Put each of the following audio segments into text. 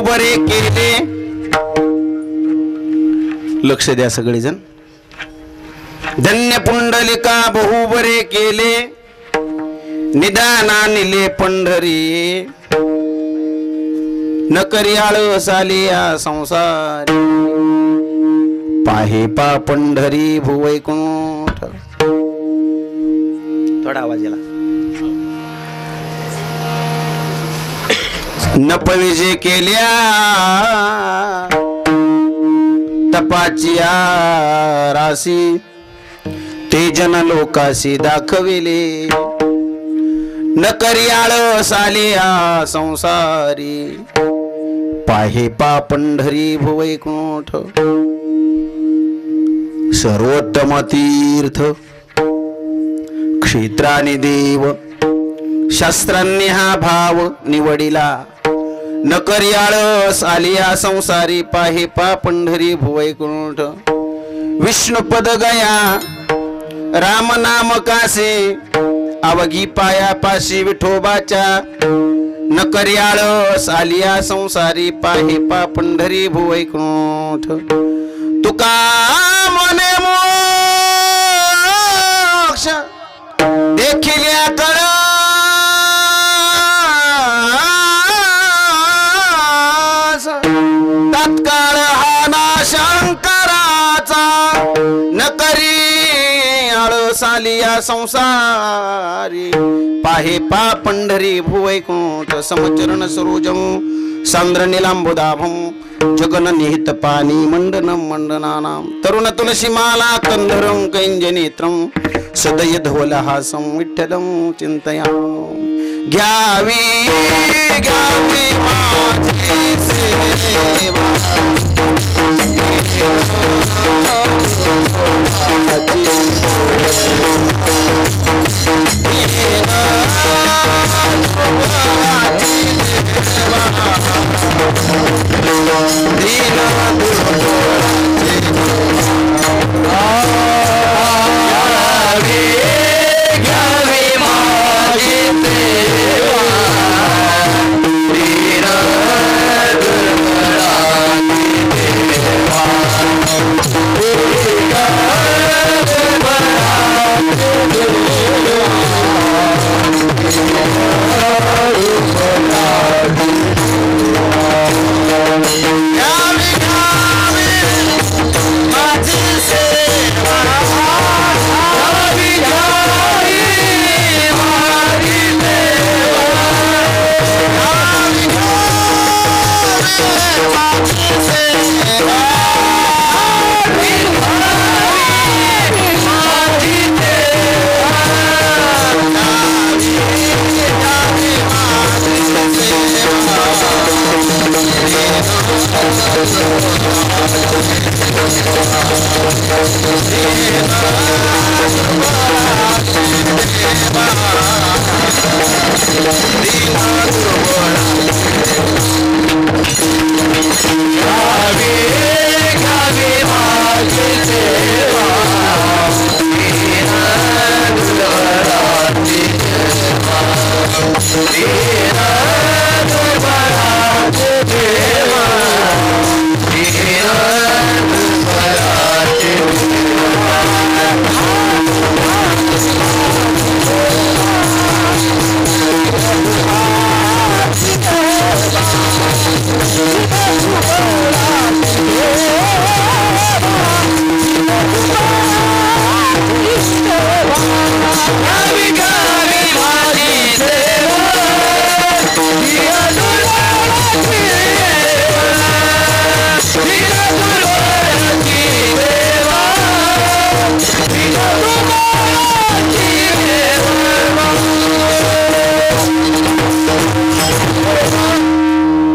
बरे केले. लक्ष द्या सगळेजण. धन्य पुंडलिका बहु बरे केले, निदाना निले पंढरी. न करी आळस आली या संसारी, पाहे पा पंढरी भुवैकुंठ. थोडा आवाज याला. न पविजे केल्या तपाची राशी, ते जन लोकाशी दाखविले. न करी आळस आले या संसारी, पाहे पा पंढरी भुवैकुंठ. सर्वोत्तम तीर्थ क्षेत्राने देव, शास्त्रांनी हा भाव निवडिला. न करी आळस आलिया संसारी, पाहे पा पंढरी भुवैकुंठ. विष्णुपद गया राम नाम कासे, अवघी पाया पाशी विठोबाच्या. न करी आळस आलिया संसारी, पाहे पा पंढरी भुवैकुंठ. तुका मने मोक्ष देखिल्या कळ, तत्काळ हा ना शंकराचा. न करी आळस आलिया संसारी, पाहे पा पंढरी भुवैकुंठ. समचरण सरोजम सांद्र निलांबुदाभम, जगन निहित पाणी मंडनम मंडनानाम. तरुण तुलसी माला कंधरम कैंजनेत्रम, सदय धवलहासं विठ्ठलं चिंतयामि. घ्यावी घ्यावी माझी सेवा,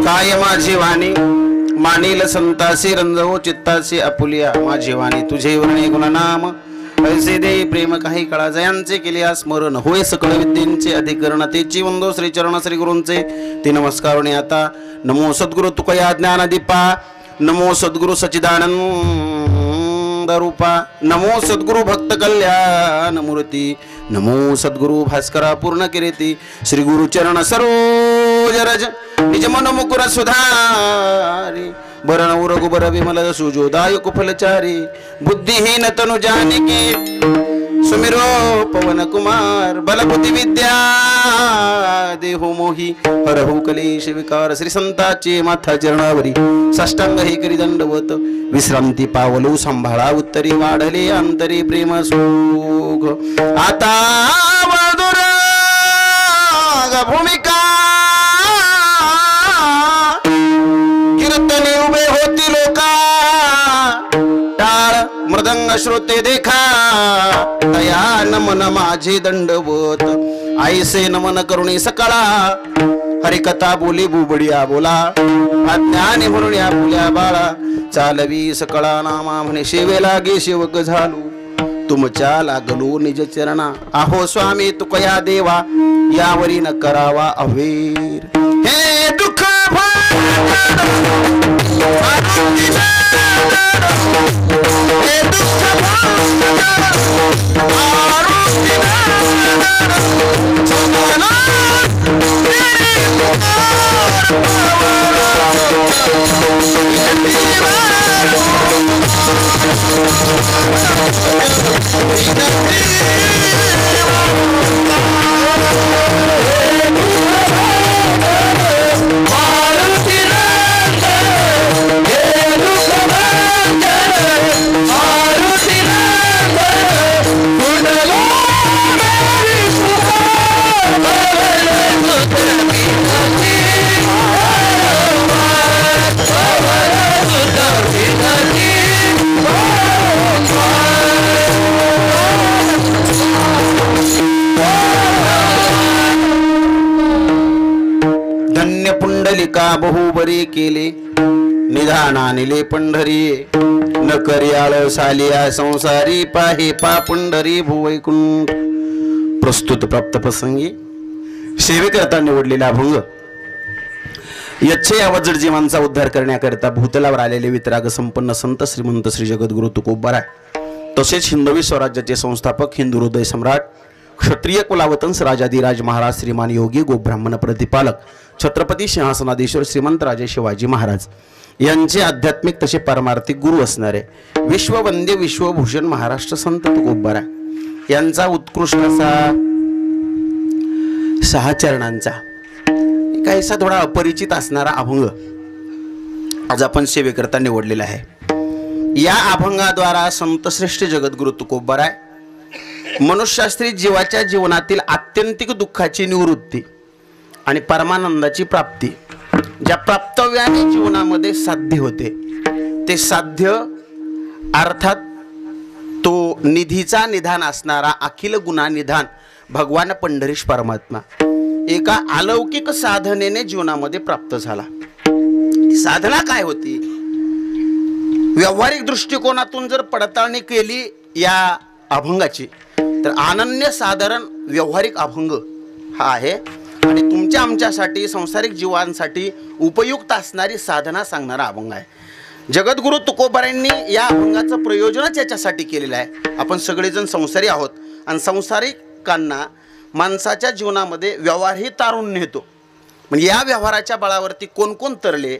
काय माझी वाणी मानील संतासी रंजवो चित्तासी आपुलिया. माझी वाणी तुझे वर्णे गुणनाम, ऐसे दे प्रेम काही काळा. जयांचे केले स्मरण होय सकळ विद्येचे अधिकरण. तेची वंदो श्री चरण श्री गुरूंचे ते नमस्कारुणे आता. नमो सद्गुरु तुकया ज्ञान दीपा, नमो सद्गुरु सच्चिदानंद रूपा, नमो सद्गुरु भक्त कल्याण मूर्ती, नमो सद्गुरु भास्करा पूर्ण कीर्ती. श्री गुरु चरण सरोज सरोजरज निज मन मुकुर सुधारी बरण उरगु बर विमल सुजोदाय कुफलचारी बुद्धिहीन तनु जानिके सुमिरो पवन कुमार बलबुद्धि विद्या देहो मोही हरहु कलेश विकार श्री संताचे माथा चरणावरी साष्टांग हे करी दंडवत विश्रांती पावलो सांभाळा उत्तरी वाढले अंतरी प्रेम सुख आता मधुर भूमिका कीर्तनी उभे होती लोका टाळ मृदंग श्रोते देखा दया नमन माझे दंडवत आईसे नमन करुणी सकाळा हरिकथा बोली बुबडिया बोला अज्ञानी म्हणून या फुल्या बाळा चालवी सकाळा नामा म्हणे शेवे लागे शेवक झालो तुमच्या लागलो निज चरणा आहो स्वामी तुकया देवा यावरी न करावा अवेर हे दुःख हे दुःख बहुबरी केले निधानानिले पंढरी न करियाळ सालिया संसारी पाहे पा पंढरी भुवैकुंठ प्रस्तुत प्राप्त प्रसंगी सेवेकरता निवडलेला अभंग यच्छे या वजड जीवांचा उद्धार करण्याकरिता भूतलावर आलेले वितराग संपन्न संत श्रीमंत श्री जगद्गुरु तुकोबाराय तसेच हिंदवी स्वराज्याचे संस्थापक हिंदू हृदय सम्राट क्षत्रिय कुलावतंस राजाधिराज महाराज श्रीमान योगी गोब्राह्मण प्रतिपालक छत्रपती सिंहासनाधीश्वर श्रीमंत राजे शिवाजी महाराज यांचे आध्यात्मिक तसे पारमार्थिक गुरु असणारे विश्ववंद्य विश्वभूषण महाराष्ट्र संत तुकोबाराय यांचा उत्कृष्ट असा 6 चरणांचा काहीसा थोडा अपरिचित असणारा अभंग आज आपण सेवेकरता निवडलेला आहे। या अभंगाद्वारा संतश्रेष्ठ जगद्गुरु तुकोबाराय मनुष्यशास्त्री जीवाच्या जीवनातील आत्यंतिक दुःखाची निवृत्ती आणि परमानंदाची प्राप्ती ज्या प्राप्तव्याने जीवनामध्ये साध्य होते ते साध्य अर्थात तो निधीचा निधान असणारा अखिल गुणा निधान भगवान पंढरीश परमात्मा एका अलौकिक साधनेने जीवनामध्ये प्राप्त झाला। साधना काय होती व्यावहारिक दृष्टिकोनातून जर पडताळणी केली या अभंगाची तर अनन्य साधारण व्यावहारिक अभंग हा आहे आणि तुमच्या आमच्यासाठी संसारिक जीवांसाठी उपयुक्त असणारी साधना सांगणारा अभंग आहे। जगद्गुरु तुकोबारायांनी या अभंगाचं प्रयोजनच याच्यासाठी केलेलं आहे। आपण सगळेजण संसारी आहोत आणि संसारिकांना माणसाच्या जीवनामध्ये व्यवहारही तारून नेतो म्हणजे या व्यवहाराच्या बळावरती कोण कोण तरले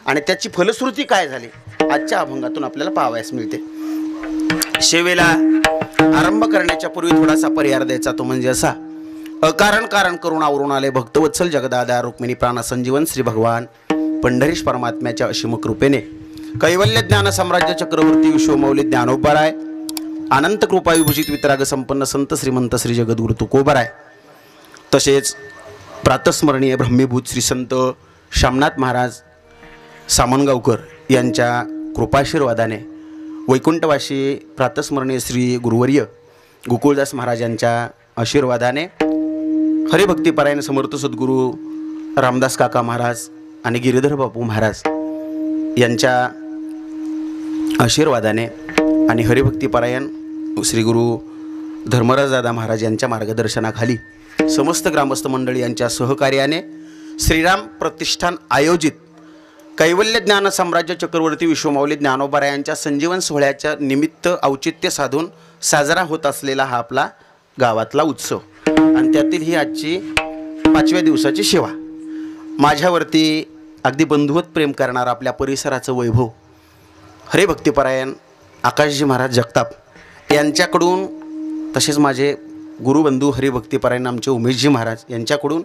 आणि त्याची फलश्रुती काय झाली आजच्या अभंगातून आपल्याला पाहावयास मिळते। सेवेला आरंभ करण्याच्या पूर्वी थोडासा परिहार द्यायचा तो म्हणजे असा अकारण कारण करून आवरून आले भक्तवत्सल जगदादा रुक्मिणी प्राण संजीवन श्री भगवान पंढरीश परमात्म्याच्या असीम कृपेने कैवल्य ज्ञान साम्राज्य चक्रवर्ती विश्वमौली ज्ञानोबाराय अनंत कृपा विभूषित वितराग संपन्न संत श्रीमंत श्री जगद्गुरु तुकोबाराय तसेच प्रातस्मरणीय ब्रह्मीभूत श्री संत शामनाथ महाराज सामनगावकर यांच्या कृपाशीर्वादाने वैकुंठवासी प्रातस्मरणीय श्री गुरुवर्य गोकुळदास महाराजांच्या आशीर्वादाने हरिभक्तीपरायण समर्थ सद्गुरू रामदास काका महाराज आणि गिरीधर बापू महाराज यांच्या आशीर्वादाने आणि हरिभक्तीपरायण श्री गुरु धर्मराज दादा महाराज यांच्या मार्गदर्शनाखाली समस्त ग्रामस्थ मंडळी यांच्या सहकार्याने श्रीराम प्रतिष्ठान आयोजित कैवल्य ज्ञान साम्राज्य चक्रवर्ती विश्वमौली ज्ञानोबारायांच्या संजीवन सोहळ्याच्या निमित्त औचित्य साधून साजरा होत असलेला हा आपला गावातला उत्सव आणि त्यातील ही आजची 5व्या दिवसाची सेवा। माझ्यावरती अगदी बंधुवत प्रेम करणारा आपल्या परिसराचं वैभव हरिभक्तिपरायण आकाशजी महाराज जगताप यांच्याकडून, तसेच माझे गुरुबंधू हरिभक्तिपरायण आमचे उमेशजी महाराज यांच्याकडून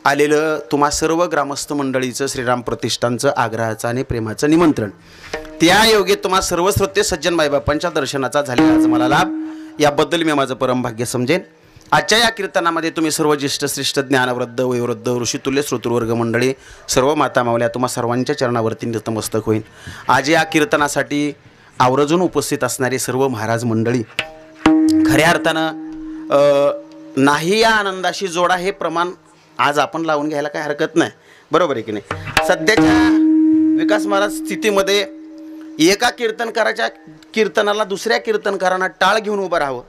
आलेलं तुम्हा सर्व ग्रामस्थ मंडळीचं श्रीराम प्रतिष्ठानचं आग्रहाचं आणि प्रेमाचं निमंत्रण. त्या योगे तुम्हा सर्व श्रोते सज्जन माईबापांच्या दर्शनाचा झालेला आज मला लाभ, याबद्दल मी माझं परमभाग्य समजेन. आजच्या या कीर्तनामध्ये तुम्ही सर्व ज्येष्ठ श्रेष्ठ ज्ञानवृद्ध वयोवृद्ध ऋषितुल्य श्रोतृवर्ग मंडळी, सर्व माता मावल्या तुम्हा सर्वांच्या चरणावरती नतमस्तक होईल. आज या कीर्तनासाठी आवर्जून उपस्थित असणारी सर्व महाराज मंडळी, खऱ्या अर्थानं नाही या आनंदाशी जोडा हे प्रमाण आज आपण लावून घ्यायला काही हरकत नाही, बरोबर आहे की नाही. सध्याच्या विकासमाला स्थितीमध्ये एका कीर्तनकाराच्या कीर्तनाला दुसऱ्या कीर्तनकारांना टाळ घेऊन उभं राहावं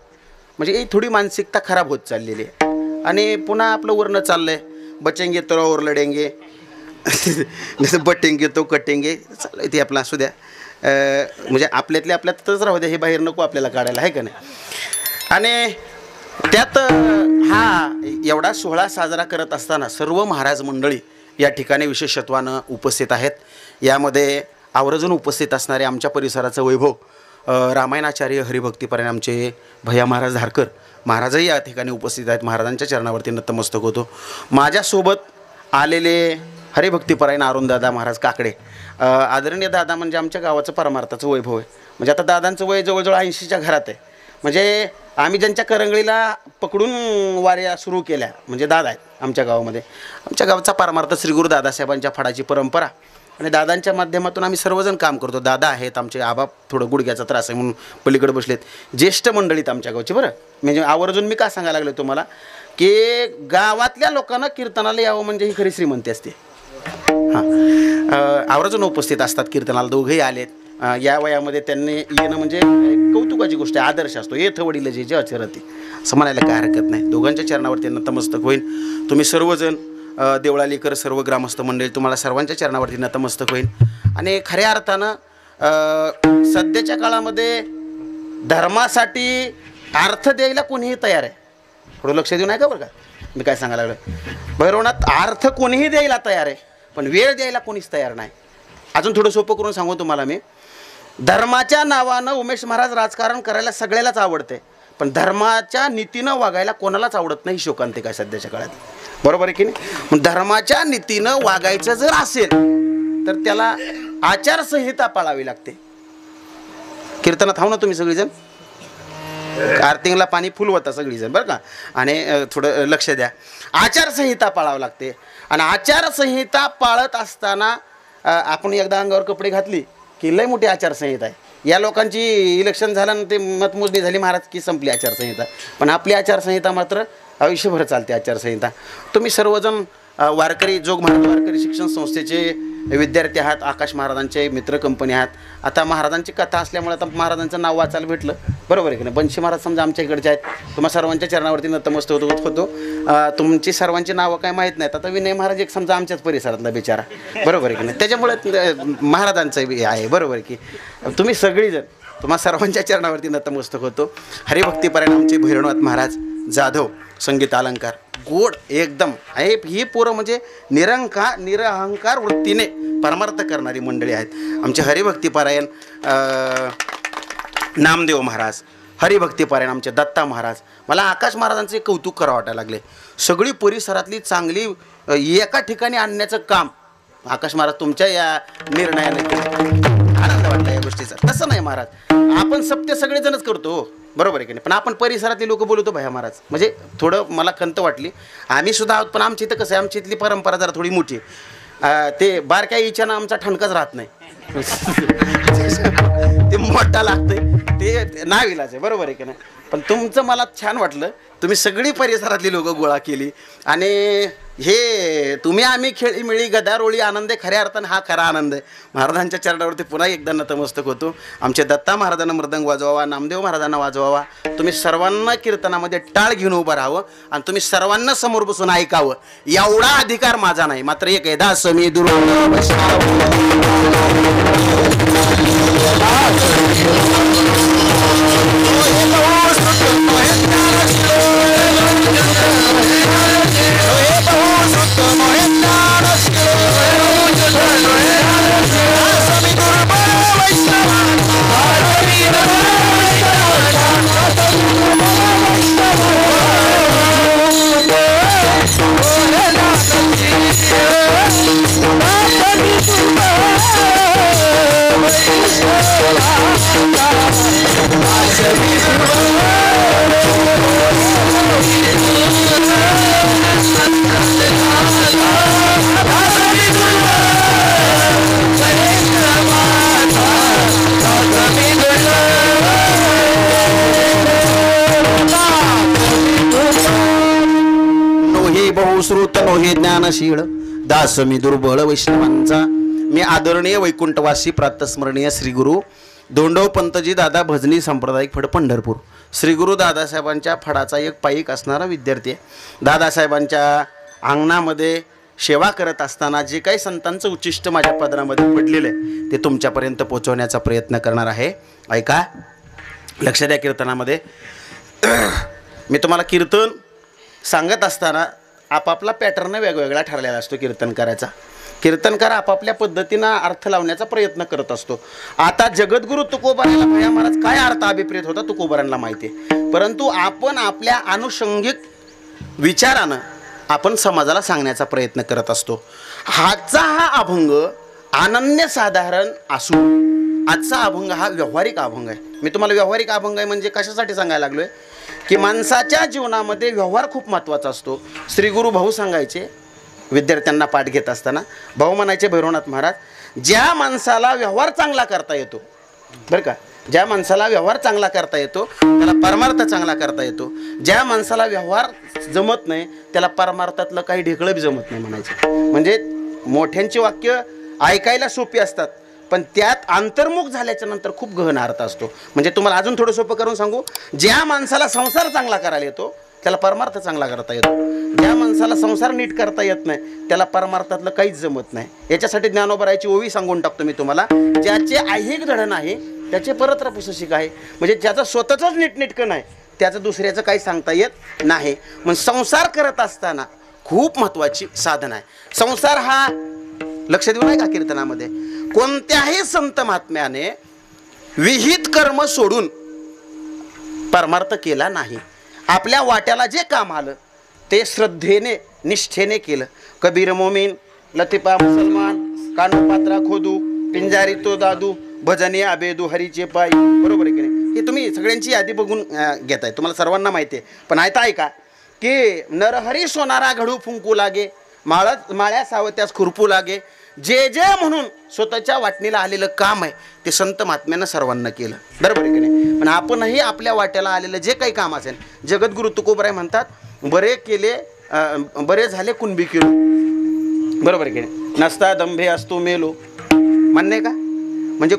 म्हणजे ही थोडी मानसिकता खराब होत चाललेली आहे. आणि पुन्हा आपलं वर्ण चाललं आहे, बचेंगे तो और लढेंगे, जसं बटेंगे तो कटेंगे चाललं आहे. ते आपलं असू द्या, म्हणजे आपल्यातले आपल्यातच राहू द्या, हे बाहेर नको आपल्याला काढायला, आहे का नाही. आणि त्यात हा एवढा सोहळा साजरा करत असताना सर्व महाराज मंडळी या ठिकाणी विशेषत्वानं उपस्थित आहेत. यामध्ये आवर्जून उपस्थित असणारे आमच्या परिसराचं वैभव रामायणाचार्य हरिभक्तिपरायण आमचे भैया महाराज धारकर महाराजही या ठिकाणी उपस्थित आहेत. महाराजांच्या चरणावरती नतमस्तक होतो. माझ्यासोबत आलेले हरिभक्तिपरायण अरुणदादा महाराज काकडे, आदरणीय दादा म्हणजे आमच्या गावाचं परमार्थाचं वैभव आहे. म्हणजे आता दादांचं वय जवळजवळ 80च्या घरात आहे. म्हणजे आम्ही ज्यांच्या करंगळीला पकडून वाऱ्या सुरू केल्या म्हणजे दादा आहेत आमच्या गावामध्ये. आमच्या गावचा परमार्थ श्री गुरु दादासाहेबांच्या फडाची परंपरा आणि दादांच्या माध्यमातून आम्ही सर्वजण काम करतो. दादा आहेत आमचे, आबा थोडं गुडघ्याचा त्रास आहे म्हणून पलीकडे बसलेत. ज्येष्ठ मंडळीत आमच्या गावची, बरं म्हणजे आवर्जून मी का सांगायला लागलो तुम्हाला की गावातल्या लोकांना कीर्तनाला यावं म्हणजे ही खरी श्रीमंती असते. हां, आवर्जून उपस्थित असतात कीर्तनाला. दोघेही आलेत. या वयामध्ये त्यांनी येणं म्हणजे कौतुकाची गोष्ट आहे, आदर्श असतो. येथ वडील जे जे अचरती असं म्हणायला काय हरकत नाही. दोघांच्या चरणावरती नतमस्तक होईल. तुम्ही सर्वजण देवळालीकर सर्व ग्रामस्थ मंडळी तुम्हाला सर्वांच्या चरणावरती नतमस्तक होईल. आणि खऱ्या अर्थानं सध्याच्या काळामध्ये धर्मासाठी अर्थ द्यायला कोणीही तयार आहे. थोडं लक्ष देऊ नाही का बरं का मी काय सांगायला लागलो. भैरवनाथ अर्थ कोणीही द्यायला तयार आहे पण वेळ द्यायला कोणीच तयार नाही. अजून थोडं सोपं करून सांगू तुम्हाला मी. धर्माच्या नावानं उमेश महाराज राजकारण करायला सगळ्यालाच आवडते पण धर्माच्या नीतीनं वागायला कोणालाच आवडत नाही. शोकांतिक आहे सध्याच्या काळात, बरोबर आहे की नाही. मग धर्माच्या नीतीनं वागायचं जर असेल तर त्याला आचारसंहिता पाळावी लागते. कीर्तनात हाव ना तुम्ही सगळीजण, आरतीला पाणी फुल होता सगळीजण बरं का. आणि थोडं लक्ष द्या, आचारसंहिता पाळावं लागते. आणि आचारसंहिता पाळत असताना आपण एकदा अंगावर कपडे घातली की लय मोठी आचारसंहिता आहे. या लोकांची इलेक्शन झालं ना ते मतमोजणी झाली महाराज की संपली आचारसंहिता. पण आपली आचारसंहिता मात्र आयुष्यभर चालते आचारसंहिता. तुम्ही सर्वजण वारकरी जोग महाराज वारकरी शिक्षण संस्थेचे विद्यार्थी आहात, आकाश महाराजांचे मित्र कंपनी आहात. आता महाराजांची कथा असल्यामुळे आता महाराजांचं नाव वाचायला भेटलं, बरोबर आहे की नाही. बनशी महाराज समजा आमच्या इकडचे आहेत. तुम्हा सर्वांच्या चरणावरती नतमस्तक होतो. तुमची सर्वांची नावं काय माहीत नाहीत. आता विनय महाराज एक समजा आमच्याच परिसरातला बिचारा, बरोबर आहे की नाही. त्याच्यामुळे महाराजांचं आहे, बरोबर आहे की. तुम्ही सगळीजण तुम्हा सर्वांच्या चरणावरती नतमस्तक होतो. हरिभक्तिपरायण आमचे भैरवनाथ महाराज जाधव संगीत अलंकार गोड एकदम आहे. ही पोरं म्हणजे निरअहंकार वृत्तीने परमार्थ करणारी मंडळी आहेत. आमचे हरिभक्तिपरायण नामदेव महाराज, हरिभक्तिपरायण आमचे दत्ता महाराज. मला आकाश महाराजांचे कौतुक करावं वाटायला लागले. सगळी परिसरातली चांगली एका ठिकाणी आणण्याचं काम आकाश महाराज तुमच्या या निर्णयाने केलं. आनंद वाटला या गोष्टीचा. तसं नाही महाराज, आपण सत्य सगळेजणच करतो, बरोबर आहे की नाही. पण आपण परिसरातली लोक बोलतो भैया महाराज म्हणजे थोडं मला खंत वाटली. आम्ही सुद्धा आहोत पण आमच्या इथं कसं आहे, आमची इथली परंपरा जरा थोडी मोठी. ते बारक्या इच्छानं आमचा ठणकाच राहत नाही. ते मोठा लागतंय ते नाविलाच आहे, बरोबर आहे की नाही. पण तुमचं मला छान वाटलं. तुम्ही सगळी परिसरातली लोक गोळा केली आणि हे तुम्ही आम्ही खेळीमिळी गदारोळी आनंद आहे. खऱ्या अर्थानं हा खरा आनंद आहे. महाराजांच्या चरणावरती पुन्हा एकदा नतमस्तक होतो. आमचे दत्ता महाराजांना मृदंग वाजवावा, नामदेव महाराजांना वाजवावा. तुम्ही सर्वांना कीर्तनामध्ये टाळ घेऊन उभं राहावं आणि तुम्ही सर्वांना समोर बसून ऐकावं एवढा अधिकार माझा नाही. मात्र एक आहे दास मी Hey, बहुश्रुत नोहे ज्ञानशीळ दास मी दुर्बळ वैष्णवांचा. मी आदरणीय वैकुंठवासी प्रातस्मरणीय श्री गुरु धोंडो पंतजी दादा भजनी सांप्रदायिक फड पंढरपूर. श्री गुरु दादासाहेबांच्या फडाचा एक पाईक असणारा विद्यार्थी आहे. दादासाहेबांच्या अंगणामध्ये सेवा करत असताना जे काही संतांचं उच्चिष्ट माझ्या पदरामध्ये पडलेलं आहे ते तुमच्यापर्यंत पोहोचवण्याचा प्रयत्न करणार आहे. ऐका, लक्ष द्या कीर्तनामध्ये. मी तुम्हाला कीर्तन सांगत असताना आपापला पॅटर्न वेगवेगळा ठरलेला असतो कीर्तन करायचा. कीर्तनकार आपापल्या पद्धतीनं अर्थ लावण्याचा प्रयत्न करत असतो. आता जगद्गुरु तुकोबाराला भया महाराज काय अर्थ अभिप्रेत होता तुकोबारांना माहिती आहे, परंतु आपण आपल्या अनुषंगिक विचारानं आपण समाजाला सांगण्याचा प्रयत्न करत असतो. आजचा हा अभंग अनन्यसाधारण असून आजचा अभंग हा व्यावहारिक अभंग आहे. मी तुम्हाला व्यावहारिक अभंग आहे म्हणजे कशासाठी सांगायला लागलोय की माणसाच्या जीवनामध्ये व्यवहार खूप महत्त्वाचा असतो. श्री गुरु भाऊ सांगायचे विद्यार्थ्यांना पाठ घेत असताना, भाऊ म्हणायचे भैरवनाथ महाराज, ज्या माणसाला व्यवहार चांगला करता येतो बरं का, ज्या माणसाला व्यवहार चांगला करता येतो त्याला परमार्थ चांगला करता येतो. ज्या माणसाला व्यवहार जमत नाही त्याला परमार्थातलं काही ढेकळं बी जमत नाही म्हणायचे. म्हणजे मोठ्यांची वाक्य ऐकायला सोपी असतात पण त्यात अंतर्मुख झाल्याच्या नंतर खूप गहन अर्थ असतो. म्हणजे तुम्हाला अजून थोडं सोपं करून सांगू, ज्या माणसाला संसार चांगला करायला येतो त्याला परमार्थ चांगला करता येतो. ज्या माणसाला संसार नीट करता येत नाही त्याला परमार्थातलं काहीच जमत नाही. याच्यासाठी ज्ञानोबरायची ओवी सांगून टाकतो मी तुम्हाला, ज्याचे ऐहिक धडण आहे त्याचे परत्र पुसशिक आहे. म्हणजे ज्याचं स्वतःच नीटनेटकं नाही त्याचं दुसऱ्याचं काही सांगता येत नाही. मग संसार करत असताना खूप महत्त्वाची साधन आहे. संसार हा लक्ष देऊ नये का कीर्तनामध्ये, कोणत्याही संत महात्म्याने विहित कर्म सोडून परमार्थ केला नाही. आपल्या वाट्याला जे काम आलं ते श्रद्धेने निष्ठेने केलं. कबीर मोमीन, लतिफा मुसलमान, कानोपात्रा खोदू, पिंजारी तो दादू, भजने आबेदू हरीचे पाय. बरोबर आहे की नाही? हे तुम्ही सगळ्यांची यादी बघून घेताय, तुम्हाला सर्वांना माहिती आहे. पण ऐका की नरहरी सोनारा घडू फुंकू लागे, माळ्या सावत्यास खुरपू लागे. जे जे म्हणून स्वतःच्या वाटणीला आलेलं काम आहे ते संत महात्म्यानं सर्वांना केलं. बरोबर आहे की नाही? पण आपणही आपल्या वाट्याला आलेलं जे काही काम असेल, जगद्गुरु तुकोबराय म्हणतात बरे केले बरे झाले कुणबी केलो. बरोबर आहे की नाही? नसता दंभे असतो मेलो म्हणणे का, म्हणजे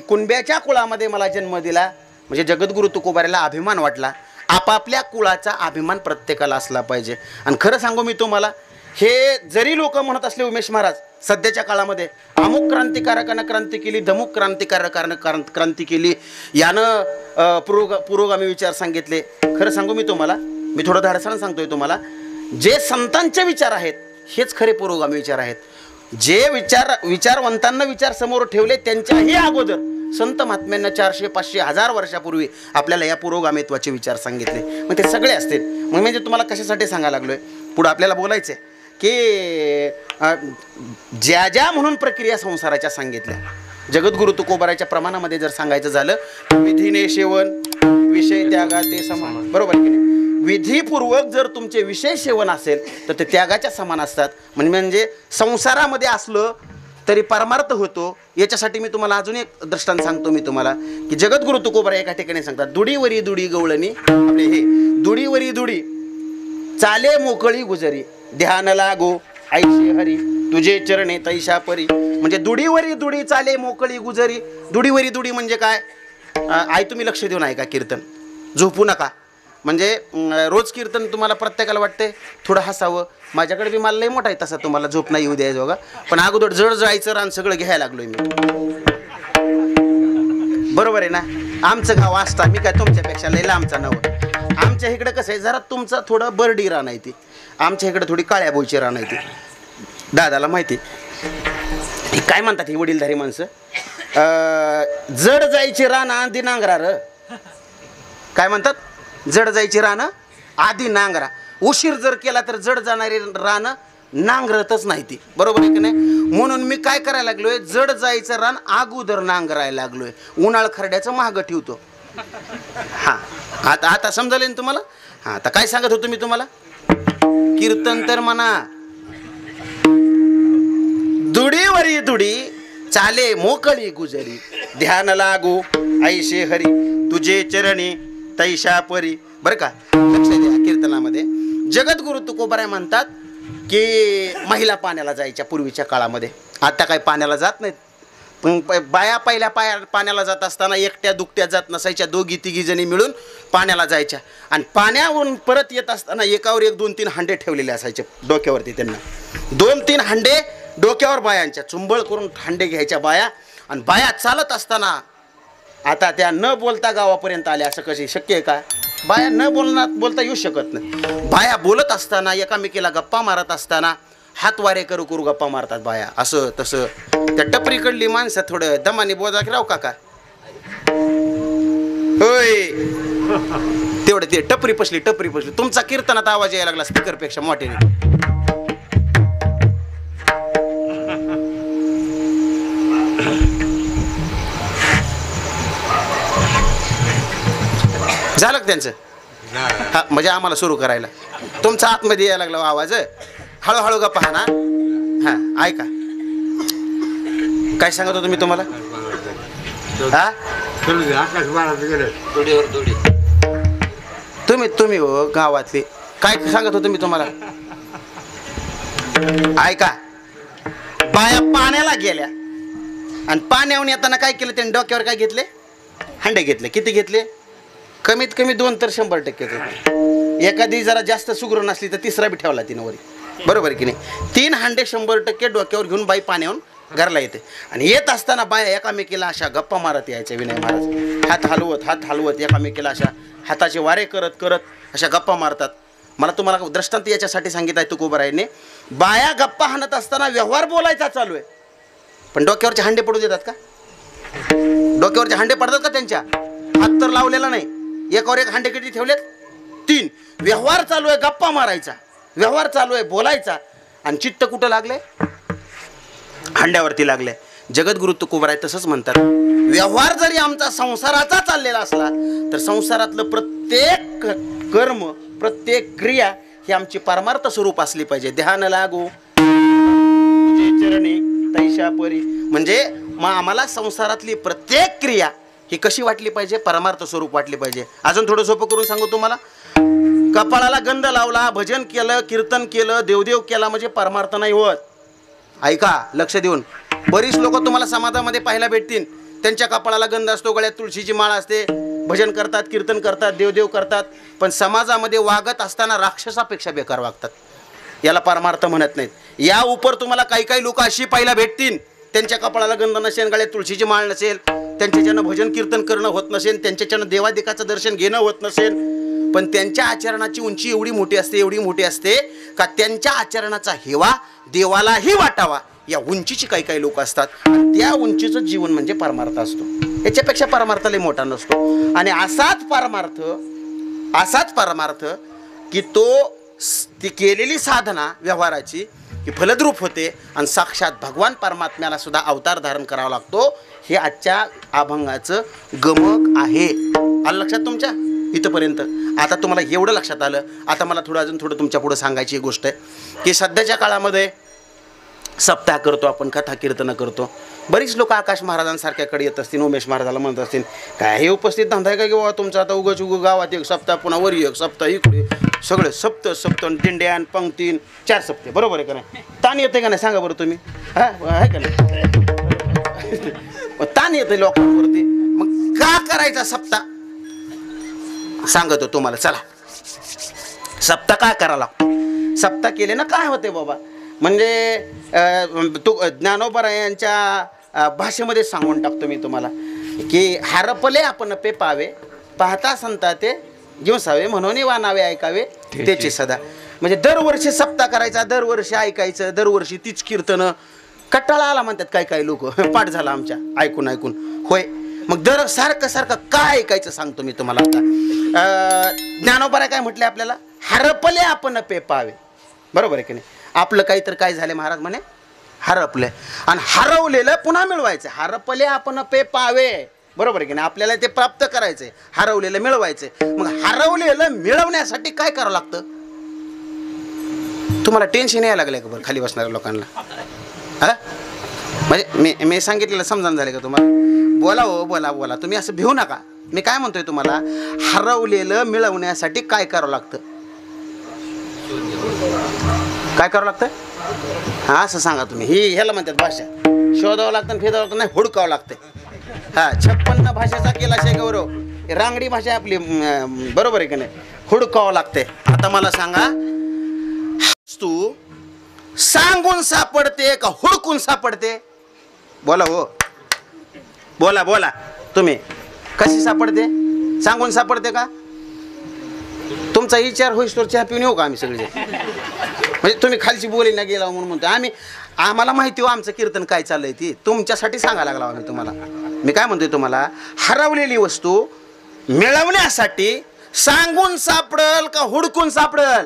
कुणब्याच्या कुळामध्ये मला जन्म दिला. म्हणजे जगद्गुरु तुकोबारायला अभिमान वाटला. आपापल्या कुळाचा अभिमान प्रत्येकाला असला पाहिजे. आणि खरं सांगू मी तुम्हाला, हे जरी लोक म्हणत असले उमेश महाराज सध्याच्या काळामध्ये अमुक क्रांतिकारकानं क्रांती केली, धमुक क्रांतिकारकानं क्रांती केली, यानं पुरोगामी विचार सांगितले. खरं सांगू मी तुम्हाला, मी थोडं धाडसानं सांगतोय तुम्हाला, जे संतांचे विचार आहेत हेच खरे पुरोगामी विचार आहेत. जे विचारवंतांना विचार समोर ठेवले त्यांच्याही अगोदर संत महात्म्यांना 400, 500, 1000 वर्षापूर्वी आपल्याला या पुरोगामित्वाचे विचार सांगितले. मग ते सगळे असतील. मग म्हणजे तुम्हाला कशासाठी सांगायला लागलोय, पुढं आपल्याला बोलायचं आहे की ज्या ज्या म्हणून प्रक्रिया संसाराच्या सांगितल्या जगद्गुरु तुकोबाराच्या प्रमाणामध्ये जर सांगायचं झालं, विधीने सेवन विषय त्यागा ते समान. बरोबर की नाही? विधीपूर्वक जर तुमचे विषय सेवन असेल तर ते त्यागाच्या समान असतात. म्हणजे संसारामध्ये असलं तरी परमार्थ होतो. याच्यासाठी मी तुम्हाला अजून एक दृष्टांत सांगतो मी तुम्हाला की जगद्गुरु तुकोबाराय एका ठिकाणी सांगतात, दुडीवरी दुडी गवळणी आपले हे दुडीवरी दुडी चाले मोकळी गुजरी, ध्यान लागो ऐशे हरी तुझे चरणे तैशा परी. म्हणजे दुडीवरी दुडी चाले मोकळी गुजरी. दुडीवरी दुडी म्हणजे काय? आई तुम्ही लक्ष देऊन ऐका कीर्तन, झोपू नका. म्हणजे रोज कीर्तन तुम्हाला प्रत्येकाला वाटते थोडं हसावं. माझ्याकडे बी मला लई मोठा आहे तसा, तुम्हाला झोप नाही येऊ द्यायचं बघा. पण अगोदर जड जायचं रान सगळं घ्यायला लागलोय मी. बरोबर आहे ना? आमचं गाव असता मी काय तुमच्यापेक्षा लई लांबचा नवं. आमच्या इकडे कसं आहे, जरा तुमचं थोडं बर्डी रान आहे ती, आमच्या इकडे थोडी काळ्या बोईची रान आहे ती. दादाला माहिती काय म्हणतात ही वडीलधारी माणसं, जड जायची रान आधी नांगरा र. काय म्हणतात? जड जायची रान आधी नांगरा. उशीर जर केला तर जड जाणारी रान नांगरतच नाही ती, बरोबर आहे की नाही? म्हणून मी काय करायला लागलोय, जड जायचं रान अगोदर नांगरायला लागलोय, उन्हाळ खरड्याचं मागं ठेवतो. हा आता आता समजले ना तुम्हाला? हा आता काय सांगत होतो मी तुम्हाला? कीर्तन तर म्हणा, दुडीवरी दुडी चाले मोकळी गुजरी, ध्यान लागू ऐशे हरी, तुझे चरणी तैशा परी. बरं का, लक्ष द्या. कीर्तनामध्ये जगद्गुरु तुकोबाराय म्हणतात की महिला पाण्याला जायच्या पूर्वीच्या काळामध्ये. आता काय पाण्याला जात नाहीत, पण बाया पहिल्या पाण्याला जात असताना एकट्या दुकट्या जात नसायच्या, दोघी तिघी जणी मिळून पाण्याला जायच्या. आणि पाण्यावरून परत येत असताना एकावर एक 2-3 हांडे ठेवलेले असायचे डोक्यावरती. त्यांना 2-3 हांडे डोक्यावर बायांच्या चुंबळ करून हांडे घ्यायच्या बाया. आणि बाया चालत असताना आता त्या न बोलता गावापर्यंत आल्या, असं कशी शक्य आहे का? बाया न बोलता येऊ शकत नाही. बाया बोलत असताना एकामेकीला गप्पा मारत असताना हात वारे करू करू गप्पा मारतात बाया, असं तसं. त्या टपरीकडली माणसं थोडं दमाने बोजा की राव काका, होय तेवढं ते टपरी पसली. तुमचा कीर्तनात आवाज यायला लागला स्पीकरपेक्षा मोठ्याने. झालं का त्यांचं? हा म्हणजे आम्हाला सुरू करायला तुमचा आतमध्ये यायला लागला आवाज. हळूहळू गप्पा हा ना. हा ऐका, काय सांगत होतो मी तुम्हाला? हा तुम्ही हो गावातले, काय सांगत होतो मी तुम्हाला? ऐका, बाया पाण्याला गेल्या आणि पाण्याहून येताना काय केलं त्यांनी? डोक्यावर काय घेतले? हांडे घेतले. किती घेतले? कमीत कमी 2 तर 100%. एखादी जरा जास्त सुगरण असली तर तिसरा बी ठेवला तिनं वरी, बरोबर की नाही? 3 हांडे 100% डोक्यावर घेऊन बाई पाण्याहून घरला येते. आणि येत असताना बाया एकामेकीला अशा गप्पा मारत यायच्या. विनय महाराज हात हलवत एकामेकीला अशा हाताचे वारे करत करत अशा गप्पा मारतात. मला तुम्हाला दृष्टांत याच्यासाठी सांगितलं आहे तुकोबारायने. बाया गप्पा हाणत असताना व्यवहार बोलायचा चालू आहे, पण डोक्यावरचे हांडे पडू देतात का? डोक्यावरचे हांडे पडतात का त्यांच्या? हात तर लावलेला नाही. एकावर एक हांडे किती ठेवलेत? 3. व्यवहार चालू आहे, गप्पा मारायचा, व्यवहार चालू आहे, बोलायचा. आणि चित्त कुठं लागले? हांड्यावरती लागले. जगद्गुरु तुकोबाराय तसंच म्हणतात, व्यवहार जरी आमचा संसाराचा चाललेला असला तर संसारातलं प्रत्येक कर्म, प्रत्येक क्रिया ही आमची परमार्थ स्वरूप असली पाहिजे. ध्यान लागू चरणी तैशा परी. म्हणजे मग आम्हाला संसारातली प्रत्येक क्रिया ही कशी वाटली पाहिजे? परमार्थ स्वरूप वाटली पाहिजे. अजून थोडं सोपं करून सांगू तुम्हाला. कपाळाला गंध लावला, भजन केलं, कीर्तन केलं, देवदेव केला म्हणजे परमार्थ नाही होत. ऐका लक्ष देऊन. बरीच लोक तुम्हाला समाजामध्ये पाहायला भेटतील, त्यांच्या कपाळाला गंध असतो, गळ्यात तुळशीची माळ असते, भजन करतात, कीर्तन करतात, देवदेव करतात, पण समाजामध्ये वागत असताना राक्षसापेक्षा बेकार वागतात. याला परमार्थ म्हणत नाहीत. या उपर तुम्हाला काही काही लोक अशी पाहायला भेटतील, त्यांच्या कपाळाला गंध नसेल, गळ्यात तुळशीची माळ नसेल, त्यांच्याच्यानं भजन कीर्तन करणं होत नसेल, त्यांच्याच्यानं देवादिकाचं दर्शन घेणं होत नसेल, पण त्यांच्या आचरणाची उंची एवढी मोठी असते का त्यांच्या आचरणाचा हेवा देवालाही वाटावा या उंचीची काही काही लोक असतात. त्या उंचीचं जीवन म्हणजे परमार्थ असतो. याच्यापेक्षा परमार्थ लय मोठा नसतो. आणि असाच परमार्थ की ती केलेली साधना व्यवहाराची की फलद्रूप होते आणि साक्षात भगवान परमात्म्याला सुद्धा अवतार धारण करावा लागतो. हे आजच्या अभंगाचं गमक आहे. आलं लक्षात तुमच्या इथंपर्यंत? आता तुम्हाला एवढं लक्षात आलं. आता मला अजून थोडं तुमच्या पुढे सांगायची एक गोष्ट आहे की सध्याच्या काळामध्ये सप्ताह करतो आपण, कथा कीर्तनं करतो. बरीच लोक आकाश महाराजांसारख्याकडे येत असतील, उमेश महाराजाला म्हणत असतील, काय हे उपस्थित धंदा आहे का की बाबा तुमचा? आता उगच गावात एक सप्ताह, पुन्हा वरी एक सप्ताह, इकडे सगळे सप्त दिंड्यान पंक्तीन 4 सप्ते, बरोबर आहे का नाही? ताण येते का नाही सांगा बरं तुम्ही? हा आहे का नाही? ताण येते लोकांवरती. मग का करायचा सप्ताह? सांगतो तुम्हाला. चला, सप्ताह काय करावा लागतो? सप्ताह केले ना काय होते बाबा? म्हणजे ज्ञानोबा यांच्या भाषेमध्ये सांगून टाकतो मी तुम्हाला की हरपले आपण पे पावे, पाहता संता ते जिवसावे, म्हणून वानावे ऐकावे त्याचे सदा. म्हणजे दरवर्षी सप्ताह करायचा, दरवर्षी ऐकायचं, दरवर्षी तीच कीर्तनं. कटाळा आला म्हणतात काही काही लोक, पाठ झाला आमच्या ऐकून होय. मग सारखं काय ऐकायचं सांगतो मी तुम्हाला. आता ज्ञानोबा काय म्हटले आपल्याला? हरपले आपण पे पावे, बरोबर आहे की नाही? आपलं काहीतरी काय झाले महाराज म्हणे हरपले, आणि हरवलेलं पुन्हा मिळवायचं. हरपले आपण पे पावे, बरोबर आहे की नाही, आपल्याला ते प्राप्त करायचंय, हरवलेलं मिळवायचंय. मग हरवलेलं मिळवण्यासाठी काय करावं लागतं? तुम्हाला टेन्शन यायला लागलंय का बरं खाली बसणाऱ्या लोकांना? हा म्हणजे मी सांगितलेलं समजावून झाले का तुम्हाला? बोला हो, बोला बोला, तुम्ही असं भिवू नका. मी काय म्हणतोय तुम्हाला, हरवलेलं मिळवण्यासाठी काय करावं लागतं? काय करावं लागतं? हा असं सांगा तुम्ही. ही ह्याला म्हणतात भाषा. शोधावं लागतं, फिरावं लागतं, नाही हुडकावं लागतं. हा 56 भाषेचा केला शे गौरव, रांगडी भाषा आपली, बरोबर आहे की नाही, हुडकावं लागते. आता मला सांगा, तू सांगून सापडते का हुडकून सापडते? बोला हो, बोला बोला, तुम्ही कशी सापडते? सांगून सापडते का? तुमचा विचार होईस तर चहा पिऊन येऊ का आम्ही सगळे? म्हणजे तुम्ही खालची बोली ना गेला म्हणून म्हणतो आम्हाला माहिती हो आमचं कीर्तन काय चाललंय, ती तुमच्यासाठी सांगायला लागला आम्ही तुम्हाला. मी काय म्हणतोय तुम्हाला, हरवलेली वस्तू मिळवण्यासाठी सांगून सापडल का हुडकून सापडल?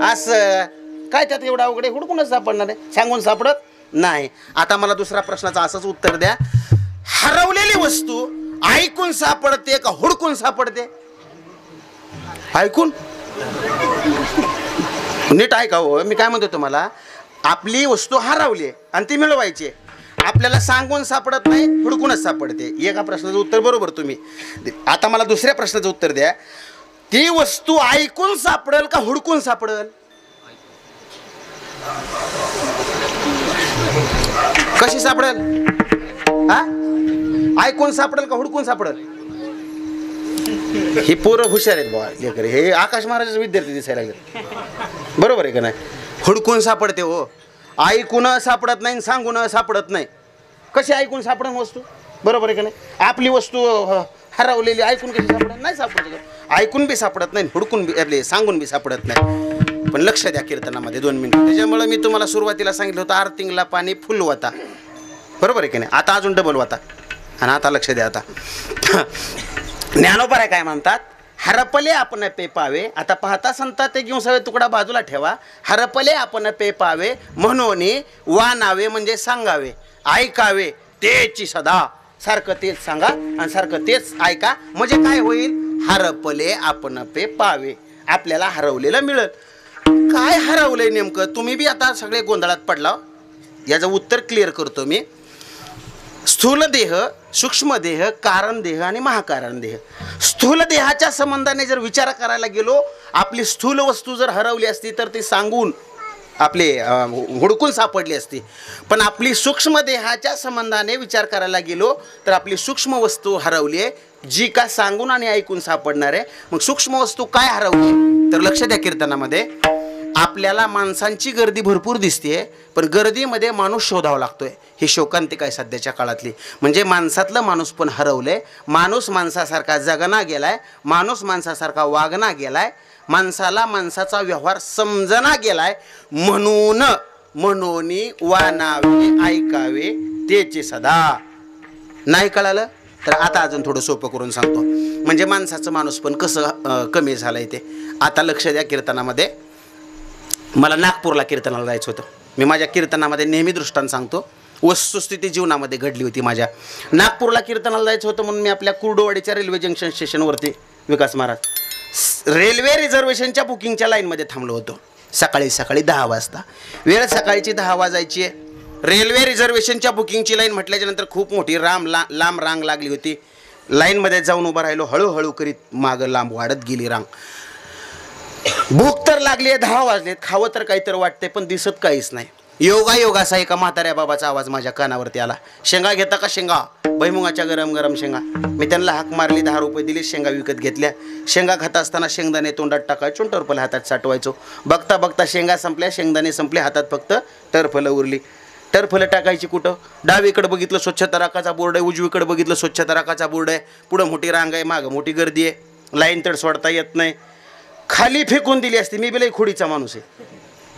असं काय त्यात एवढा अवघड? हुडकूनच सापडणार आहे, सांगून सापडत नाही. आता मला दुसऱ्या प्रश्नाचं असंच उत्तर द्या, हरवलेली वस्तू ऐकून सापडते का हुडकून सापडते? ऐकून. नीट ऐका हो, मी काय म्हणतो तुम्हाला, आपली वस्तू हरवली आणि ती मिळवायची, आपल्याला सांगून सापडत नाही, हुडकूनच सापडते. एका प्रश्नाचं उत्तर बरोबर तुम्ही. आता मला दुसऱ्या प्रश्नाचं उत्तर द्या, ती वस्तू ऐकून सापडेल का हुडकून सापडेल? कशी सापडेल? हा ऐकून सापडेल का हुडकून सापडेल? ही पोरं हुशार आहेत बाबा लेकर, हे आकाश महाराजाचे विद्यार्थी दिसायला लागले, बरोबर आहे का नाही? हुडकून सापडते हो, ऐकून सापडत नाही, सांगून सापडत नाही. कशी ऐकून सापडेल वस्तू? बरोबर आहे का नाही? आपली वस्तू हरवलेली ऐकून कशी सापडेल? नाही सापडत. ऐकून बी सापडत नाही, हुडकून बी आपले सांगून बी सापडत नाही. पण लक्ष द्या कीर्तनामध्ये 2 मिनिट. त्याच्यामुळे मी तुम्हाला सुरुवातीला सांगितलं होतं आर्थिंगला पाणी फुल वाता, बरोबर आहे की नाही? आता अजून डबल वाता. आणि आता लक्ष द्या, आता ज्ञानोबा काय म्हणतात, हरपले आपण पे पावे. आता पाहता संता ते घेऊन सगळे तुकडा बाजूला ठेवा. हरपले आपण पे पावे म्हणून वानावे म्हणजे सांगावे, ऐकावे तेची सदा. सारखं तेच सांगा आणि सारखं तेच ऐका, म्हणजे काय होईल? हरपले आपण पे पावे, आपल्याला हरवलेलं मिळेल. काय हरवलंय नेमकं? तुम्ही बी आता सगळे गोंधळात पडला. याचं उत्तर क्लिअर करतो मी. स्थूल देह, सूक्ष्म देह, कारण देह आणि महाकारण देह. स्थूल देहाच्या संबंधाने जर विचार करायला गेलो, आपली स्थूल वस्तू जर हरवली असती तर ती सांगून आपले हुडकून सापडली असती. पण आपली सूक्ष्म देहाच्या संबंधाने विचार करायला गेलो तर आपली सूक्ष्म वस्तू हरवली आहे, जी का सांगून आणि ऐकून सापडणार आहे. मग सूक्ष्म वस्तू काय हरवली? तर लक्ष द्या कीर्तनामध्ये, आपल्याला माणसांची गर्दी भरपूर दिसते, पण गर्दीमध्ये माणूस शोधावा लागतोय. ही शोकांतिका आहे सध्याच्या काळातली. म्हणजे माणसातलं माणूस पण हरवलंय. माणूस माणसासारखा जगना गेलाय, माणूस माणसासारखा वागना गेलाय, माणसाला माणसाचा व्यवहार समजना गेलाय. म्हणून वानावे ऐकावे तेचे सदा. नाही कळालं तर आता अजून थोडं सोपं करून सांगतो. म्हणजे माणसाचं माणूस पण कसं कमी झालंय ते. आता लक्ष द्या कीर्तनामध्ये. मला नागपूरला कीर्तनाला जायचं होतं. मी माझ्या कीर्तनामध्ये नेहमी दृष्टांत सांगतो, वस्तुस्थिती जीवनामध्ये घडली होती माझ्या. नागपूरला कीर्तनाला जायचं होतं म्हणून मी आपल्या कुर्डुवाडीच्या रेल्वे जंक्शन स्टेशनवरती विकास महाराज रेल्वे रिझर्वेशनच्या बुकिंगच्या लाईनमध्ये थांबलो होतो. सकाळी 10 वाजता वेळ सकाळची 10 वाजायची आहे. रेल्वे रिझर्वेशनच्या बुकिंगची लाईन म्हटल्याच्या नंतर खूप मोठी लांब रांग लागली होती. लाईनमध्ये जाऊन उभं राहिलो. हळूहळू करीत मागं लांब वाढत गेली रांग. भूक तर लागली आहे, 10 वाजलेत. खावं तर काहीतरी वाटते पण दिसत काहीच नाही. योगासा एका म्हाताऱ्या बाबाचा आवाज माझ्या कानावरती आला. शेंगा घेता का? शेंगा, भुईमुगाच्या गरम गरम शेंगा. मी त्यांना हाक मारली. 10 रुपये दिले. शेंगा विकत घेतल्या. शेंगा खात असताना शेंगदाणे तोंडात टाकायचो, टरफलं हातात साठवायचो. बघता बघता शेंगा संपल्या, शेंगदाणे संपले, हातात फक्त टरफलं उरली. टरफलं टाकायची कुठं? डावीकडे बघितलं स्वच्छता राखाचा बोर्ड आहे, उजवीकडे बघितलं स्वच्छता राखाचा बोर्ड आहे. पुढं मोठी रांग आहे, मागं मोठी गर्दी आहे. लाईन तर सोडता येत नाही. खाली फेकून दिली असती. मी बिलय खोडीचा माणूस आहे.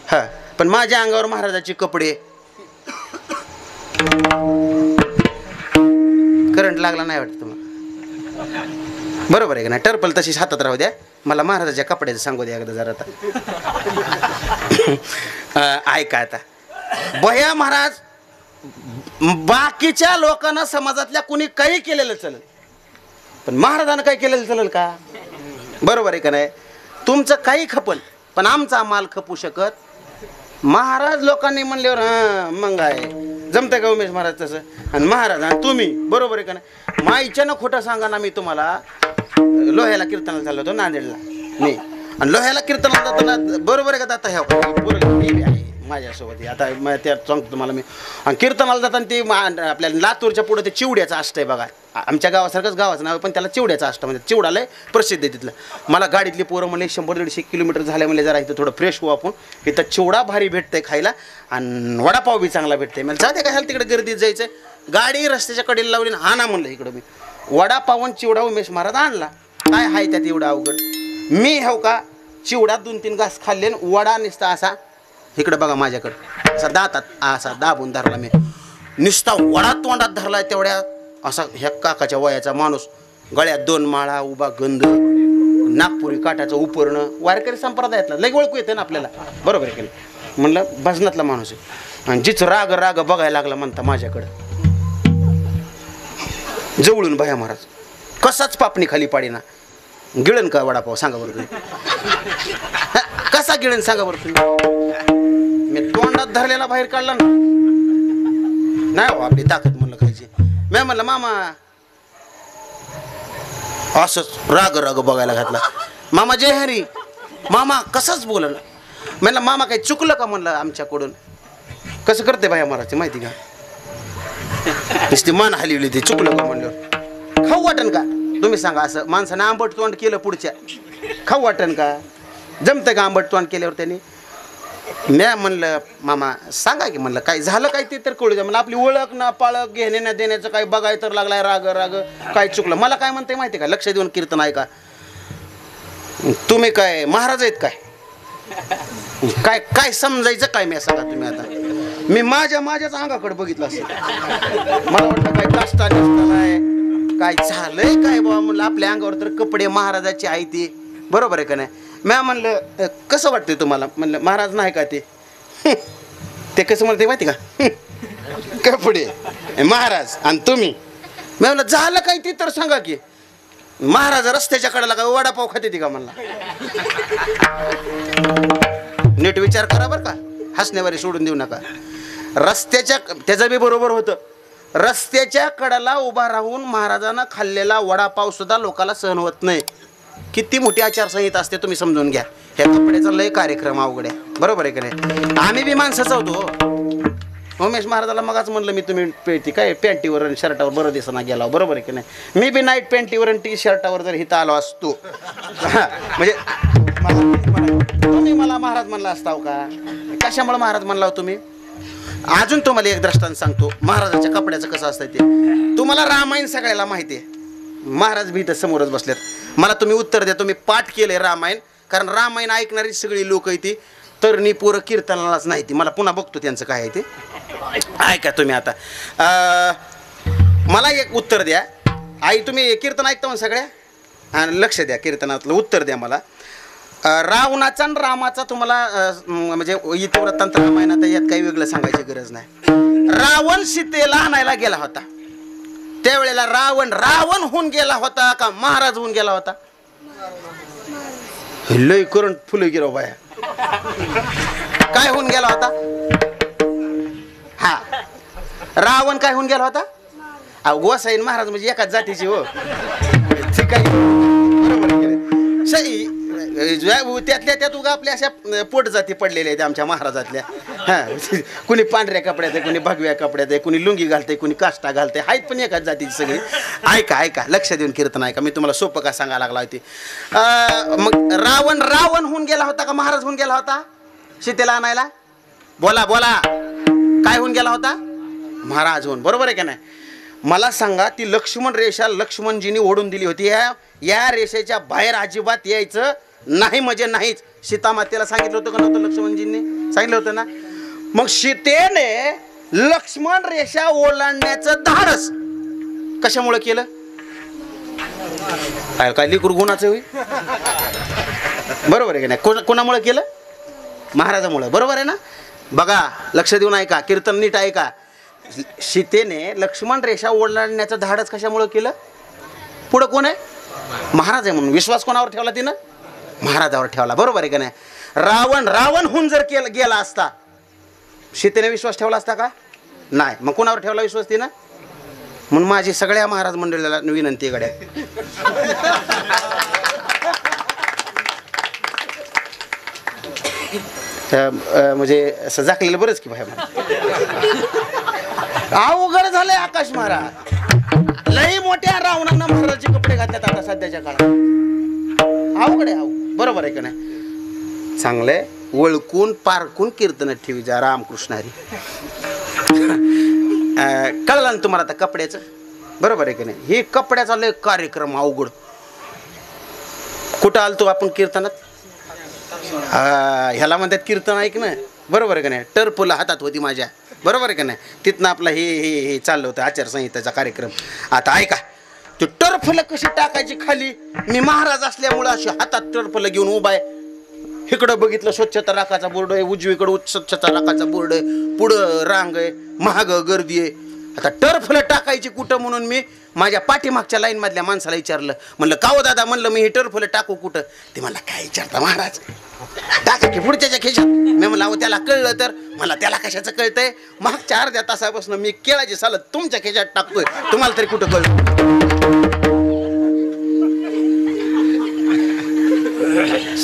हा, पण माझ्या अंगावर महाराजाचे कपडे. करंट लागला नाही वाटत तुम्हाला? बरोबर आहे का नाही? टर्पल तशीच हातात राहू द्या. मला महाराजाच्या कपड्याचं सांगू द्या एकदा जरा. आता ऐका आता बया महाराज बाकीच्या लोकांना समाजातल्या कुणी काही केलेलं चालेल पण महाराजांना काही केलेलं चालेल का? बरोबर आहे का नाही? तुमचं काही खपल पण आमचा माल खपू शकत महाराज लोकांनी म्हणल्यावर हां मग आहे जमतं का उमेश महाराज तसं? आणि महाराज आणि तुम्ही बरोबर आहे का नाही? माईच्यानं खोटं सांगा ना मी तुम्हाला लोह्याला कीर्तनाला चाललो होतो नांदेडला नाही आणि लोह्याला कीर्तनाला जाताना बरोबर आहे का आता ह्या पोरं आहे माझ्यासोबत आता त्यात सांगतो तुम्हाला मी आणि कीर्तनाला जाताना ते आपल्या लातूरच्या पुढे ते चिवड्याचं अष्ट आहे बघा आमच्या गावासारखंच गावाचं नाव पण त्याला चिवड्याचं अष्ट म्हणजे चिवडा लय प्रसिद्ध आहे तिथलं. मला गाडीतली पोरं म्हणले 100-150 किलोमीटर झाले म्हणजे जरा इथं थोडं फ्रेश होऊ आपण इथं चिवडा भारी भेटतंय खायला आणि वडापाव बी चांगला भेटतंय म्हणजे जाते का ह्याला तिकडे गर्दीत जायचं गाडी रस्त्याच्या कडेला लावली हा ना म्हणलं इकडं मी वडापावन चिवडा उमेश महाराज आणला काय हाय त्यात एवढं अवघड मी हो का चिवडा 2-3 घास खाल्ले वडा निसता असा इकडं बघा माझ्याकडं असा दातात असा दाबून धरला मी नुसता वडा तोंडात धरलाय तेवढ्या असा ह्या काकाच्या वयाचा माणूस गळ्यात 2 माळा उभा गंध नागपुरी काठाचं उपरणं वारकरी संप्रदायातला लय ओळखू येते ना आपल्याला बरोबर आहे की म्हणलं भजनातला माणूस आहे आणि जिचं राग राग बघायला लागला म्हणता माझ्याकडं जवळून भया महाराज कसाच पापणी खाली पाडीना गिळण का वडापाव सांगा बरं तुम्ही कसा गिळण सांगा बरं तुम्ही मी तोंडात धरलेला बाहेर काढला ना नाही हो आपली ताकद म्हणलं खायची मी म्हणलं मामा असंच राग राग बघायला घातला मामा जय हरी मामा कसाच बोलला म्हणलं मामा काही चुकलं का म्हणलं आमच्याकडून कसं करते बाया महाराजची माहिती का नुसती मान हलवली ती चुकलं का म्हणल्यावर खाऊ वाटन का तुम्ही सांगा असं माणसानं आंबट तोंड केलं पुढच्या खाऊ वाटन का जमतं का आंबट तोंड केल्यावर त्यांनी म्या म्हणलं मामा सांगा की म्हणलं काय झालं काय ते तर कळू द्या म्हणलं आपली ओळख ना पाळख घेणे ना देण्याचं काही बघाय तर लागलाय राग राग काय चुकलं मला काय म्हणते माहिती का लक्ष देऊन कीर्तन ऐका तुम्ही काय महाराज आहेत काय काय समजायचं काय मी सांगा तुम्ही आता मी माझ्याच अंगाकडे बघितलं असं मला वाटतं काय काष्टा नाही काय झालंय काय बाबा म्हणलं आपल्या अंगावर तर कपडे महाराजाचे आहे ते बरोबर आहे का नाही म्या म्हणलं कसं वाटतंय तुम्हाला म्हणलं महाराज नाही का ते कसं म्हणते माहिती का कपडे महाराज आणि तुम्ही मी म्हणलं झालं काय ते तर सांगा की महाराज रस्त्याच्या कडेला का वडापाव खाते ती का म्हणला नीट विचार करा बरं का हसण्यावारी सोडून देऊ नका रस्त्याच्या त्याचं बी बरोबर होतं रस्त्याच्या कडेला उभा राहून महाराजांना खाल्लेला वडापाव सुद्धा लोकांना सहन होत नाही किती मोठी आचारसंहिता असते तुम्ही समजून घ्या ह्या कपड्याचा लय कार्यक्रम अवघड आहे बरोबर आहे का नाही आम्ही बी माणसाच होतो उमेश महाराजाला मगाच म्हणलं मी तुम्ही पेटी काय पॅन्टीवर आणि शर्टावर बरं दिसना गेला बरोबर आहे की नाही मी बी नाईट पॅन्टीवर आणि टी शर्टावर जर इथं आलो असतो म्हणजे तुम्ही मला महाराज म्हणला असताव का कशामुळे महाराज म्हणला तुम्ही अजून तुम्हाला एक दृष्टांत सांगतो महाराजाच्या कपड्याचं कसं असतं ते तुम्हाला रामायण सगळ्याला माहिती आहे महाराज भी इथं समोरच बसलेत मला तुम्ही उत्तर द्या तुम्ही पाठ केले रामायण कारण रामायण ऐकणारी सगळी लोक आहे ती तरणी पोरं कीर्तनालाच नाही ती मला पुन्हा बघतो त्यांचं काय आहे ते ऐका तुम्ही आता मला एक उत्तर द्या आई तुम्ही कीर्तन ऐकता मग सगळ्या आणि लक्ष द्या कीर्तनातलं उत्तर द्या मला रावणाचा आणि रामाचा तुम्हाला म्हणजे इतिवृत्तांत रामायणात यात काही वेगळं सांगायची गरज नाही रावण सीतेला आणायला गेला होता त्यावेळेला रावण होऊन गेला होता का महाराज होऊन गेला होता लय करंट फुलं गिराव बाया काय होऊन गेला होता हा रावण काय होऊन गेला होता गोसाईन महाराज म्हणजे एकाच जातीची हो ठीक आहे बरोबर सही त्यातल्या त्यात उगा आपल्या अशा पोट जाती पडलेल्या आहेत आमच्या महाराजातल्या हां कुणी पांढऱ्या कपड्यात आहे कुणी भगव्या कपड्यात आहे कुणी लुंगी घालते कुणी काष्टा घालते आहेत पण एकाच जातीची सगळी ऐका लक्ष देऊन कीर्तन ऐका मी तुम्हाला सोपं का सांगायला लागला होती मग रावण होऊन गेला होता का महाराज होऊन गेला होता सीतेला आणायला बोला काय होऊन गेला होता महाराज होऊन बरोबर आहे का नाही मला सांगा ती लक्ष्मण रेषा लक्ष्मणजींनी ओढून दिली होती या रेषेच्या बाहेर अजिबात यायचं नाही म्हणजे नाहीच सीतामातेला सांगितलं होतं का नव्हतं लक्ष्मणजींनी सांगितलं होतं ना मग सीतेने लक्ष्मण रेषा ओलांडण्याचं धाडस कशामुळे केलं काय लिकूर गुणाचं होई बरोबर आहे की नाही कोणामुळे केलं महाराजामुळं, बरोबर आहे ना? बघा, लक्ष देऊन ऐका, कीर्तन नीट ऐका. सीतेने लक्ष्मण रेषा ओलांडण्याचं धाडस कशामुळं केलं? पुढं कोण आहे? महाराज आहे म्हणून. विश्वास कोणावर ठेवला तिनं? महाराजावर ठेवला, बरोबर आहे का नाही? रावण होऊन जर गेला असता, सीतेने विश्वास ठेवला असता का? नाही. मग कोणावर ठेवला विश्वास तिनं? म्हणून माझी सगळ्या महाराज मंडळीला विनंती गड्या, म्हणजे असं जाकलेलं बरंच की भाई. अवघड झालंय आकाश महाराज. लई मोठ्या रावणांना महाराजाचे कपडे घातल्यात आता सध्याच्या काळात. अवघड आहे, बरोबर आहे का नाही? चांगलंय, वळकून पारकून कीर्तन ठेवी जा रामकृष्ण हरी. कळलं ना तुम्हाला आता कपड्याचं, बरोबर आहे का नाही? हे कपड्याचा लय कार्यक्रम अवघड. कुठं आलतो आपण कीर्तनात? ह्याला म्हणतात कीर्तन ऐक ना, बरोबर आहे का नाही? टर्फला हातात होती माझ्या, बरोबर आहे का नाही? तिथनं आपलं हे चाललं होतं आचारसंहितेचा कार्यक्रम. आता ऐका, ते टर्फला कशी टाकायची खाली. मी महाराज असल्यामुळं अशी हातात टर्फला घेऊन उभा आहे. इकडं बघितलं स्वच्छता राखाचा बोर्ड आहे, उजवीकडं स्वच्छता राखाचा बोर्ड आहे, पुढं रांग आहे, महाग गर्दी आहे. आता टर्फला टाकायची कुठं म्हणून मी माझ्या पाठीमागच्या लाईन मधल्या माणसाला विचारलं. म्हणलं का हो दादा, म्हणलं मी हे टर्फला टाकू कुठं? ते मला काय विचारता महाराज, टाका की पुढच्याच्या खिशात. मी म्हणलं अहो त्याला कळलं तर. मला त्याला कशाचं कळतंय? मागच्या अर्ध्या तासापासून मी केळाची साल तुमच्या खिशात टाकतोय, तुम्हाला तरी कुठं कळलं?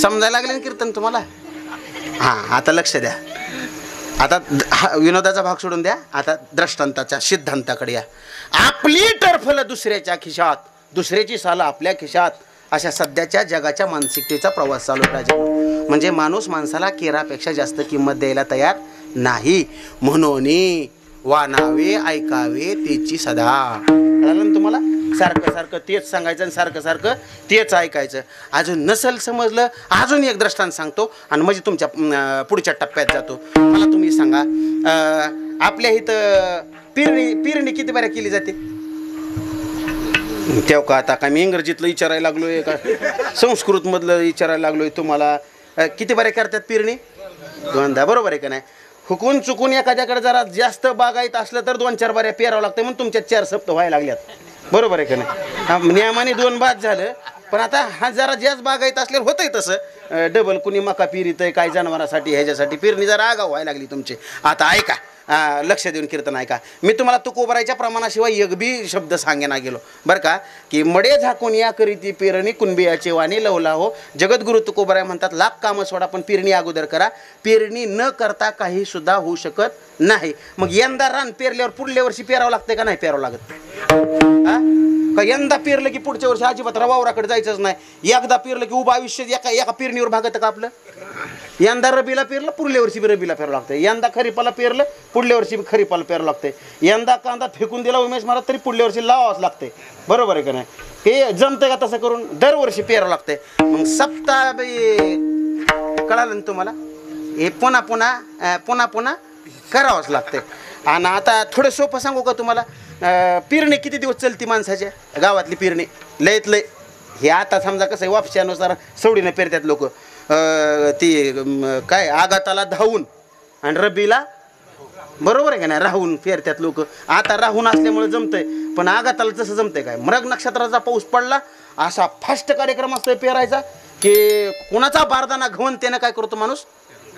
समजायला लागले ना कीर्तन तुम्हाला? हां, आता लक्ष द्या. आता विनोदाचा भाग सोडून द्या, आता दृष्टांताच्या सिद्धांताकडे या. आपली टर्फलं दुसऱ्याच्या खिशात, दुसऱ्याची सालं आपल्या खिशात, अशा सध्याच्या जगाच्या मानसिकतेचा प्रवास चालू पाहिजे. म्हणजे माणूस माणसाला केरापेक्षा जास्त किंमत द्यायला तयार नाही. म्हणून वानावे ऐकावे त्याची सदा. कळलं ना तुम्हाला? सारखं सारखं तेच सांगायचं आणि सारखं सारखं तेच ऐकायचं. अजून नसल समजलं, अजून एक दृष्टांत सांगतो आणि म्हणजे तुमच्या पुढच्या टप्प्यात जातो. मला तुम्ही सांगा, आपल्या इथं पिरणी किती बऱ्या केली जाते? तेव्हा का आता काय मी इंग्रजीतलं विचारायला लागलोय का संस्कृतमधलं विचारायला लागलोय तुम्हाला? किती बऱ्या करतात पिरणी? दोनदा, बरोबर आहे का नाही? हुकून चुकून एखाद्याकडे जरा जास्त बागायत असलं तर 2-4 बाऱ्या पेरावं लागतं, म्हणून तुमच्या 4 सप्त व्हायला लागल्यात, बरोबर आहे का नाही? नियमाने 2 बाद झालं, पण आता हा जरा जास्त बागायत असल्यावर होतंय तसं. डबल कुणी मका पेरितंय, काय जनावरांसाठी ह्याच्यासाठी पेरणी जरा आगाव व्हायला लागली तुमची. आता ऐका, लक्ष देऊन कीर्तन ऐका. मी तुम्हाला तुकोबरायच्या प्रमाणाशिवाय एक बी शब्द सांगेना गेलो बरं का, की मडे झाकून या करीती पेरणी कुणबियाचे वाणी लवला हो. जगद्गुरु तुकोबराय म्हणतात, लाख कामं सोडा पण पेरणी अगोदर करा. पेरणी न करता काही सुद्धा होऊ शकत नाही. मग यंदा रान पेरल्यावर पुढल्या वर्षी पेरावं लागतं का नाही पेरावं लागत? का यंदा पेरलं की पुढच्या वर्षी अजिबात वावराकडे जायचंच नाही? एकदा पेरलं की उभं आयुष्य एका पेरणीवर भागतं का आपलं? यंदा रबीला पेरलं, पुढल्या वर्षी रबीला पेरावं लागतं. यंदा खरीपाला पेरलं, पुढल्या वर्षी खरीपाला पेरावं लागतंय. यंदा कांदा फेकून दिला उमेश महाराज तरी पुढल्या वर्षी लावावंच लागतंय, बरोबर आहे का नाही? हे जमतंय का तसं करून? दरवर्षी पेरावं लागतंय. मग सप्ताह कळालं ना तुम्हाला? हे पुन्हा पुन्हा करावंच लागतंय. आणि आता थोडं सोपं सांगू का तुम्हाला? पेरणी किती दिवस चालती माणसाच्या गावातली पेरणी? लयत लय हे आता समजा कसं आहे, वापशानुसार सवडीनं पेरतात लोक. ती काय आगाताला धावून आणि रब्बीला, बरोबर आहे का नाही, राहून पेरतात लोक. आता राहून असल्यामुळे जमतंय, पण आगाताला तसं जमतंय काय? मृग नक्षत्राचा पाऊस पडला, असा फास्ट कार्यक्रम असतोय पेरायचा, की कोणाचा बारदाना घेऊन त्यानं काय करतो माणूस?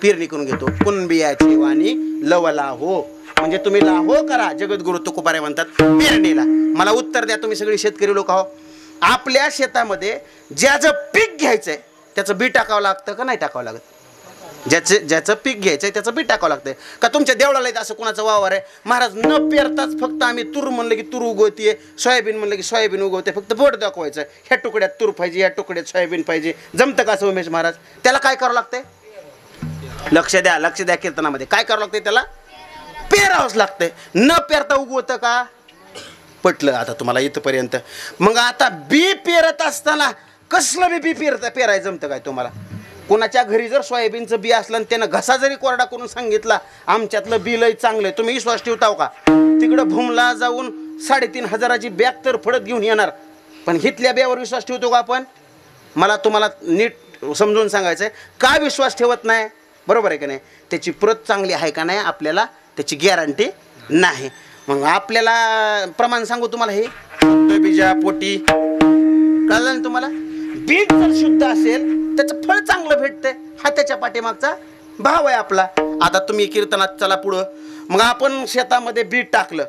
पेरणी करून घेतो. कुणबियाची वाणी लवला हो. म्हणजे तुम्ही लाहो करा. जगद्गुरु तुकोबाराय म्हणतात पेरणीला. मला उत्तर द्या, तुम्ही सगळे शेतकरी लोक आहो. आपल्या शेतामध्ये ज्याचं पीक घ्यायचंय त्याचं बी टाकावं लागतं का नाही टाकावं लागत? ज्याचं पीक घ्यायचंय त्याचं बी टाकावं लागतंय का? तुमच्या देवळाला येतं असं कोणाचं वावर आहे, महाराज न पेरताच फक्त आम्ही तूर म्हणलं की तूर उगवतीये, सोयाबीन म्हणलं की सोयाबीन उगवते, फक्त बोट दाखवायचं, ह्या तुकड्यात तूर पाहिजे, ह्या तुकड्यात सोयाबीन पाहिजे, जमतं का असं उमेश महाराज? त्याला काय करावं लागतंय? लक्ष द्या कीर्तनामध्ये काय करावं लागतंय? त्याला पेरावंच लागतंय. न पेरता उगवतं का? पटलं आता तुम्हाला इथपर्यंत? मग आता बी पेरत असताना कसलं बी पेरायचं जमतं काय तुम्हाला? कोणाच्या घरी जर सोयाबीनचं बी असलं आणि त्यानं घसा जरी कोरडा करून सांगितला आमच्यातलं बी लय चांगलं आहे, तुम्ही विश्वास ठेवताव का? तिकडं भूमला जाऊन 3,500ची बॅग तर फडत घेऊन येणार, पण हिथल्या बियावर विश्वास ठेवतो का आपण? मला तुम्हाला नीट समजून सांगायचंय, का विश्वास ठेवत नाही? बरोबर आहे का नाही? त्याची प्रत चांगली आहे का नाही आपल्याला त्याची गॅरंटी नाही. मग आपल्याला प्रमाण सांगू तुम्हाला, हे बीजा पोटी कळलं ना तुम्हाला? बीज जर शुद्ध असेल त्याचं फळ चांगलं भेटतंय, हा त्याच्या पाठीमागचा भाव आहे आपला. आता तुम्ही कीर्तनात चला पुढं. मग आपण शेतामध्ये बीज टाकलं,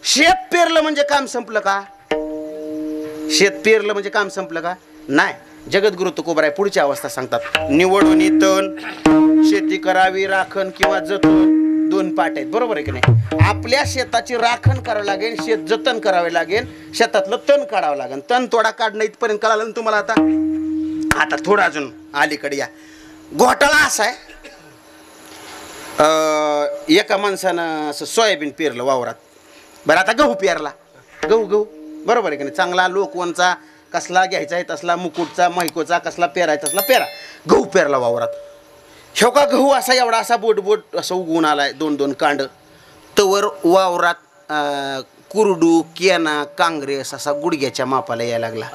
शेत पेरलं म्हणजे काम संपलं का? शेत पेरलं म्हणजे काम संपलं का? नाही. जगद्गुरु तुकोबाराय पुढची अवस्था सांगतात, निवडून तण, शेती करावी राखण किंवा जतन, दोन पाठ आहेत. बरोबर आहे की नाही? आपल्या शेताची राखण करावी लागेल, शेत जतन करावे लागेल, शेतातलं तण काढावं लागेल. तण तोडा काढणं इथपर्यंत कळालं ना तुम्हाला? आता थोडं अजून अलीकडे या. घोटाळा असा आहे, एका माणसानं असं सोयाबीन पेरलं वावरात. बरं आता गहू पेरला, गहू बरोबर आहे की नाही? चांगला लोकवनचा कसला घ्यायचा आहे तसला, मुकुटचा माहिकोचा कसला पेरायचा तसला पेरा. गहू पेरला वावरात. ह्यो का गहू असा एवढा असा बोट असं उगवून आलाय, 2-2 कांड. तवर वावरात कुरडू, केना, काँग्रेस असा गुडघ्याच्या मापाला यायला लागला.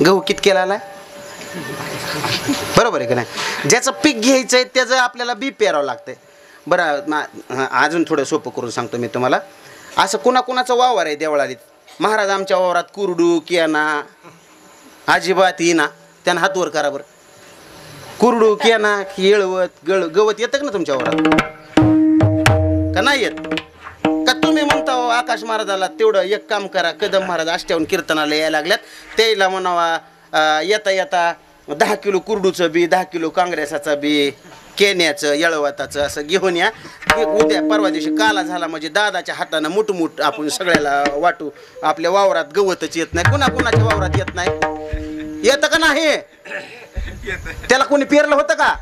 गहू कितकेला आलाय? बरोबर आहे की नाही? ज्याचं पीक घ्यायचंय त्याचं आपल्याला बी पेरावं लागतंय. बरं अजून थोडं सोपं करून सांगतो मी तुम्हाला. असं कुणाकुणाचं वावर आहे देवळालीत? महाराज आमच्या वावरात कुरडू, केना अजिबात येईना. त्यांना हात वर करा बरं. कुरडू, केना, येळवत, गवत येतं का ना तुमच्या वावरात? का नाही येत? का तुम्ही म्हणता आकाश महाराजाला तेवढं एक काम करा, कदम महाराज अष्ट्यावून कीर्तनाला यायला लागल्यात, त्याला म्हणावा येता येता 10 किलो कुरडूचं बी, 10 किलो काँग्रेसाचं बी, केन्याचं, येळवताचं असं घेऊन या. उद्या परवा दिवशी काला झाला म्हणजे दादाच्या हातानं मुठमुठ आपण सगळ्याला वाटू. आपल्या वावरात गवतच येत नाही, कुणाच्या वावरात येत नाही. येतं का नाही? त्याला कोणी पेरलं होतं का?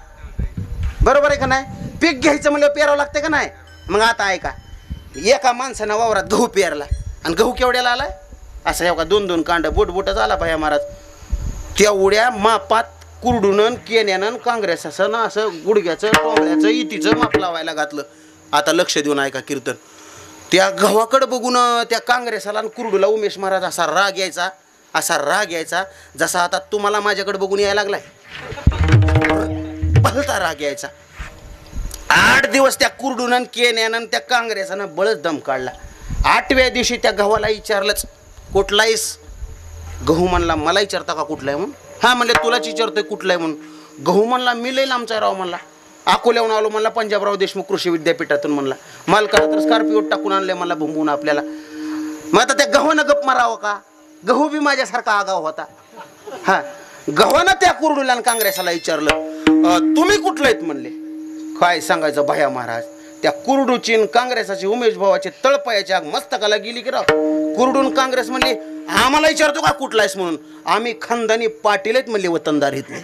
बरोबर आहे का नाही? पीक घ्यायचं म्हणजे पेरावं लागतं का नाही? मग आता ऐका, एका माणसानं वावरात गहू पेरला आणि गहू केवढ्याला आलाय? असं एवढा 2-2 कांड बोटच आला पाया महाराज. तेवढ्या मापात कुरडून, केन्यानं, काँग्रेसाचं ना असं गुडघ्याचं, टोंगळ्याचं, इतीचं माप लावायला घातलं. आता लक्ष देऊन ऐका कीर्तन. त्या गव्हाकडं बघून त्या काँग्रेसाला आणि कुरडूला उमेश महाराज असा राग यायचा जसा आता तुम्हाला माझ्याकडे बघून यायला लागलाय. भलता राग यायचा. 8 दिवस त्या कुरडून, केन्यानं, त्या काँग्रेसानं बळच दम काढला. 8व्या दिवशी त्या गव्हाला विचारलंच, कुठलाहीस? गहू म्हणला, मला विचारता का कुठला आहे म्हणून? हा म्हणले तुलाच विचारतोय कुठला आहे म्हणून. गहू म्हणला, मी लई लांबचा राव म्हणला, अकोल्याहून आलो म्हणला, पंजाबराव देशमुख कृषी विद्यापीठातून म्हणला, मालकाला तर स्कॉर्पिओ टाकून आणले मला भुंबून आपल्याला. मग आता त्या गव्हानं गप मारावं का? गहू बी माझ्यासारखा आगाव होता. हा, गव्हानं त्या कुरडूला आणि काँग्रेसाला विचारलं, तुम्ही कुठलं आहेत म्हणले. काय सांगायचं भया महाराज, त्या कुरडूची काँग्रेसाची उमेश भावाची तळपायाची आग मस्तकाला गेली की राव. कुरडून काँग्रेस म्हणली, आम्हाला विचारतो का कुठला आहेस म्हणून? आम्ही खानदानी पाटील आहेत म्हणले, वतनदार इथले.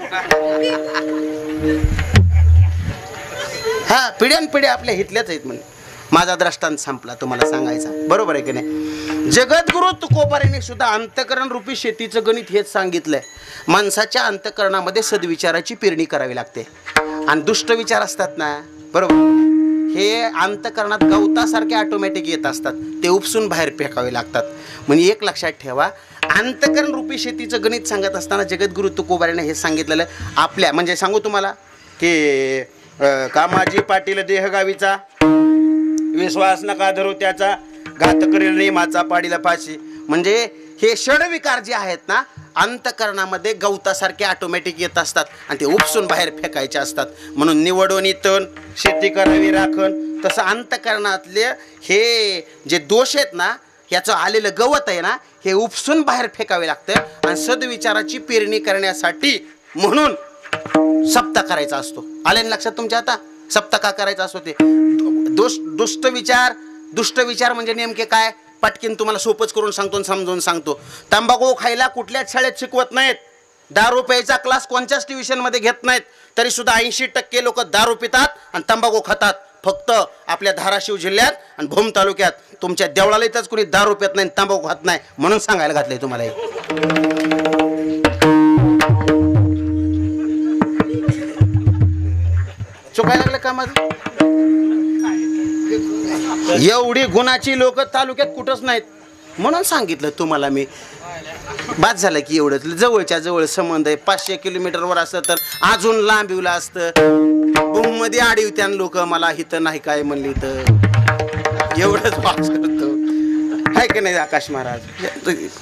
हा, पिढ्यानपिढ्या आपल्या हितल्याच आहेत म्हणले. माझा दृष्टांत संपला तुम्हाला सांगायचा. बरोबर आहे की नाही? जगद्गुरु तुकोबारायांनी सुद्धा अंतकरण रूपी शेतीचं गणित हेच सांगितलंय. माणसाच्या अंतकरणामध्ये सद्विचाराची पेरणी करावी लागते. आणि दुष्ट विचार असतात ना, बरोबर, हे अंतकरणात गवतासारखे ऑटोमॅटिक येत असतात, ते उपसून बाहेर फेकावे लागतात. म्हणजे एक लक्षात ठेवा, अंतकरण रूपी शेतीचं गणित सांगत असताना जगद्गुरु तुकोबारायांनी हे सांगितलेलं आपल्या, म्हणजे सांगू तुम्हाला की कामाजी पाटील देहगावीचा, विश्वास नका धरू त्याचा, घात करेल नेमाचा पाडीला फाशी. म्हणजे हे षडविकार जे आहेत ना, अंतकरणामध्ये गवतासारखे ऑटोमॅटिक येत असतात आणि ते उपसून बाहेर फेकायचे असतात. म्हणून निवडून तण, शेती करावी राखण, तसं अंतकरणातले हे जे दोष आहेत ना, याचं आलेलं गवत आहे ना, हे उपसून बाहेर फेकावे लागतं. आणि सद्विचाराची पेरणी करण्यासाठी म्हणून सप्ताह करायचा असतो. आले लक्षात तुमच्या? आता सप्ताह का करायचा असतो? ते दुष्ट विचार म्हणजे नेमके काय, पटकीन तुम्हाला सोपच करून सांगतो, समजून सांगतो. तंबाखू खायला कुठल्याच शाळेत शिकवत नाहीत. दारू प्यायचा क्लास कोणत्याच ट्युशनमध्ये घेत नाहीत. तरी सुद्धा 80% लोक दारू पितात आणि तंबाखू खातात. फक्त आपल्या धाराशिव जिल्ह्यात आणि भूम तालुक्यात. तुमच्या देवळाला इथंच कोणी दारू पित नाही, तंबाखू खात नाही, म्हणून सांगायला घातलंय तुम्हाला. चुकायला लागलं का माझं? एवढी गुणाची लोक तालुक्यात कुठंच नाहीत, म्हणून सांगितलं तुम्हाला मी. बाद झालं की एवढं जवळच्या जवळ संबंध आहे. 500 किलोमीटरवर असतं तर अजून लांबीला असतं. मध्ये आडीवत्यान लोक मला हिथं नाही काय म्हणली तर एवढंच वास करतो आहे की नाही आकाश महाराज.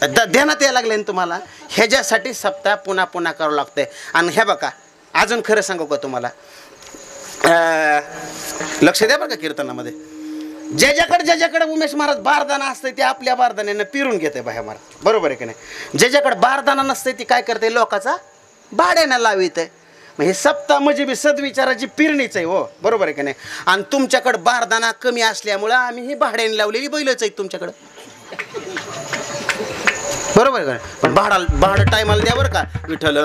ध्यानात यायला लागले ना तुम्हाला. ह्याच्यासाठी सप्ताह पुन्हा पुन्हा करावं लागतंय. आणि हे बघा अजून खरं सांगू का तुम्हाला, लक्ष द्या बरं का कीर्तनामध्ये ज्याच्याकडे उमेश महाराज बारदाना असते ते आपल्या बारदाण्यानं पिरून घेते बाह्या महाराज, बरोबर आहे की नाही. ज्याच्याकडे बारदाना नसते ती काय करते, लोकाचा भाड्यानं लावित आहे. मग हे सप्ताह म्हणजे बी सद्विचाराची पिरणीच आहे हो, बरोबर आहे की नाही. आणि तुमच्याकडे बारदाना कमी असल्यामुळं आम्ही ही भाड्याने लावलेली बैलच आहेत तुमच्याकडं, बरोबर आहे का. पण भाडं टायमाला द्या बरं का. विठ्ठल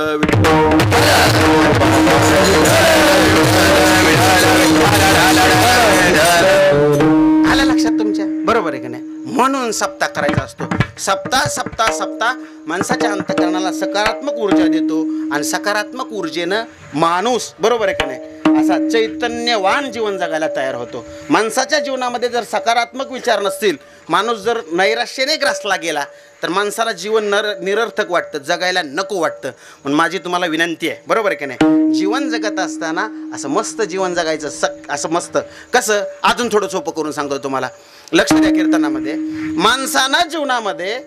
आलं लक्षात तुमच्या, बरोबर आहे की नाही. म्हणून सप्ताह करायचा असतो. सप्ताह माणसाच्या अंतःकरणाला सकारात्मक ऊर्जा देतो आणि सकारात्मक ऊर्जेनं माणूस, बरोबर आहे का नाही, असा चैतन्यवान जीवन जगायला तयार होतो. माणसाच्या जीवनामध्ये जर सकारात्मक विचार नसतील, माणूस जर नैराश्याने ग्रासला गेला तर माणसाला जीवन निरर्थक वाटतं, जगायला नको वाटतं. पण माझी तुम्हाला विनंती आहे, बरोबर आहे की नाही, जीवन जगत असताना असं मस्त जीवन जगायचं. असं मस्त कसं, अजून थोडं सोपं करून सांगतो तुम्हाला. लक्ष द्या कीर्तनामध्ये. माणसानं जीवनामध्ये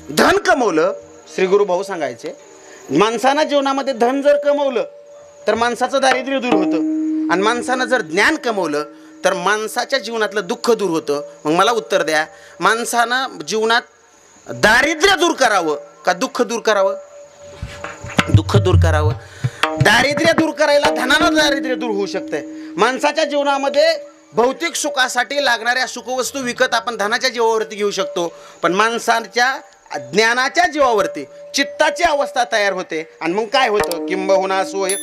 धन कमवलं, श्री गुरुभाऊ सांगायचे, माणसानं जीवनामध्ये धन जर कमवलं तर माणसाचं दारिद्र्य दूर होतं. आणि माणसानं जर ज्ञान कमवलं तर माणसाच्या जीवनातलं दुःख दूर होतं. मग मला उत्तर द्या, माणसानं जीवनात दारिद्र्य दूर करावं का दुःख दूर करावं? दुःख दूर करावं. दारिद्र्य दूर करायला धनानं दारिद्र्य दूर होऊ शकतंय. माणसाच्या जीवनामध्ये भौतिक सुखासाठी लागणाऱ्या सुखवस्तू विकत आपण धनाच्या जीवावरती घेऊ शकतो. पण माणसाच्या ज्ञानाच्या जीवावरती चित्ताची अवस्था तयार होते. आणि मग काय होतं, किंबहुना सोय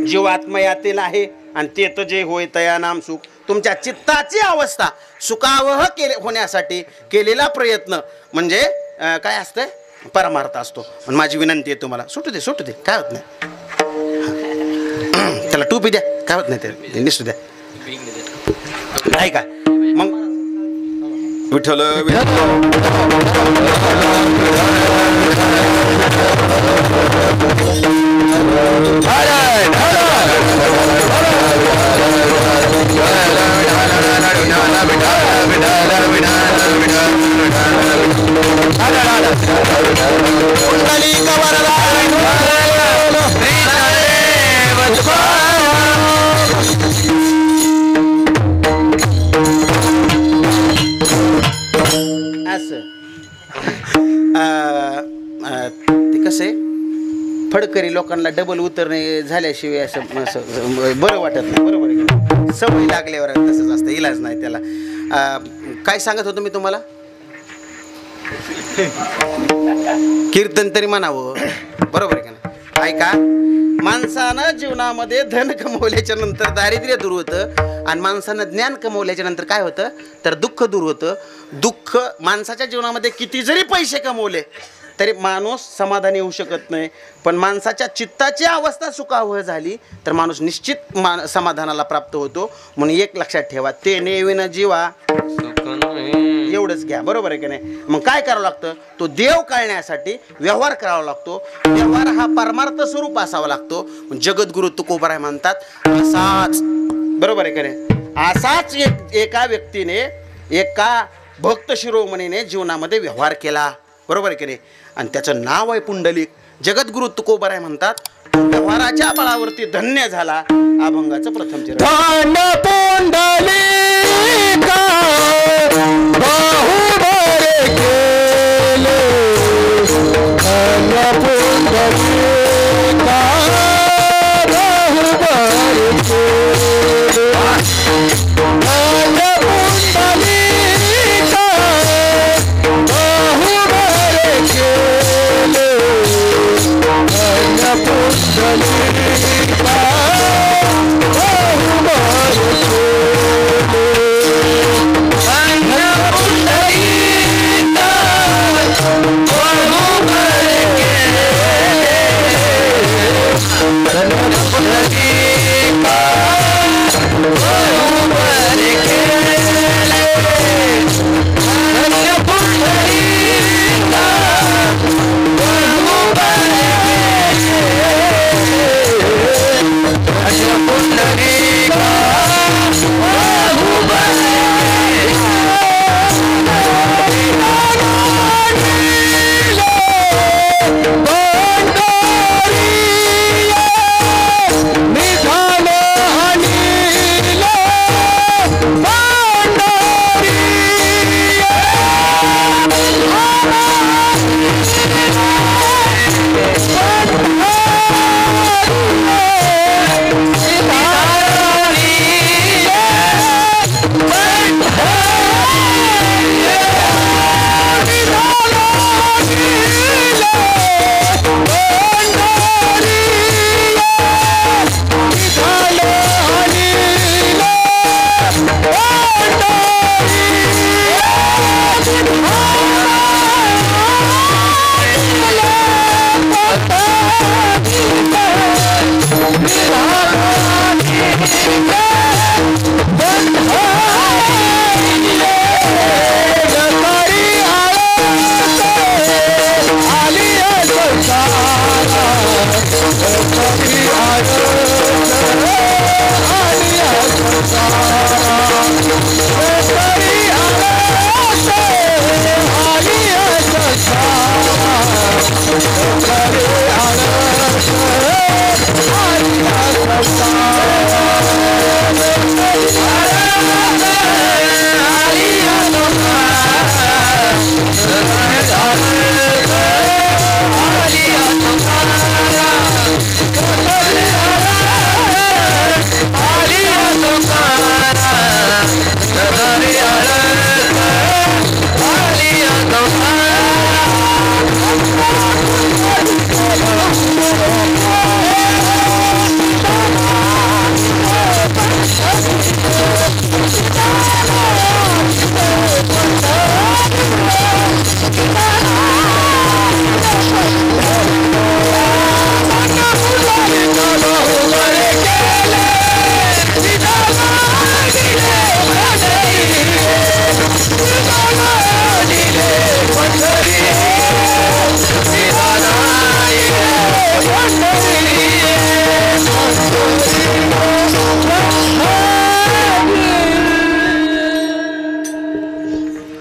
जीवात्मयातील आहे आणि ते तर जे होय तया नाम सुख. तुमच्या चित्ताची अवस्था सुखावह होण्यासाठी केलेला प्रयत्न म्हणजे काय असतंय, परमार्थ असतो. पण माझी विनंती आहे तुम्हाला, सुटू दे काय होत नाही, त्याला टोपी द्या, काय होत नाही, ते निसू द्या, नाही काय. मग विठ्ठल ते कसे फडकरी लोकांना डबल उतरणे झाल्याशिवाय असं बरं वाटत नाही, बरोबर आहे. सवय लागल्यावर तसंच असतं, इलाज नाही त्याला. काय सांगत होतो मी तुम्हाला, कीर्तन तरी म्हणावं, बरोबर आहे का नाही. ऐका, माणसानं जीवनामध्ये धन कमवल्याच्या नंतर दारिद्र्य दूर होतं आणि माणसानं ज्ञान कमवल्याच्या नंतर काय होतं तर दुःख दूर होतं. दुःख माणसाच्या जीवनामध्ये किती जरी पैसे कमवले तरी माणूस समाधानी होऊ शकत नाही. पण माणसाच्या चित्ताची अवस्था सुखावह झाली तर माणूस निश्चित समाधानाला प्राप्त होतो. म्हणून एक लक्षात ठेवा, ते नेविन जीवा एवढंच घ्या, बरोबर आहे की नाही. मग काय करावं लागतं, तो देव कळण्यासाठी व्यवहार करावा लागतो. व्यवहार हा परमार्थ स्वरूप असावा लागतो. जगद्गुरु तुकोबाराय म्हणतात असाच, बरोबर आहे की नाही, असाच एका व्यक्तीने, एका भक्त शिरोमणीने जीवनामध्ये व्यवहार केला, बरोबर आहे की नाही. आणि त्याचं नाव आहे पुंडलिक. जगद्गुरु तुकोबाराय म्हणतात व्यवहाराच्या बळावरती धन्य झाला अभंगाचं प्रथम चरण.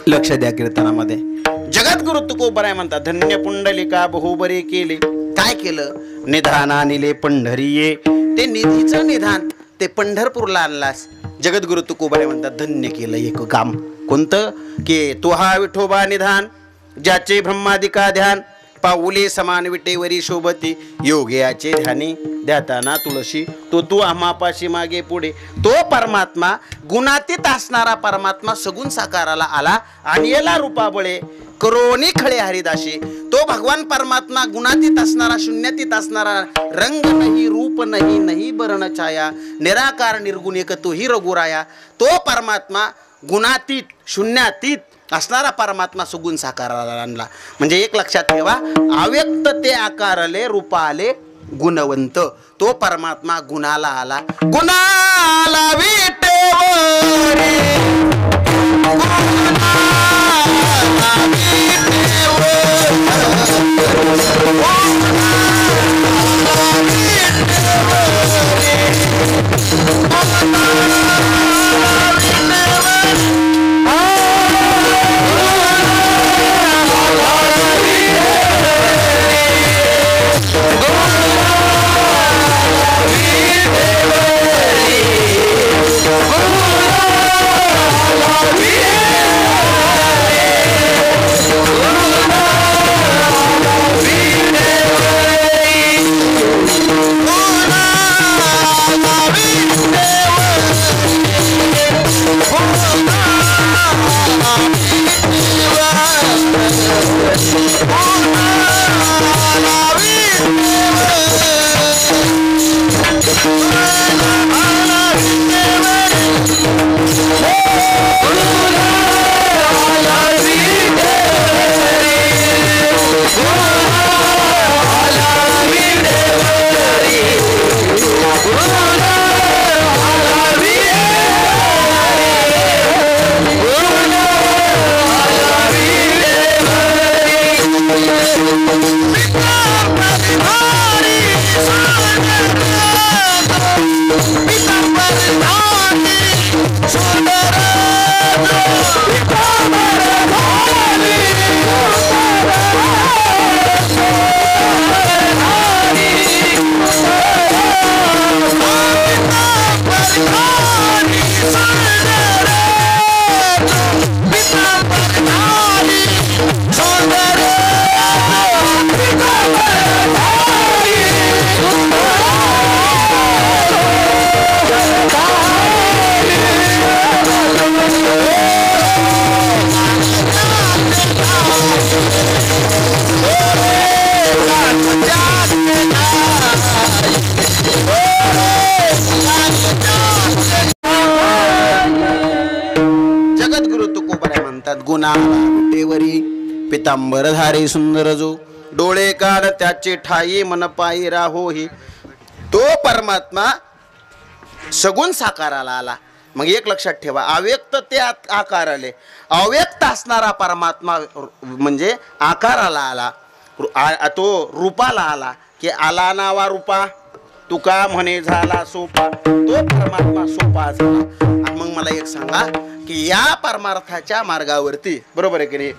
लक्ष द्या कीर्तनामध्ये. जगद्गुरु तुकोबराय म्हणतात धन्य पुंडलिका बहुबरे केले. काय केलं? निधाना निले पंढरीये. ते निधीचं निधान ते पंढरपूरला आणलास. जगद्गुरु तुकोबराय म्हणतात धन्य केलं एक काम. कोणतं? की तो हा विठोबा निधान ज्याचे ब्रह्मादिका ध्यान पाऊले समान विटेवरी शोभती योग्याचे ध्यानी द्याताना तुळशी. तो तू आम्हापाशी मागे पुढे. तो परमात्मा गुणातीत असणारा परमात्मा सगुण साकाराला आला आणि याला रूपाबळे करोनी खळे हरिदाशी. तो भगवान परमात्मा गुणातीत असणारा शून्यातीत असणारा रंग नाही रूप नाही नाही बरण छाया निराकार निर्गुण एक तोही रघुराया. तो परमात्मा गुणातीत शून्यातीत असणारा परमात्मा सुगुण साकाराला आणला. म्हणजे एक लक्षात ठेवा, अव्यक्त ते आकारले रूप आले गुणवंत. तो परमात्मा गुणाला आला. गुणाला विटेवरी पितांबरधारी सुंदर जो डोळे कान त्याचे ठाई मन पायी राहोही. तो परमात्मा सगुण साकाराला आला. मग एक लक्षात ठेवा, अव्यक्त ते आकार आले. अव्यक्त असणारा परमात्मा म्हणजे आकाराला आला, तो रूपाला आला की आला नावा रूपा तुका म्हणे झाला सोपा. तो परमात्मा सोपा झाला. मग मला एक सांगा की या परमार्थाच्या मार्गावरती बरोबर आहे की नाही,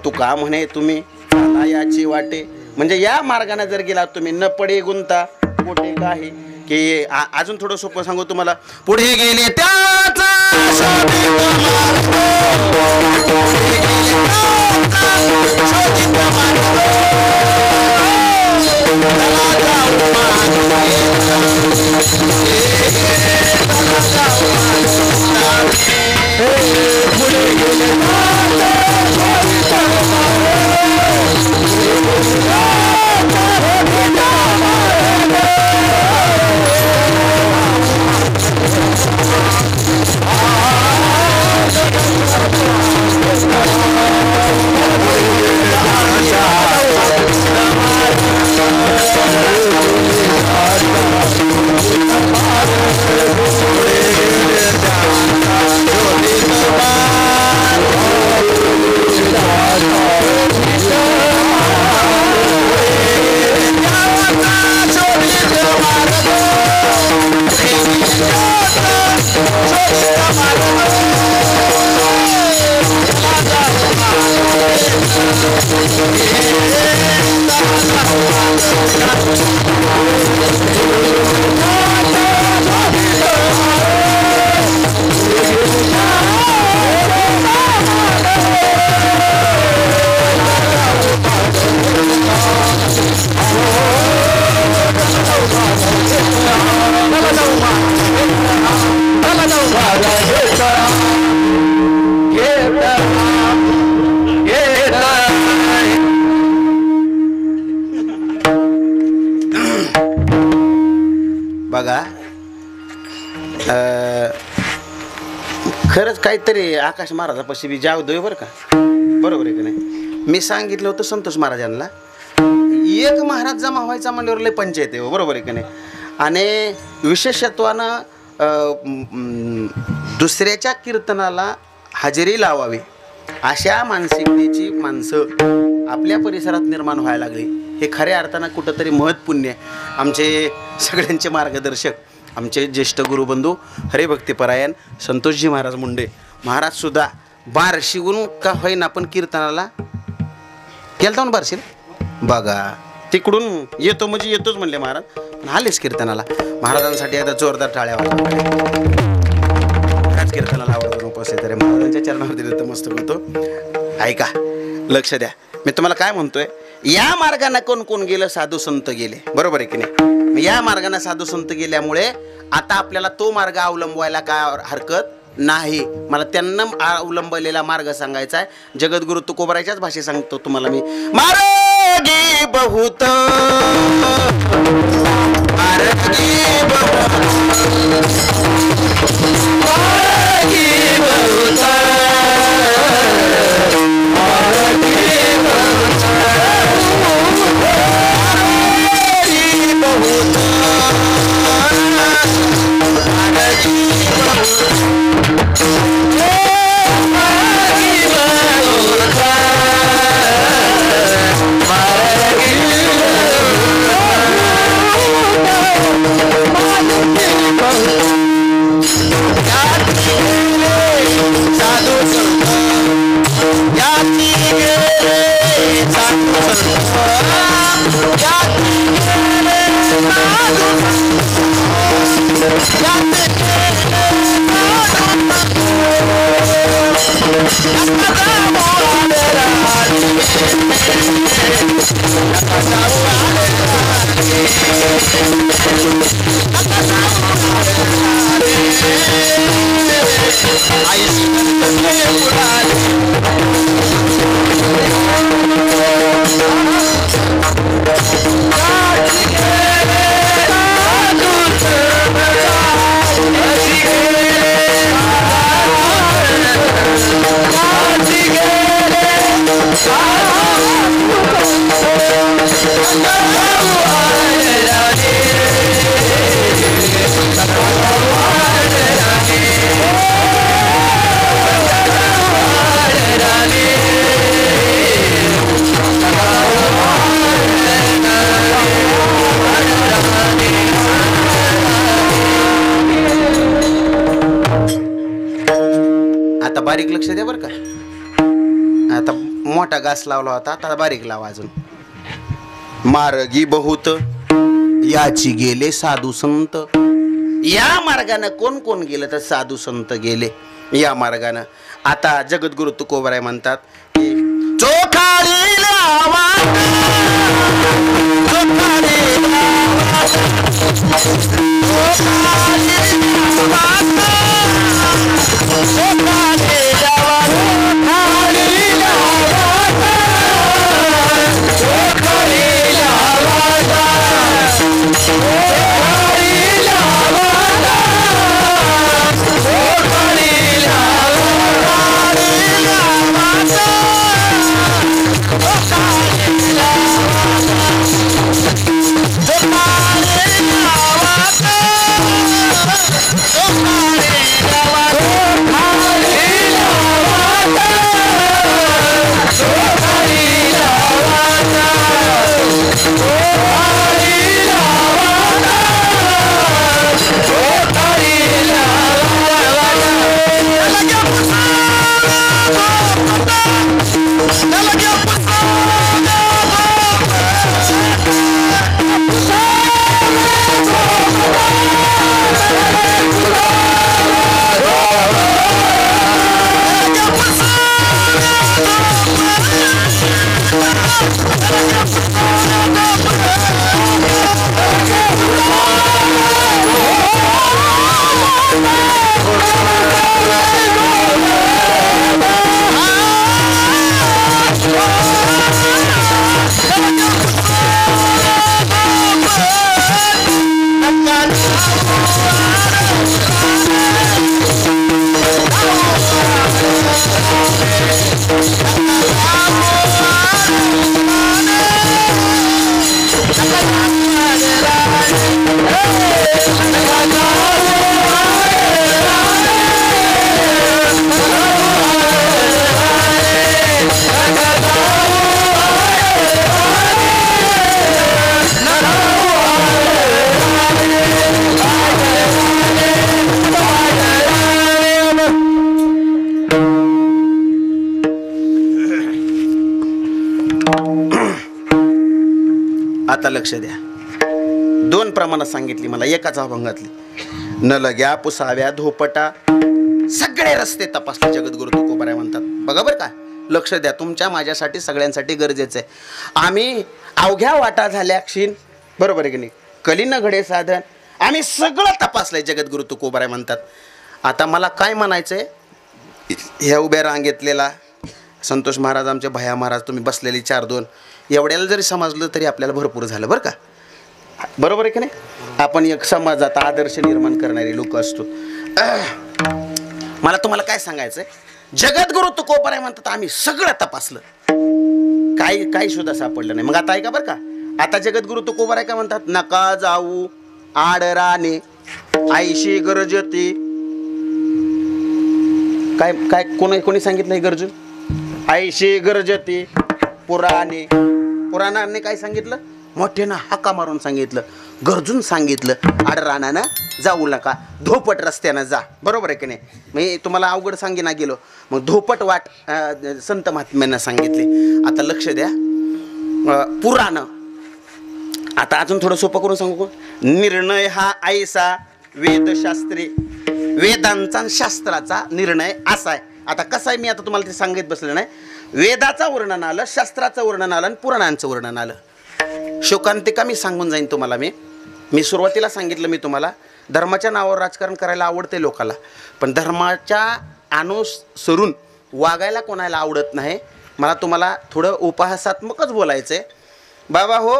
तुका म्हणे तुम्ही मला याची वाटे, म्हणजे या मार्गाने जर गेला तुम्ही न पडे गुंता कोठे काही की अजून थोडं सोपं सांगू तुम्हाला. पुढे गेले त्याचा बघा. खरंच काहीतरी आकाश महाराजापाशी बी जावदोय बरं का, बरोबर आहे की नाही. मी सांगितलं होतं संतोष महाराजांना एक महाराज जमा व्हायचा म्हणल्यावर लय पंचायत आहे, बरोबर आहे की नाही. आणि विशेषत्वानं दुसऱ्याच्या कीर्तनाला हजेरी लावावी अशा मानसिकतेची माणसं आपल्या परिसरात निर्माण व्हायला लागली. हे खऱ्या अर्थानं कुठंतरी महत्पुण्य आहे. आमचे सगळ्यांचे मार्गदर्शक, आमचे ज्येष्ठ गुरुबंधू हरिभक्तीपरायण संतोषजी महाराज मुंडे महाराजसुद्धा बार्शीहून का होईना पण कीर्तनाला गेलता ना बार्शील. बघा तिकडून येतो म्हणजे येतोच म्हणले महाराज, पण आलेच कीर्तनाला. महाराजांसाठी आता जोरदार टाळ्या वाजवा. कीर्तनाला आवडतो उपस्थित आहे महाराजांच्या चरणावर दिलं तर मस्त होतो. ऐका, लक्ष द्या. मी तुम्हाला काय म्हणतोय, या मार्गाने कोण कोण गेलं, साधू संत गेले, बरोबर आहे की नाही. या मार्गाने साधू संत गेल्यामुळे आता आपल्याला तो मार्ग अवलंबवायला काय हरकत नाही. मला त्यांना अवलंबलेला मार्ग सांगायचा आहे. जगद्गुरु तुकोबराच्याच भाषेत सांगतो तुम्हाला मी. मार्गी बहुत मार्गी बहुत Oh, मोठा घास लावला होता, आता बारीक लावा अजून. मार्गी बहुत याची गेले साधू संत. या मार्गानं कोण कोण गेलं तर साधू संत गेले या मार्गानं. आता जगद्गुरु तुकोबाराय म्हणतात की चोखाळी लावा, चोखाळी लावा, आता लक्ष द्या. दोन प्रमाणात सांगितली मला एकाच अभंगातली. न लग्या पुसाव्या धोपटा सगळे रस्ते तपासले जगद्गुरु तुकोबाराय म्हणतात. बघा बरं का, लक्ष द्या. तुमच्या माझ्यासाठी सगळ्यांसाठी गरजेचं आहे. आम्ही अवघ्या वाटा झाल्या क्षीण, बरोबर आहे की नाही, कलीन घडे साधन, आम्ही सगळं तपासलंय जगद्गुरु तुकोबाराय म्हणतात. आता मला काय म्हणायचंय, ह्या उभ्या रांगेतलेला संतोष महाराज, आमचे भया महाराज, तुम्ही बसलेली 4-2 एवढ्याला जरी समजलं तरी आपल्याला भरपूर झालं बरं का. बरोबर आहे की नाही. आपण एक समाजात आदर्श निर्माण करणारे लोक असतो. मला तुम्हाला काय सांगायचंय, जगद्गुरु तुकोबाराय म्हणतात आम्ही सगळं तपासलं, काही सुद्धा सापडलं नाही. मग आता ऐका बरं का. आता जगद्गुरु तुकोबाराय काय म्हणतात, नका जाऊ आडराने आईशी गरजती. काय काय कोणी सांगितलं हे गरजून? आईशी गरजती पुराणाने काय सांगितलं, मोठ्यानं हाका मारून सांगितलं, गरजून सांगितलं आडरानानं जाऊ नका, धोपट रस्त्यानं जा. बरोबर आहे की नाही. मी तुम्हाला अवघड सांगेना गेलो, मग धोपट वाट संत महात्म्यांना सांगितले. आता लक्ष द्या. पुराण आता अजून थोडं सोपं करून सांगू. निर्णय हा ऐसा वेदशास्त्री, वेदांचा शास्त्राचा निर्णय असा आहे. आता कसं आहे, मी आता तुम्हाला ते सांगत बसलं नाही. वेदाचं वर्णन आलं, शास्त्राचं वर्णन आलं आणि पुराणांचं वर्णन आलं. शोकांतिका मी सांगून जाईन तुम्हाला. मी सुरुवातीला सांगितलं, मी तुम्हाला धर्माच्या नावावर राजकारण करायला आवडते लोकाला, पण धर्माच्या अनुसरून वागायला कोणाला आवडत नाही. मला तुम्हाला थोडं उपहासात्मकच बोलायचं आहे. बाबा हो,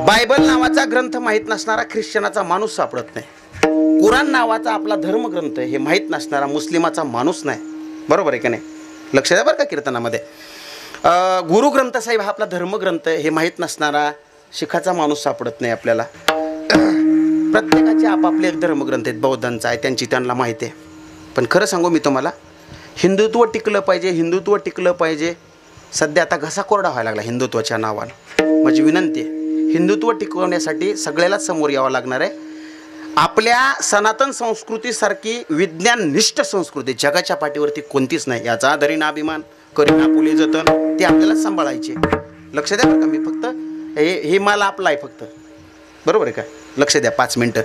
बायबल नावाचा ग्रंथ माहीत नसणारा ख्रिश्चनाचा माणूस सापडत नाही. कुराण नावाचा आपला धर्मग्रंथ हे माहीत नसणारा मुस्लिमाचा माणूस नाही. बरोबर आहे की नाही. लक्ष द्या बरं का. कीर्तनामध्ये गुरु ग्रंथ साहेब हा आपला धर्मग्रंथ हे माहीत नसणारा शिखाचा माणूस सापडत नाही आपल्याला. प्रत्येकाचे आपापले एक धर्मग्रंथ आहेत. बौद्धांचा आहे, त्यांना माहिती आहे. पण खरं सांगू मी तुम्हाला, हिंदुत्व टिकलं पाहिजे, हिंदुत्व टिकलं पाहिजे. सध्या आता घसा कोरडा व्हायला लागला हिंदुत्वाच्या नावानं. माझी विनंती आहे, हिंदुत्व टिकवण्यासाठी सगळ्यालाच समोर यावं लागणार आहे. आपल्या सनातन संस्कृतीसारखी विज्ञाननिष्ठ संस्कृती जगाच्या पाठीवरती कोणतीच नाही. याचा धरीन अभिमान करीन आपुले जतन, ते आपल्याला सांभाळायचे. लक्ष द्या बरं का, मी फक्त हे मला आपलं आहे फक्त, बरोबर आहे का? लक्ष द्या 5 मिनटं.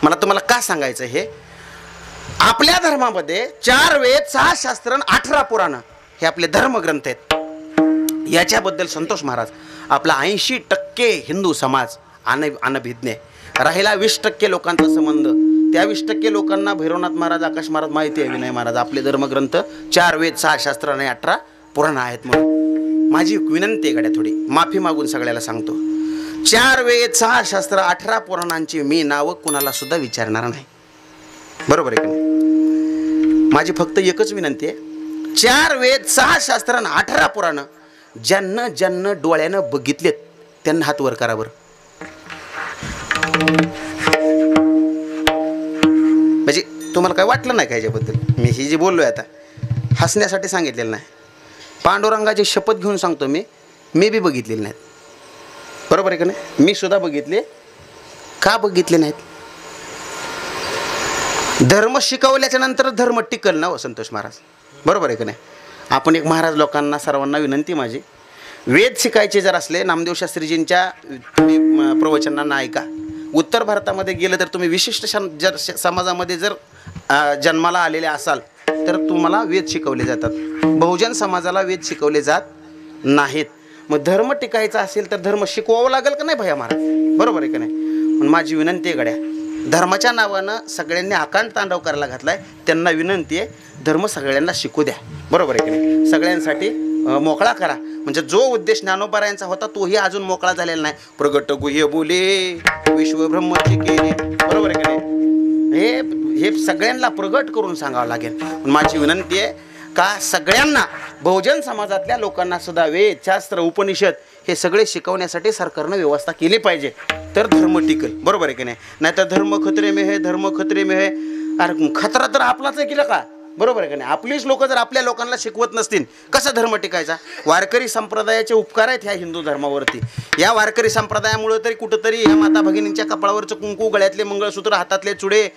मला तुम्हाला का सांगायचं हे, आपल्या धर्मामध्ये 4 वेद 6 शास्त्र 18 पुराण हे आपले धर्मग्रंथ आहेत. याच्याबद्दल संतोष महाराज आपला 80% हिंदू समाज अनभिज्ञ आहे. राहिला 20% लोकांचा संबंध, त्या 20% लोकांना भैरवनाथ महाराज, आकाश महाराज माहिती आहे विनय महाराज आपले धर्मग्रंथ 4 वेद 6 शास्त्र आणि 18 पुराण आहेत. म्हणून माझी विनंती आहे गड्या, थोडी माफी मागून सगळ्याला सांगतो, 4 वेद 6 शास्त्र 18 पुराणांची मी नावं कुणाला सुद्धा विचारणार नाही, बरोबर आहे का नाही? माझी फक्त एकच विनंती आहे, 4 वेद 6 शास्त्र आणि 18 पुराण ज्यांना डोळ्यानं बघितलेत त्यांना हात वर करा बरं. म्हणजे तुम्हाला काय वाटलं नाही का याच्याबद्दल? मी ही जी बोललोय आता हसण्यासाठी सांगितलेलं नाही, पांडुरंगाची शपथ घेऊन सांगतो, मी बी बघितलेली नाहीत, बरोबर आहे का नाही? मी सुद्धा बघितले. का बघितले नाहीत? धर्म शिकवल्याच्या नंतर धर्म टिकल ना संतोष महाराज, बरोबर आहे का नाही? आपण एक महाराज लोकांना सर्वांना विनंती माझी, वेद शिकायचे जर असले नामदेव शास्त्रीजींच्या प्रवचनांना ऐका. उत्तर भारतामध्ये गेलं तर तुम्ही विशिष्ट जर समाजामध्ये जर जन्माला आलेले असाल तर तुम्हाला वेद शिकवले जातात. बहुजन समाजाला वेद शिकवले जात नाहीत. मग धर्म टिकायचा असेल तर धर्म शिकवावं लागेल का नाही भैया महाराज, बरोबर आहे का नाही? पण माझी विनंती आहे गड्या, धर्माच्या नावानं सगळ्यांनी आकांड तांडव करायला घातलाय, त्यांना विनंती आहे धर्म सगळ्यांना शिकू द्या, बरोबर आहे की नाही? सगळ्यांसाठी मोकळा करा. म्हणजे जो उद्देश ज्ञानोबारायांचा होता तोही अजून मोकळा झालेला नाही. प्रगट गुह्य बोले विश्व ब्रह्मचे केले, बरोबर आहे की नाही? हे सगळ्यांना प्रगट करून सांगावं लागेल. माझी विनंती आहे का सगळ्यांना, बहुजन समाजातल्या लोकांना सुद्धा वेद शास्त्र उपनिषद हे सगळे शिकवण्यासाठी सरकारनं व्यवस्था केली पाहिजे, तर धर्म टिकेल, बरोबर आहे की नाही? नाहीतर धर्म खतरे में है, धर्म खतरे में है. अरे खतरा तर आपलाच आहे केलं का, बरोबर आहे का नाही? आपलीच लोक जर आपल्या लोकांना शिकवत नसतील कसा धर्म टिकायचा? वारकरी संप्रदायाचे उपकार आहेत ह्या हिंदू धर्मावरती. या वारकरी संप्रदायामुळे तरी कुठंतरी ह्या माता भगिनींच्या कपाळावरचं कुंकू, गळ्यातले मंगळसूत्र, हातातले चुडे,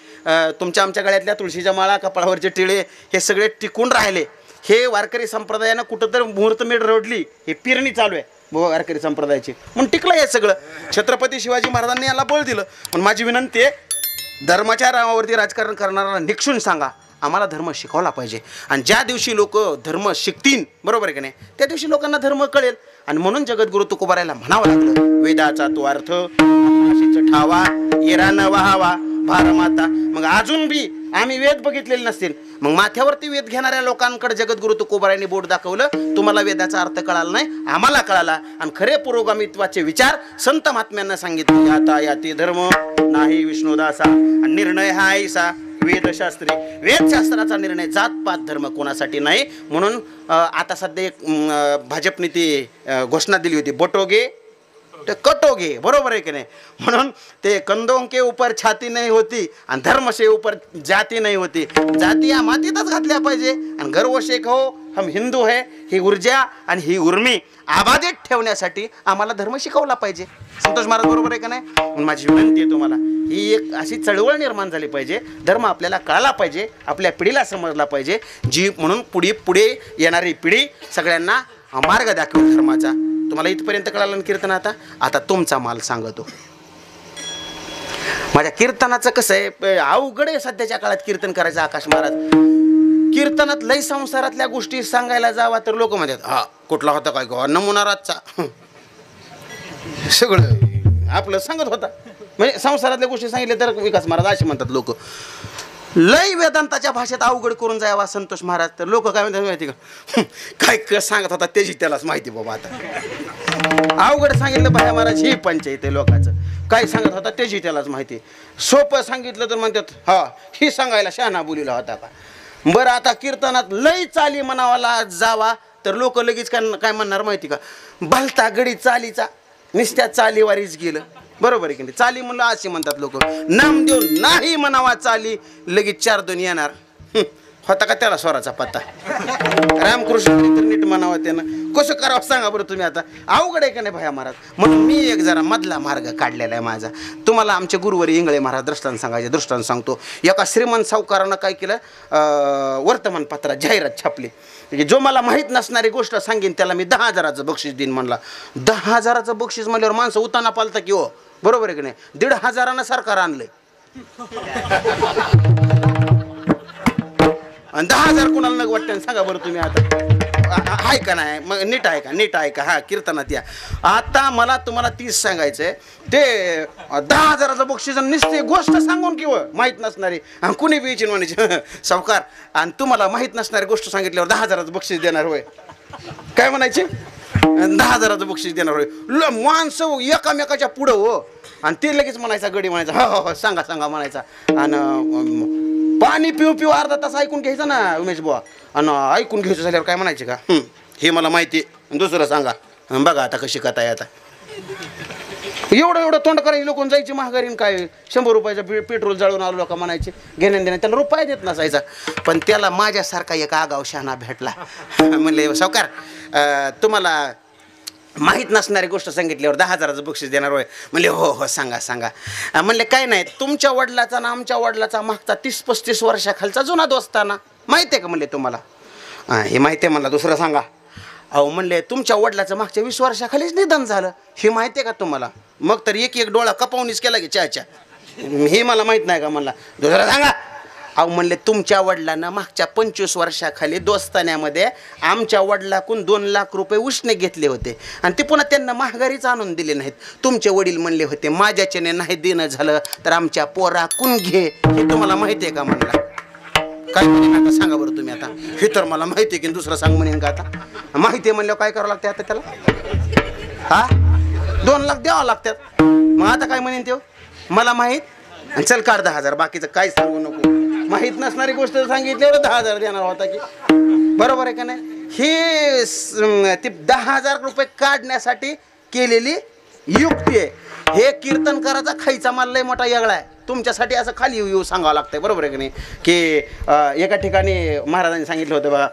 तुमच्या आमच्या गळ्यातल्या तुळशीच्या माळा, कपाळावरचे टिळे हे सगळे टिकून राहिले. हे वारकरी संप्रदायानं कुठंतरी मुहूर्तमेढ रोडली, हे पेरणी चालू आहे वारकरी संप्रदायाची, म्हणून टिकलं हे सगळं. छत्रपती शिवाजी महाराजांनी याला बळ दिलं. पण माझी विनंती आहे, धर्माच्या नावावरती राजकारण करणारा निक्षून सांगा आम्हाला धर्म शिकवला पाहिजे. आणि ज्या दिवशी लोक धर्म शिकतील, बरोबर आहे का नाही, त्या दिवशी लोकांना धर्म कळेल. आणि म्हणून जगद्गुरु तुकोबारायला म्हणावं लागलं, वेदाचा तो अर्थ ठावा येरा न वाहावा भारमाता. मग अजून बी आम्ही वेद बघितलेले नसतील, मग माथ्यावरती वेद घेणाऱ्या लोकांकडे जगद्गुरु तुकोबारायांनी बोट दाखवलं, तुम्हाला वेदाचा अर्थ कळाला नाही, आम्हाला कळाला. आणि खरे पुरोगामित्वाचे विचार संत महात्म्यांना सांगितले. आता याती धर्म नाही विष्णुदासा, आणि निर्णय हा ऐसा वेदशास्त्री. वेदशास्त्राचा निर्णय जातपात धर्म कोणासाठी नाही. म्हणून आता सध्या एक भाजपने ती घोषणा दिली होती, बटोगे ते कटोगे, बरोबर आहे की नाही? म्हणून ते कंदों के ऊपर छाती नाही होती आणि धर्म से ऊपर जाती नाही होती. जाती या मातीतच घातल्या पाहिजे. आणि गर्व से कहो हम हिंदू है, ही ऊर्जा आणि ही उर्मी आबादित ठेवण्यासाठी आम्हाला धर्म शिकवला पाहिजे. संतोष महाराज बरोबर आहे का नाही? म्हणून माझी विनंती आहे तुम्हाला, ही एक अशी चळवळ निर्माण झाली पाहिजे. धर्म आपल्याला कळाला पाहिजे, आपल्या पिढीला समजला पाहिजे, जी म्हणून पुढे येणारी पिढी सगळ्यांना मार्ग दाखवेल धर्माचा. तुम्हाला इथपर्यंत कळालं ना कीर्तन? आता तुमचा माल सांगतो. माझ्या कीर्तनाचं कसं आहे, अवघड आहे सध्याच्या काळात कीर्तन करायचं. आकाश महाराज कीर्तनात लय संसारातल्या गोष्टी सांगायला जावा तर लोक म्हणतात, हा कुठला होता काय गो नमुना रातचा, सगळं आपलं सांगत होता. म्हणजे संसारातल्या गोष्टी सांगितल्या तर विकास महाराज असे म्हणतात लोक. लय वेदांताच्या भाषेत अवघड करून जावा संतोष महाराज तर लोक काय म्हणतात माहिती का, काय सांगत होता त्याची त्यालाच माहिती बाबा. आता अवघड सांगितलं भाया महाराज ही पंचायत आहे लोकांचं, काय सांगत होता त्याची त्यालाच माहिती. सोपं सांगितलं तर म्हणतात हा ही सांगायला शहाणा बोलीला होता का. बरं आता कीर्तनात लय चाली म्हणावाला जावा तर लोक लगेच काय म्हणणार माहिती का, भलता गडी चालीचा निस्त्या चालीवारीच गेलं, बरोबर आहे की नाही? चाली म्हणलं असे म्हणतात लोक. नाम देऊन नाही म्हणावा चाली लगेच 4 येणार. होता का त्याला स्वराचा पत्ता? रामकृष्ण तर नीट म्हणावं त्यानं. कसं करावं सांगा बरं तुम्ही आता? अवघड आहे का नाही भया महाराज? म्हणून मी एक जरा मधला मार्ग काढलेला आहे माझा. तुम्हाला आमचे गुरुवारी इंगळे महाराज दृष्टांत सांगायचे. दृष्टांत सांगतो. एका श्रीमंत सावकारानं काय केलं, वर्तमानपत्रात जाहिरात छापली की जो मला माहीत नसणारी गोष्ट सांगेन त्याला मी 10,000चं बक्षीस देईन. म्हणला 10,000चं बक्षीस म्हणल्यावर माणसं उताना पालता की हो, बरोबर आहे की नाही? 1,500 सरकार आणलंय आणि 10,000 कोणाला नग वाटतं सांगा बरं तुम्ही आता? आहे का नाही? मग नीट आहे का? नीट आहे का? हा कीर्तनात या. आता मला तुम्हाला 30 सांगायचंय. ते 10,000चं बक्षीस नुसते गोष्ट सांगून किंवा माहीत नसणारी कुणी बी म्हणायचे सावकार, आणि तुम्हाला माहीत नसणारी गोष्ट सांगितल्यावर 10,000चं बक्षीस देणार होय? काय म्हणायचे? 10,000चं बक्षीस देणार होय? माणसं एकामेकाच्या पुढं हो, आणि ते लगेच म्हणायचा, गडी म्हणायचा हो हो सांगा सांगा म्हणायचा. आणि पाणी पिऊ पिऊ अर्धा तास ऐकून घ्यायचं ना उमेश बुवा, आणि ऐकून घ्यायचं झाल्यावर काय म्हणायचे का, हे मला माहिती आहे, दुसरं सांगा, बघा आता कशी कथा आहे. आता एवढं तोंड करायची लोक जायची महागारीन काय 100 रुपयाचं पेट्रोल जळून आलो का म्हणायचे, घेण्यान देण्या त्याला रुपये देत नसायचा. पण त्याला माझ्यासारखा एक आगाव शहाणा भेटला. म्हणले सावकार तुम्हाला माहीत नसणारी गोष्ट सांगितल्यावर 10,000चं बक्षीस देणार होय? म्हणले हो हो सांगा सांगा. म्हणले काय नाही, तुमच्या वडिलाचा ना आमच्या वडिलाचा मागचा 30-35 वर्षाखालचा जुना दोस्ताना माहिती आहे का? म्हणले तुम्हाला हे माहिती आहे. म्हणला दुसरं सांगा. अहो म्हणले तुमच्या वडिलाचं मागच्या 20 वर्षाखालीच निधन झालं, हे माहिती आहे का तुम्हाला? मग तर एक डोळा कपावणीच केला की चहाच्या, हे मला माहीत नाही का? म्हणला दुसरं सांगा. अहो म्हणले तुमच्या वडिलांना मागच्या 25 वर्षाखाली दोस्तान्यामध्ये आमच्या वडिलाकडून 2 लाख रुपये उसने घेतले होते, आणि ते पुन्हा त्यांना महागारीच आणून दिले नाहीत. तुमचे वडील म्हणले होते माझ्याच्याने नाही देणं झालं तर आमच्या पोराकून घे, हे तुम्हाला माहिती आहे का? म्हणला काय म्हणेन आता सांगा बरं तुम्ही? आता हे तर मला माहिती आहे की दुसरं सांग म्हणेन का? आता माहिती आहे म्हणल्यावर काय करावं लागतं आता त्याला? हा 2 लाख द्यावं लागतात. मग आता काय म्हणेन ते? मला माहीत, आणि चल काढ 10,000, बाकीचं काय सांगू नको. माहीत नसणारी गोष्ट सांगितल्यावर 10,000 देणार होता की, बरोबर आहे का नाही? ही ते 10,000 रुपये काढण्यासाठी केलेली युक्ती आहे. हे कीर्तनकाराचा खायचा माल लय मोठा वेगळा आहे. तुमच्यासाठी असं खाली येऊ सांगावं लागतंय, बरोबर आहे की नाही? की एका ठिकाणी महाराजांनी सांगितलं होतं बघा,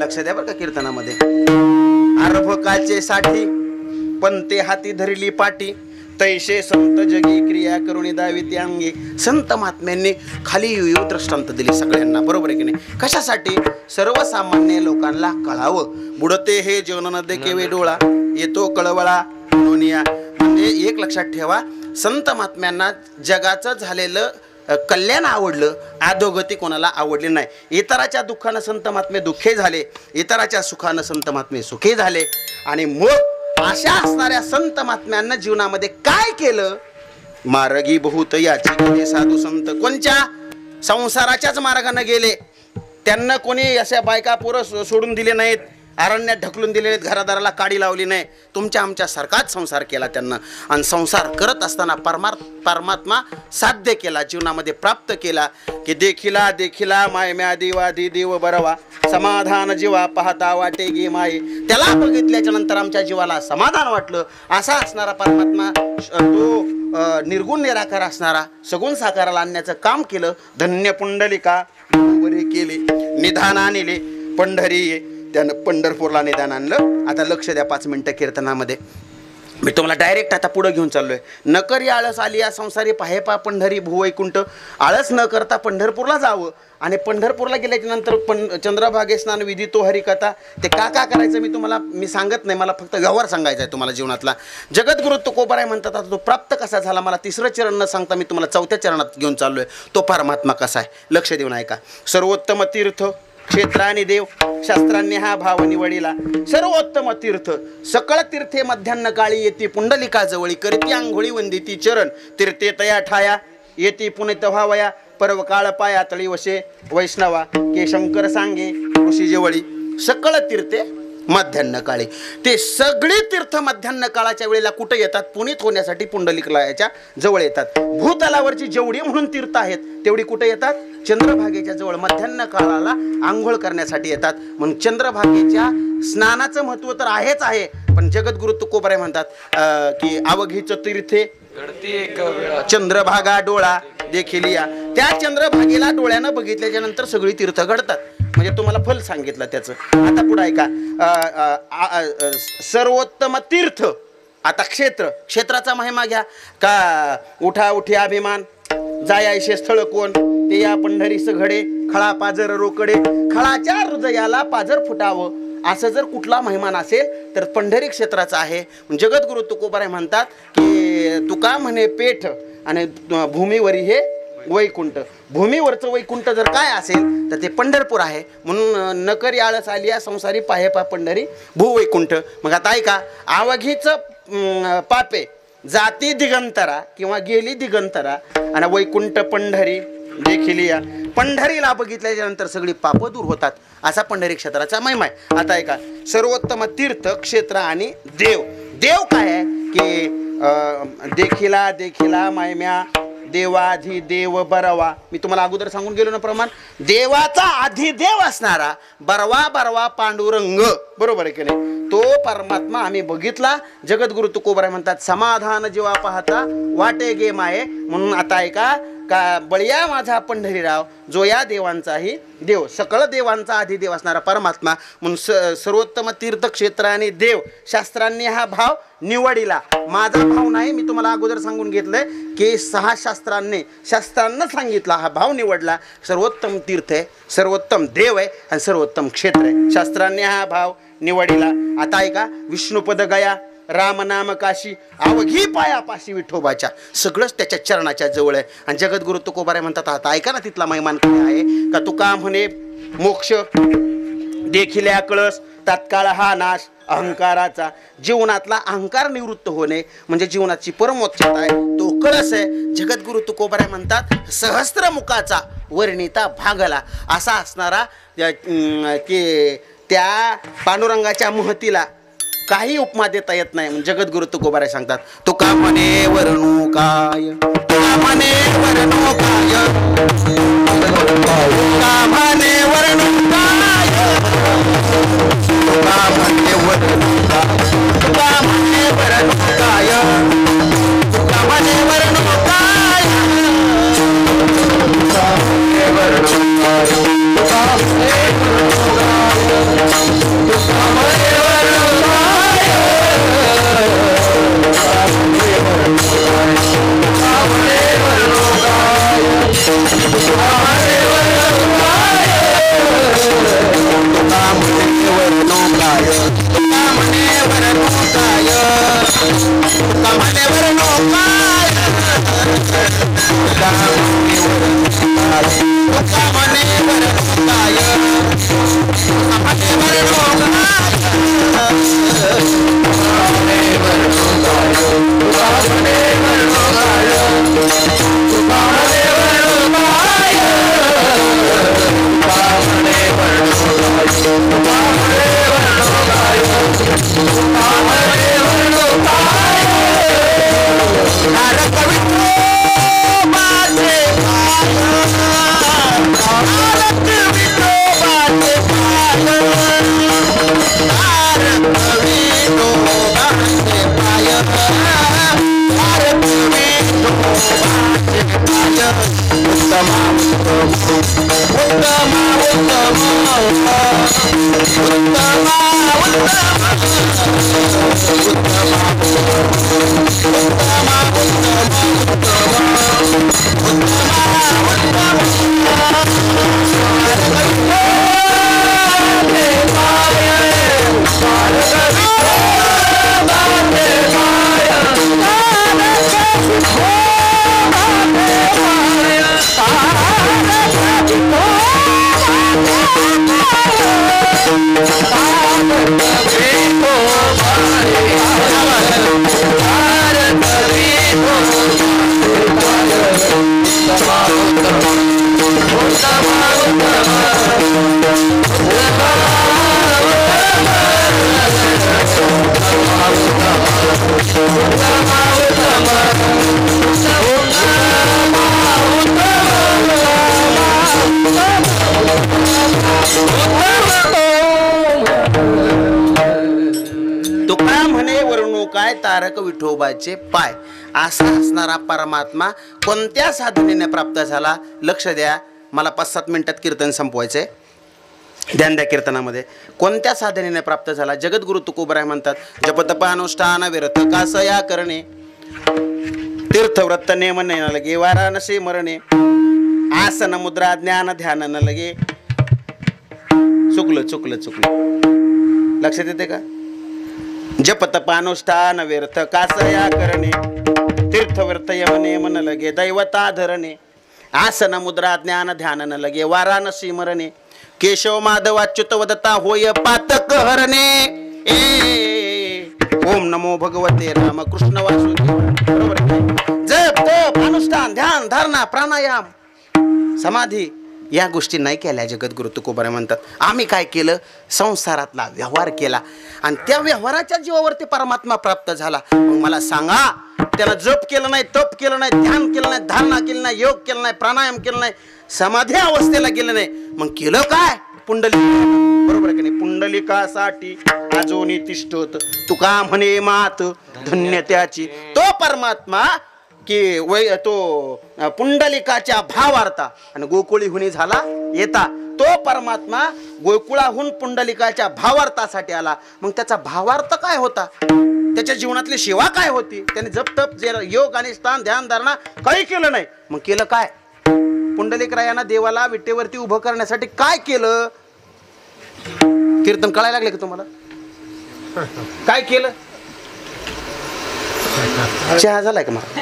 लक्ष द्या बरं का कीर्तनामध्ये. अर्भकाचे साठी पंते हाती धरली पाटी, तैशे संत जगी क्रिया करुणी दाविती अंगी. संत महात्म्यांनी खाली युव दृष्टांत दिली सगळ्यांना, बरोबर आहे की नाही. कशासाठी? सर्वसामान्य लोकांना कळावं. बुडते हे जीवन न देखे डोळा, येतो कळवळा नोनिया. म्हणजे एक लक्षात ठेवा, संत महात्म्यांना जगाचं झालेलं कल्याण आवडलं, अधोगती कोणाला आवडली नाही. इतराच्या दुःखानं संत महात्मे दुःखे झाले, इतराच्या सुखानं संत महात्मे सुखी झाले. आणि मग अशा असणाऱ्या संत महात्म्यांना जीवनामध्ये काय केलं? मार्गी बहुत याची गेले साधू संत. कोणच्या? संसाराच्याच मार्गाने गेले. त्यांना कोणी अशा बायका पोरं सोडून दिले नाहीत, अरण्यात ढकलून दिलेले, घरादाराला काडी लावली नाही. तुमच्या आमच्या सारखाच संसार केला त्यांना. आणि संसार करत असताना परमात्मा साध्य केला, जीवनामध्ये प्राप्त केला. की देखिला देखिला माय म्या देवाधी देव बरवा, समाधान जीवा पाहता वाटे गे माये. त्याला बघितल्याच्या नंतर आमच्या जीवाला समाधान वाटलं. असा असणारा परमात्मा, तो निर्गुण निराकार असणारा सगुण साकाराला आणण्याचं काम केलं. धन्य पुंडलिका बरे केले, निधान आणले पंढरी. त्यानं पंढरपूरला निदान आणलं. आता लक्ष द्या 5 मिनिटं कीर्तनामध्ये. मी तुम्हाला डायरेक्ट आता पुढे घेऊन चाललोय. न करी आळस आली या संसारी, पाहे पा पंढरी भुवैकुंठ. आळस न करता पंढरपूरला जावं. आणि पंढरपूरला गेल्याच्या नंतर चंद्रभागे स्नान विधी तो हरिकथा. ते का करायचं मी सांगत नाही, मला फक्त व्यवहार सांगायचा आहे तुम्हाला जीवनातला. जगद्गुरु तुकोबाराय म्हणतात. आता तो प्राप्त कसा झाला, मला 3रं चरण न सांगता मी तुम्हाला 4थ्या चरणात घेऊन चाललोय. तो परमात्मा कसा आहे लक्ष देऊन ऐका. सर्वोत्तम तीर्थ क्षेत्र आणि देव, शास्त्रांनी हा भाव निवडिला. सर्वोत्तम तीर्थ, सकळ तीर्थे मध्यान्ह काळी येते पुंडलिका जवळी. करती आंघोळी वंदिती चरण, तीर्थे तया ठाया येते पुनित व्हावया. पर्व काळ पाया तळी वशे वैष्णवा, के शंकर सांगे ऋषी जवळी. सकळ तीर्थे मध्यान्ह काळी. ते सगळे तीर्थ मध्यान्ह काळाच्या वेळेला कुठे येतात? पुनीत होण्यासाठी पुंडलिकाच्या जवळ येतात. भूतलावरची जेवढी म्हणून तीर्थ आहेत तेवढी कुठे येतात? चंद्रभागेच्या जवळ मध्यान्ह काळाला आंघोळ करण्यासाठी येतात. म्हणून चंद्रभागेच्या स्नानाचं महत्व तर आहेच आहे. पण जगद्गुरु तुकोबाराय म्हणतात की अवघीच तीर्थे चंद्रभागा डोळा देखील या. त्या चंद्रभागेला डोळ्यानं बघितल्याच्या नंतर सगळी तीर्थ घडतात. म्हणजे तुम्हाला फल सांगितलं त्याचं. आता पुढे ऐका. सर्वोत्तम तीर्थ. आता क्षेत्राचा महिमा घ्या. का उठा उठी अभिमान, जायायशे स्थळ कोण, ते या पंढरीस घडे. खळा पाजर रोकडे, खळाच्या हृदयाला पाजर फुटावं. असं जर कुठला महिमान असेल तर पंढरी क्षेत्राचा आहे. जगद्गुरु तुकोबाराय म्हणतात की तुका म्हणे पेठ आणि भूमीवरी हे वैकुंठ. भूमीवरचं वैकुंठ जर काय असेल तर ते पंढरपूर आहे. म्हणून नकरी आळस आलिया संसारी पाहे पा पंढरी भूवैकुंठ. मग आता ऐका. आवघीच पापे जाती दिगंतरा किंवा गेली दिगंतरा, आणि वैकुंठ पंढरी देखील या. पंढरीला बघितल्याच्या नंतर सगळी पाप दूर होतात. असा पंढरी क्षेत्राचा महिमा आहे. आता ऐका. सर्वोत्तम तीर्थ क्षेत्र आणि देव. देव काय आहे की देखिला देखिला मायम्या देवाधी देव बरवा. मी तुम्हाला अगोदर सांगून गेलो ना प्रमाण. देवाचा अधिदेव असणारा बरवा बरवा पांडुरंग, बरोबर आहे की नाही. तो परमात्मा आम्ही बघितला. जगद्गुरु तुकोबाराय म्हणतात समाधान जीवा पाहता वाटे गे माये. म्हणून आता ऐका. का बळया माझा पंढरीराव, जो या देवांचाही देव, सकळ देवांचा अधिदेव असणारा परमात्मा. म्हणून सर्वोत्तम तीर्थक्षेत्र आणि देव, शास्त्रांनी हा भाव निवडिला. माझा भाव नाही, मी तुम्हाला अगोदर सांगून घेतलंय की 6 शास्त्रांना सांगितला हा भाव निवडला. सर्वोत्तम तीर्थ आहे, सर्वोत्तम देव आहे आणि सर्वोत्तम क्षेत्र आहे. शास्त्रांनी हा भाव निवडिला. आता ऐका. विष्णुपद गया, रामनाम काशी, अवघी पायापाशी विठोबाच्या. सगळंच त्याच्या चरणाच्या जवळ आहे. आणि जगद्गुरु तुकोबाराय म्हणतात. आता ऐका ना तिथला महिमान काय आहे. का तुका म्हणे मोक्ष देखिल्या कळस, तात्काळ हा नाश अहंकाराचा. जीवनातला अहंकार निवृत्त होणे म्हणजे जीवनाची परमोच्चता आहे. तो कळस आहे. जगद्गुरु तुकोबाराय म्हणतात सहस्त्र मुखाचा वर्णिता भागला. असा असणारा की त्या पांडुरंगाच्या महतीला काही उपमा देता येत नाही. जगद्गुरु तुकोबाराय सांगतात, तुका म्हणे वर्णू काय, तुका म्हणे वर्णू काय, तुका म्हणे वर्णू काय, तुका म्हणे वर्णू काय, तुका म्हणे वर्णू काय, तुका म्हणे वर्णू काय, तुका म्हणे वर्णू काय, तुका म्हणे वर्णू काय, तुका म्हणे वर्णू काय, तारक विठोबाचे पाय. असा असणारा परमात्मा कोणत्या साधनेने प्राप्त झाला? लक्ष द्या, मला 5-7 मिनिटात कीर्तन संपवायचंय. ध्यान द्या कीर्तनामध्ये. कोणत्या साधनेने प्राप्त झाला? जगद्गुरु तुकोबाराय म्हणतात, जपतपानुष्ठान विरत कासया करणे, तीर्थव्रत नेम न लगे, वाराणसी मरणे, आसन मुद्रा ज्ञान ध्यान न लगे. चुकलं चुकलं चुकलं, लक्षात येते का? जप तपानुष्ठान व्यर्थ कासया करणे, तीर्थव्रत यमने मन लगे, दैवता धरणे, आसन मुद्रा ज्ञान ध्यान न लगे, वाराणसी मरणे, केशव माधव अच्युत वदता होय पातक हरणे. ओम नमो भगवते राम कृष्ण वासुदेव. बरोबर आहे? जप तप अनुष्ठान ध्यान धारणा प्राणायाम समाधी या गोष्टी नाही केल्या. जगद्गुरु तुकोबाराय म्हणतात, आम्ही काय केलं? संसारातला व्यवहार केला आणि त्या व्यवहाराच्या जीवावरती परमात्मा प्राप्त झाला. मग मला सांगा, त्याला जप केलं नाही, तप केलं नाही, ध्यान केलं नाही, धारणा केलं नाही, योग केलं नाही, प्राणायाम केलं नाही, समाधी अवस्थेला गेलं नाही, मग केलं काय? पुंडलिक. बरोबर आहे की नाही? पुंडलिकासाठी आजोनी तिष्ठत, तुका म्हणे मात धन्य त्याची. तो परमात्मा की वै तो पुंडलिकाच्या भावार्था आणि गोकुळीहुनी झाला येता. तो परमात्मा गोकुळाहून पुंडलिकाच्या भावार्थासाठी आला. मग त्याचा भावार्थ काय होता? त्याच्या जीवनातली सेवा काय होती? त्याने जप तप योग आणि स्थान ध्यान धारणा काही केलं नाही. मग केलं काय? पुंडलिकरायांना देवाला विटेवरती उभं करण्यासाठी काय केलं? कीर्तन कळायला लागले का तुम्हाला? काय केलं? चहा झालाय का मला?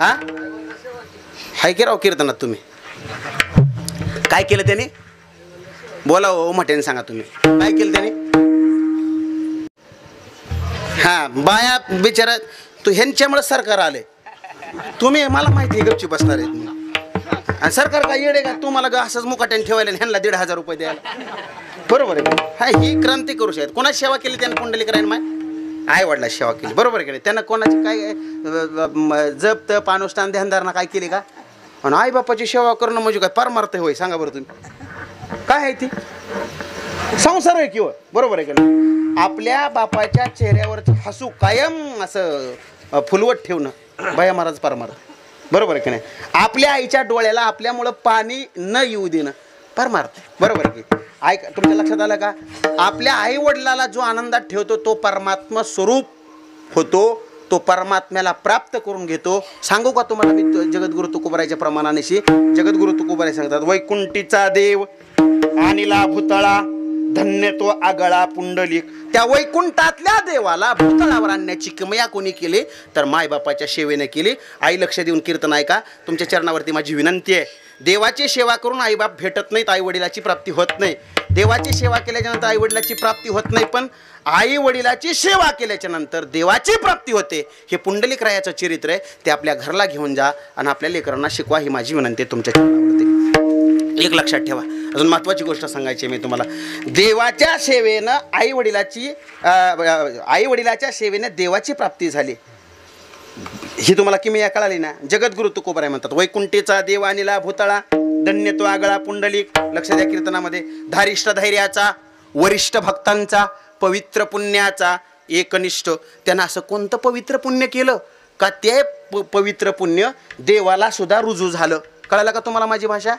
हा हाय की राव कीर्तनात तुम्ही काय केलं त्याने? बोला हो म्हटेने सांगा तुम्ही काय केलं त्याने? हा बाया बिचारा तू ह्यांच्यामुळे सरकार आले. तुम्ही मला माहिती आहे गपची बसणार आहेत. आणि सरकार काय येडे का तुम्हाला असंच मुकाट्याने ठेवायला ह्यांना 1,500 रुपये द्यायला? बरोबर आहे का? हा, ही क्रांती करू शकत. कोणाची सेवा केली त्यानं पुंडलिकरायन माय? आई वडिलाची सेवा केली. बरोबर आहे की नाही? त्यांना कोणाची काय जप तप अनुष्ठान ध्यानधारणा काय केली का? आणि आई बापाची सेवा करणं म्हणजे काय परमार्थ होय? सांगा बरं तुम्ही. काय आहे ती? संसार आहे किंवा. बरोबर आहे की नाही? आपल्या बापाच्या चेहऱ्यावरचं हसू कायम असं फुलवत ठेवणं भया महाराज परमार्थ. बरोबर आहे की नाही? आपल्या आईच्या डोळ्याला आपल्यामुळं पाणी न येऊ देणं परमार्थ. बरोबर आहे की? ऐक, तुमच्या लक्षात आलं का? आपल्या आई वडिलाला जो आनंदात ठेवतो तो परमात्मा स्वरूप होतो, तो परमात्म्याला प्राप्त करून घेतो. सांगू का तुम्हाला मी जगद्गुरु तुकोबारायच्या प्रमाणानेशी? जगद्गुरु तुकोबाराय सांगतात, वैकुंठीचा देव आणिला भूतळा, धन्य तो आगळा पुंडलिक. त्या वैकुंठातल्या देवाला भूतळावर आणण्याची किमया कोणी केली? तर मायबापाच्या सेवेने केली. आई लक्ष देऊन कीर्तन ऐका. तुमच्या चरणावरती माझी विनंती आहे, देवाची सेवा करून आईबाप भेटत नाहीत, आई वडिलाची प्राप्ती होत नाही. देवाची सेवा केल्याच्या नंतर आई वडिलाची प्राप्ती होत नाही, पण आई वडिलाची सेवा केल्याच्या नंतर देवाची प्राप्ती होते. हे पुंडलिकरायाचं चरित्र आहे. ते आपल्या घरला घेऊन जा आणि आपल्या लेकरांना शिकवा. ही माझी विनंती आहे तुमच्या चरणावरती. एक लक्षात ठेवा. अजून महत्त्वाची गोष्ट सांगायची मी तुम्हाला. देवाच्या सेवेनं आई वडिलाच्या सेवेने देवाची प्राप्ती झाली. ही तुम्हाला किमया कळाली ना? जगद्गुरु तुकोबाराय म्हणतात, वैकुंठीचा देव आणिला भूतळा, धन्य तो आगळा पुंडलिक. लक्ष द्या कीर्तनामध्ये. धारिष्ठ धैर्याचा, वरिष्ठ भक्तांचा, पवित्र पुण्याचा, एकनिष्ठ. त्यांना असं कोणतं पवित्र पुण्य केलं का ते पवित्र पुण्य देवाला सुद्धा रुजू झालं. कळालं का तुम्हाला माझी भाषा?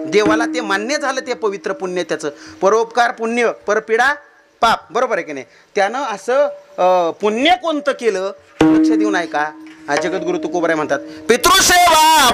देवाला ते मान्य झालं ते पवित्र पुण्य त्याचं. परोपकार पुण्य, परपीडा पाप. बरोबर आहे की नाही? त्यानं असं पुण्य कोणतं केलं? लक्ष देऊन ऐका. जगद्गुरु तुकोबाराय म्हणतात, पितृसेवा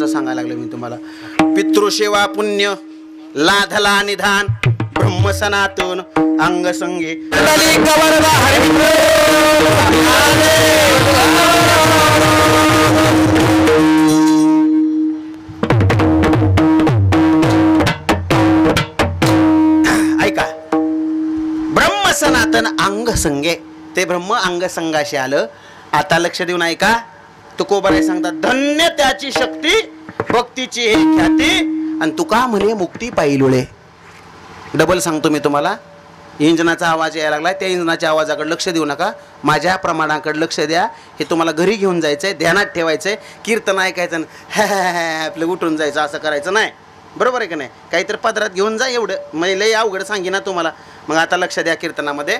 सांगायला लागलो मी तुम्हाला. पितृसेवा पुण्य, लाधला निधान, ब्रह्म सनातन अंग संगे. ऐका, ब्रह्म सनातन अंग संगे. ते ब्रह्म अंग संगाशी आलं. आता लक्ष देऊन ऐका. तुकोबाराय सांगतात, धन्य त्याची शक्ती, भक्तीची हे ख्याती, आणि तुका म्हणे मुक्ती पाहिलोळे. डबल सांगतो मी तुम्हाला. इंजनाचा आवाज यायला लागला, त्या इंजनाच्या आवाजाकडे लक्ष देऊ नका, माझ्या प्रमाणाकडे लक्ष द्या. हे तुम्हाला घरी घेऊन जायचंय, ध्यानात ठेवायचंय. कीर्तन ऐकायचं आपलं उठून जायचं, असं करायचं नाही. बरोबर आहे की नाही? काहीतरी पदरात घेऊन जा. एवढं म्हणजे लय अवघड सांगी ना तुम्हाला. मग आता लक्ष द्या कीर्तनामध्ये.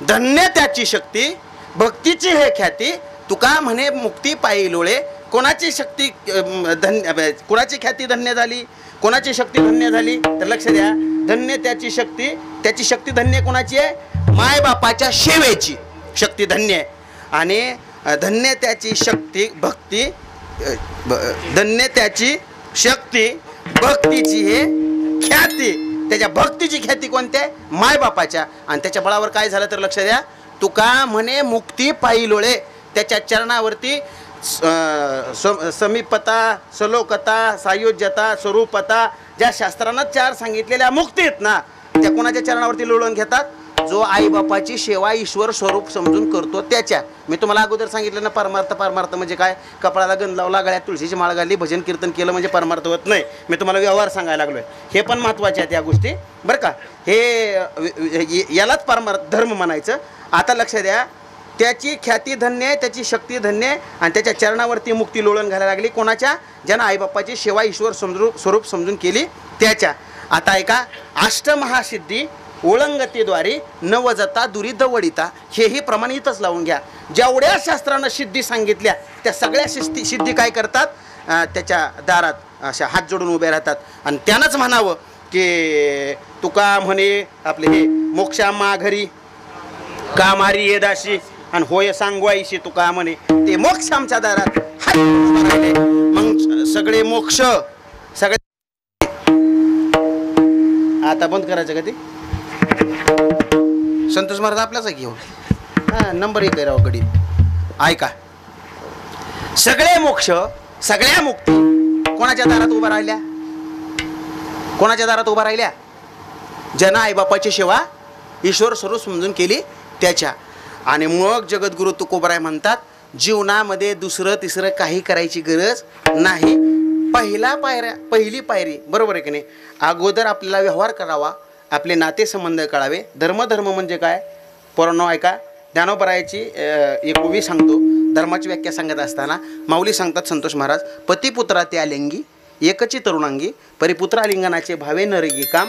धन्य त्याची शक्ती, भक्तीची हे ख्याती, तुका म्हणे मुक्ती पाहिलोळे. कोणाची शक्ती धन्य, कोणाची ख्याती धन्य झाली, कोणाची शक्ती धन्य झाली? तर लक्ष द्या. धन्य त्याची शक्ती, त्याची शक्ती धन्य कोणाची आहे? मायबापाच्या सेवेची शक्ती धन्य आहे. आणि धन्य त्याची शक्ती भक्ती धन्य त्याची शक्ती भक्तीची हे ख्याती. त्याच्या भक्तीची ख्याती कोणत्या? मायबापाच्या. आणि त्याच्या बळावर काय झालं तर लक्ष द्या, तुका म्हणे मुक्ती पायी त्याच्या चरणावरती समीपता सलोकता सायुज्यता स्वरूपता ज्या शास्त्रानं 4 सांगितलेल्या मुक्ती आहेत ना, त्या कोणाच्या चरणावरती लोळून घेतात? जो आई बापाची सेवा ईश्वर स्वरूप समजून करतो त्याच्या. मी तुम्हाला अगोदर सांगितलं ना, परमार्थ म्हणजे काय? कपाळाला गंध लावला, गळ्यात तुळशीची माळ घातली, भजन कीर्तन केलं म्हणजे परमार्थ होत नाही. मी तुम्हाला व्यवहार सांगायला लागलोय. हे पण महत्त्वाचे आहेत या गोष्टी बरं का. हे यालाच परमार्थ धर्म म्हणायचं. आता लक्ष द्या, त्याची ख्याती धन्य आहे, त्याची शक्ती धन्य आहे आणि त्याच्या चरणावरती मुक्ती लोळण घालायला लागली. कोणाच्या? ज्यानं आईबापाची सेवा ईश्वर स्वरूप समजून केली त्याच्या. आता ऐका, अष्टमहासिद्धी ओळंगतेद्वारे नवजता दुरिध वडिता, हेही प्रमाणितच लावून घ्या. जेवढ्या शास्त्रानं सिद्धी सांगितल्या त्या सगळ्या सिद्धी काय करतात? त्याच्या दारात अशा हात जोडून उभे राहतात. आणि त्यानंच म्हणावं की तुका म्हणे आपले हे मोक्षा माघरी का मारी ये दाशी आणि होय सांगवायशी तुका म्हणे ते मोक्ष आमच्या दारात हात राहिले. मग सगळे मोक्ष सगळे आता बंद करायचं का ते? संतोष महाराज आपल्याच घेऊन नंबर 1 राव गडी. ऐका, सगळे मोक्ष सगळ्या मुक्ती कोणाच्या दारात उभा राहिल्या? कोणाच्या दारात उभा राहिल्या? ज्यानं आईबापाची सेवा ईश्वर स्वरूप समजून केली त्याच्या. आणि मग जगद्गुरु तुकोबराय म्हणतात, जीवनामध्ये दुसरं तिसरं काही करायची गरज नाही. पहिली पायरी बरोबर आहे की नाही? अगोदर आपल्याला व्यवहार करावा, आपले नातेसंबंध कळावे. धर्म म्हणजे काय? पोरांनो ऐका, ज्ञानोबरायाची एक ओवी सांगतो. धर्माची व्याख्या सांगत असताना माऊली सांगतात संतोष महाराज, पतिपुत्रा त्या लिंगी एकची तरुणांगी परिपुत्रालिंगनाचे भावे नरगी काम.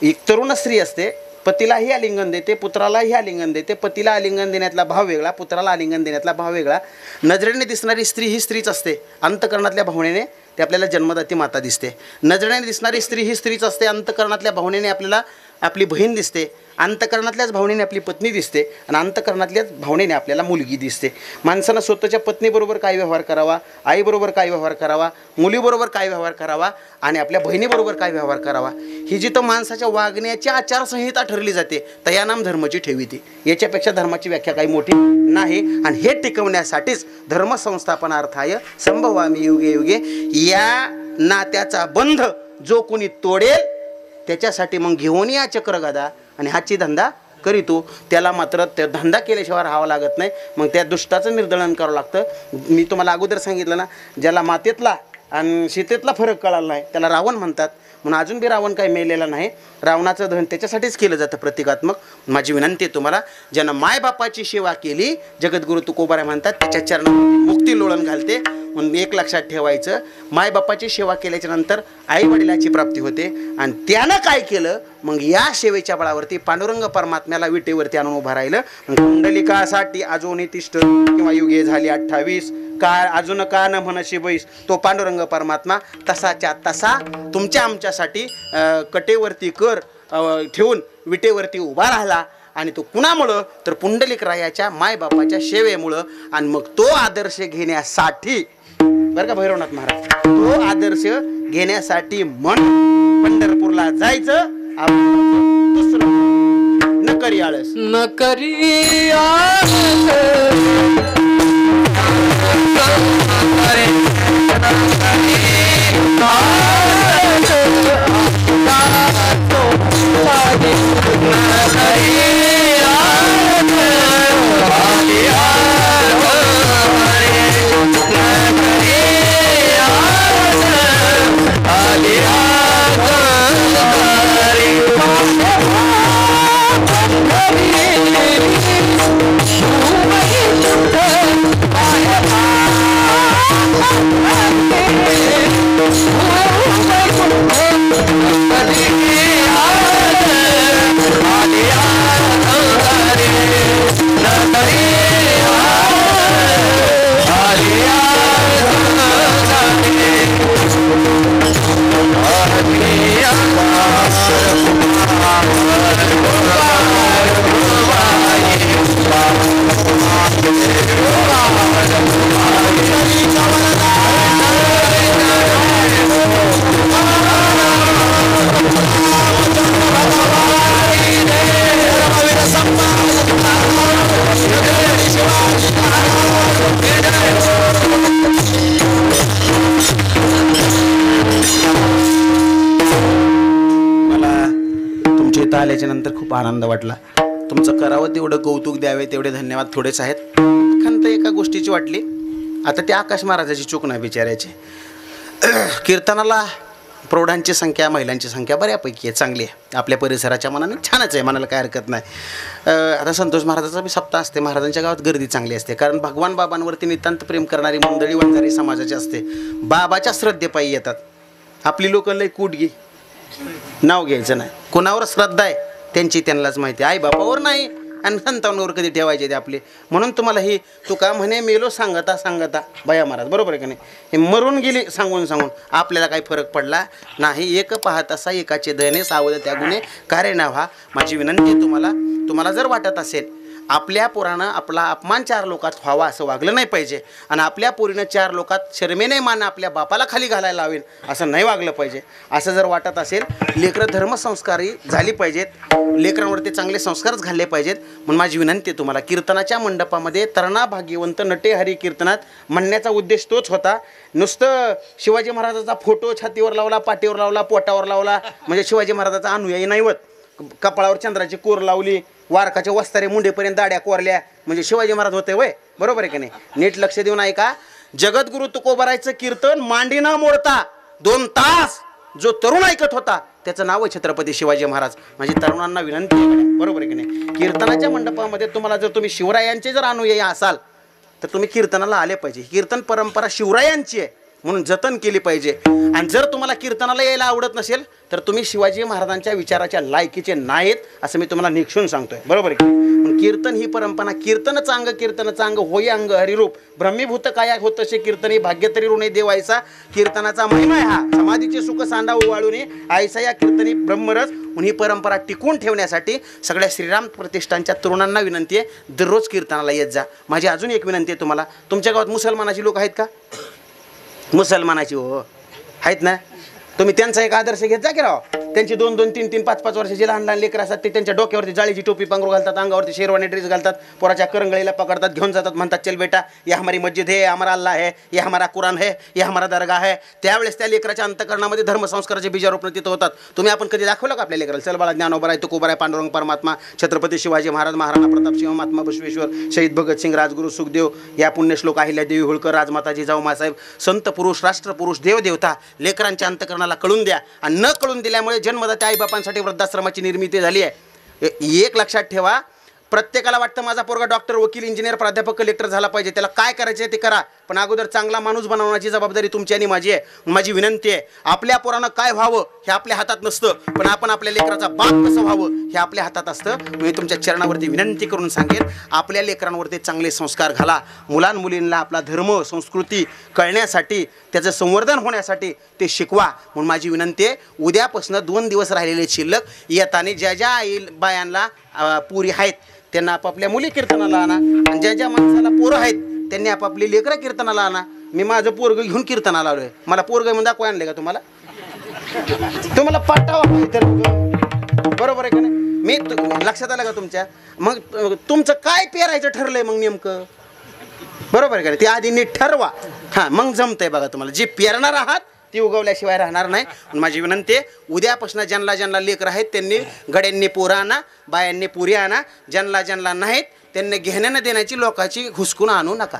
एक तरुण स्त्री असते, पतीलाही आलिंगन देते, पुत्रालाही आलिंगन देते. पतीला आलिंगन देण्यातला भाव वेगळा, पुत्राला आलिंगन देण्यातला भाव वेगळा. नजरेने दिसणारी स्त्री ही स्त्रीच असते, अंतकरणातल्या भावनेने ते आपल्याला जन्मदाती माता दिसते. नजरेने दिसणारी स्त्री ही स्त्रीच असते, अंतकरणातल्या भावनेने आपल्याला आपली बहीण दिसते, अंतकरणातल्याच भावनेने आपली पत्नी दिसते आणि अंतकरणातल्याच भावनेने आपल्याला मुलगी दिसते. माणसानं स्वतःच्या पत्नीबरोबर काय व्यवहार करावा, आईबरोबर काय व्यवहार करावा, मुलीबरोबर काय व्यवहार करावा आणि आपल्या बहिणीबरोबर काय व्यवहार करावा, ही जिथं माणसाच्या वागण्याची आचारसंहिता ठरली जाते तर या नाम धर्माची ठेवीती. याच्यापेक्षा धर्माची व्याख्या काही मोठी नाही. आणि हे टिकवण्यासाठीच धर्मसंस्थापनार्थाय संभवामी युगे युगे, या नात्याचा बंध जो कोणी तोडेल त्याच्यासाठी मग घेऊन या चक्रगदा आणि हाची धंदा करीतो. त्याला मात्र त्या धंदा केल्याशिवाय राहावं लागत नाही. मग त्या दुष्टाचं निर्दळन करावं लागतं. मी तुम्हाला अगोदर सांगितलं ना, ज्याला मातेतला आणि सीतेतला फरक कळाला नाही त्याला रावण म्हणतात. म्हणून अजून बी रावण काही मेलेला नाही. रावणाचं दहन त्याच्यासाठीच केलं जातं प्रतिकात्मक. माझी विनंती आहे तुम्हाला, ज्यानं मायबापाची सेवा केली, जगद्गुरु तुकोबाराय म्हणतात त्याच्या चरणात मुक्ती लोळण घालते. म्हणून एक लक्षात ठेवायचं, मायबापाची सेवा केल्याच्या नंतर आई वडिलाची प्राप्ती होते. आणि त्यानं काय केलं, मग या सेवेच्या बळावरती पांडुरंग परमात्म्याला विटेवरती आणून उभा राहिलं. कुंडलिकासाठी अजूनही तिष्ठ किंवा युगे झाली 28 काळ अजून का न म्हणशी बैस, तो पांडुरंग परमात्मा तसाच्या तसा तुमच्या आमच्यासाठी कटेवरती कर ठेवून विटेवरती उभा राहिला. आणि तो कुणामुळं तर पुंडलिकरायाच्या मायबापाच्या सेवेमुळं. आणि मग तो आदर्श घेण्यासाठी बरं का भैरवनाथ महाराज, तो आदर्श घेण्यासाठी मन पंढरपूरला जायचं. दुसरं न करी आळस, न करी आळस. आल्याच्या नंतर खूप आनंद वाटला. तुमचं करावं तेवढं कौतुक द्यावे तेवढे धन्यवाद थोडेच आहेत. खंत एका गोष्टीची वाटली. आता ते आकाश महाराजाची चूक नाही बिचारायची. कीर्तनाला प्रौढांची संख्या महिलांची संख्या बऱ्यापैकी आहे, चांगली आहे. आपल्या परिसराच्या मनाने छानच आहे, मनाला काय हरकत नाही. आता संतोष महाराजाचा बी सप्ताह असते. महाराजांच्या गावात गर्दी चांगली असते, कारण भगवान बाबांवरती नितांत प्रेम करणारी मंडळी वंजारी समाजाची असते. बाबाच्या श्रद्धेपायी येतात. आपली लोकं लय कुटगी, नाव घ्यायचं नाही. कोणावर श्रद्धा आहे त्यांची त्यांनाच माहिती. आई बापावर नाही आणि संतांवर कधी ठेवायचे ते आपले. म्हणून तुम्हाला ही तुका म्हणे मेलो सांगता सांगता बया महाराज, बरोबर आहे का नाही. हे मरून गेली सांगून सांगून आपल्याला काही फरक पडला नाही. एक पाहत असा एकाचे दयने सावध त्या गुणे कार्य ना व्हा. माझी विनंती आहे तुम्हाला जर वाटत असेल आपल्या पोरानं आपला अपमान 4 लोकात व्हावा असं वागलं नाही पाहिजे, आणि आपल्या पोरीनं 4 लोकात शर्मेने मान आपल्या बापाला खाली घालायला लावेल असं नाही वागलं पाहिजे. असं जर वाटत असेल, लेकरं धर्मसंस्कारी झाली पाहिजेत, लेकरांवरती चांगले संस्कारच घालले पाहिजेत. म्हणून माझी विनंती आहे तुम्हाला, कीर्तनाच्या मंडपामध्ये तरणा भाग्यवंत नटे हरी कीर्तनात म्हणण्याचा उद्देश तोच होता. नुसतं शिवाजी महाराजाचा फोटो छातीवर लावला, पाठीवर लावला, पोटावर लावला म्हणजे शिवाजी महाराजाचा अनुयायी नाही होत. कपाळावर चंद्राची कोर लावली, वारकाच्या वस्तारे मुंडेपर्यंत दाड्या कोरल्या म्हणजे शिवाजी महाराज होते वय, बरोबर आहे की नाही. नीट लक्ष देऊन ऐका. जगद्गुरु तुकोबारायचं कीर्तन मांडी न मोडता 2 तास जो तरुण ऐकत होता त्याचं नाव आहे छत्रपती शिवाजी महाराज. माझी तरुणांना विनंती आहे, बरोबर आहे की नाही. कीर्तनाच्या मंडपामध्ये तुम्हाला जर तुम्ही शिवरायांचे जर अनुयायी असाल तर तुम्ही कीर्तनाला आले पाहिजे. कीर्तन परंपरा शिवरायांची आहे म्हणून जतन केली पाहिजे. आणि जर तुम्हाला कीर्तनाला यायला आवडत नसेल तर तुम्ही शिवाजी महाराजांच्या विचाराच्या लायकीचे नाहीत असं मी तुम्हाला निक्षून सांगतोय, बरोबर आहे. म्हणून कीर्तन ही परंपरा, कीर्तन होई अंग हरिरूप ब्रह्मीभूत काया होतसे कीर्तनी भाग्य तरी ऋणे देवायचा. कीर्तनाचा महिमा आहे हा. समाधीचे सुख सांडा उवाळूने आयसा या कीर्तनी ब्रह्मरस. म्हणून ही परंपरा टिकून ठेवण्यासाठी सगळ्या श्रीराम प्रतिष्ठानच्या तरुणांना विनंती आहे, दररोज कीर्तनाला येत जा. माझी अजून एक विनंती आहे तुम्हाला, तुमच्या गावात मुसलमानाची लोक आहेत का? मुसलमानाची हो आहेत ना. तुम्ही त्यांचा एक आदर्श घेत जा की राव. त्यांची 2-2, 3-3, 5-5 वर्षाचे लहान लहान लेकरं असतात, ते त्यांच्या डोक्यावरती जाळीची टोपी पांघरू घालतात, अंगावरती शेरवानी ड्रेस घालतात, पोराच्या करंगळीला पकडतात, घेऊन जातात, म्हणतात चल बेटा ये हमारी मस्जिद है, हमारा अल्लाह है, ये हमारा कुरान है, ये हमारा दर्गा है. त्यावेळेस त्या लेकराच्या अंतकरणामध्ये धर्मसंस्काराचे बीजारोपण तिथं होतात. तुम्ही आपण कधी दाखवलं का आपल्या लेकराला? चल बाळा ज्ञानोबा आहे, तुकोबा आहे, पांडुरंग परमात्मा, छत्रपती शिवाजी महाराज, महाराणा प्रतापसिंह, महात्मा बसवेश्वर, शहीद भगतसिंग, राजगुरू सुखदेव, या पुण्यश्लोक अहिल्यादेवी होळकर, राजमाता जिजाऊ मासाहेब, संत पुरुष, राष्ट्रपुरुष, देवदेवता लेकरांच्या अंतकरणाला कळून द्या. आणि न कळून दिल्यामुळे जन्मदात्या आईबापांसाठी वृद्धाश्रमाची निर्मिती झाली आहे. एक लक्षात ठेवा, प्रत्येकाला वाटतं माझा पोरगा डॉक्टर, वकील, इंजिनियर, प्राध्यापक, कलेक्टर झाला पाहिजे. त्याला काय करायचं आहे ते करा, पण अगोदर चांगला माणूस बनवण्याची जबाबदारी तुमची आणि माझी आहे. माझी विनंती आहे, आपल्या पोरानं काय व्हावं हे आपल्या हातात नसतं, पण आपण आपल्या लेकराचा बाप कसं व्हावं हे आपल्या हातात असतं. मी तुमच्या चरणावरती विनंती करून सांगेन, आपल्या लेकरांवरती चांगले संस्कार घाला. मुलांमुलींना आपला धर्म संस्कृती कळण्यासाठी, त्याचं संवर्धन होण्यासाठी ते शिकवा. म्हणून माझी विनंती आहे, उद्यापासून 2 दिवस राहिलेले शिल्लक येताना ज्या ज्या आई बायांना पुरी आहेत त्यांना आपापल्या मुली कीर्तनाला आणा, आणि ज्या ज्या माणसाला पोरं आहेत त्यांनी आपापली लेकरं कीर्तनाला आणा. मी माझं पोरगं घेऊन कीर्तनाला आलोय. मला पोरगं म्हणून दाखवा आणले का तुम्हाला? तुम्हाला पाठावा तर बरोबर आहे का नाही. मी लक्षात आलं का तुमच्या? मग तुमचं काय पेरायचं ठरलंय मग नेमकं, बरोबर आहे का नाही? ते आधी नीट ठरवा, हां मग जमतंय बघा. तुम्हाला जे पेरणार आहात ती उगवल्याशिवाय राहणार नाही. माझी विनंती आहे, उद्यापासून ज्यांना लेकर आहेत त्यांनी गड्यांनी पोरं आणा, बायांनी पुरी आणा. ज्यांना नाहीत त्यांनी घेण्यानं देण्याची लोकांची घुसकून आणू नका,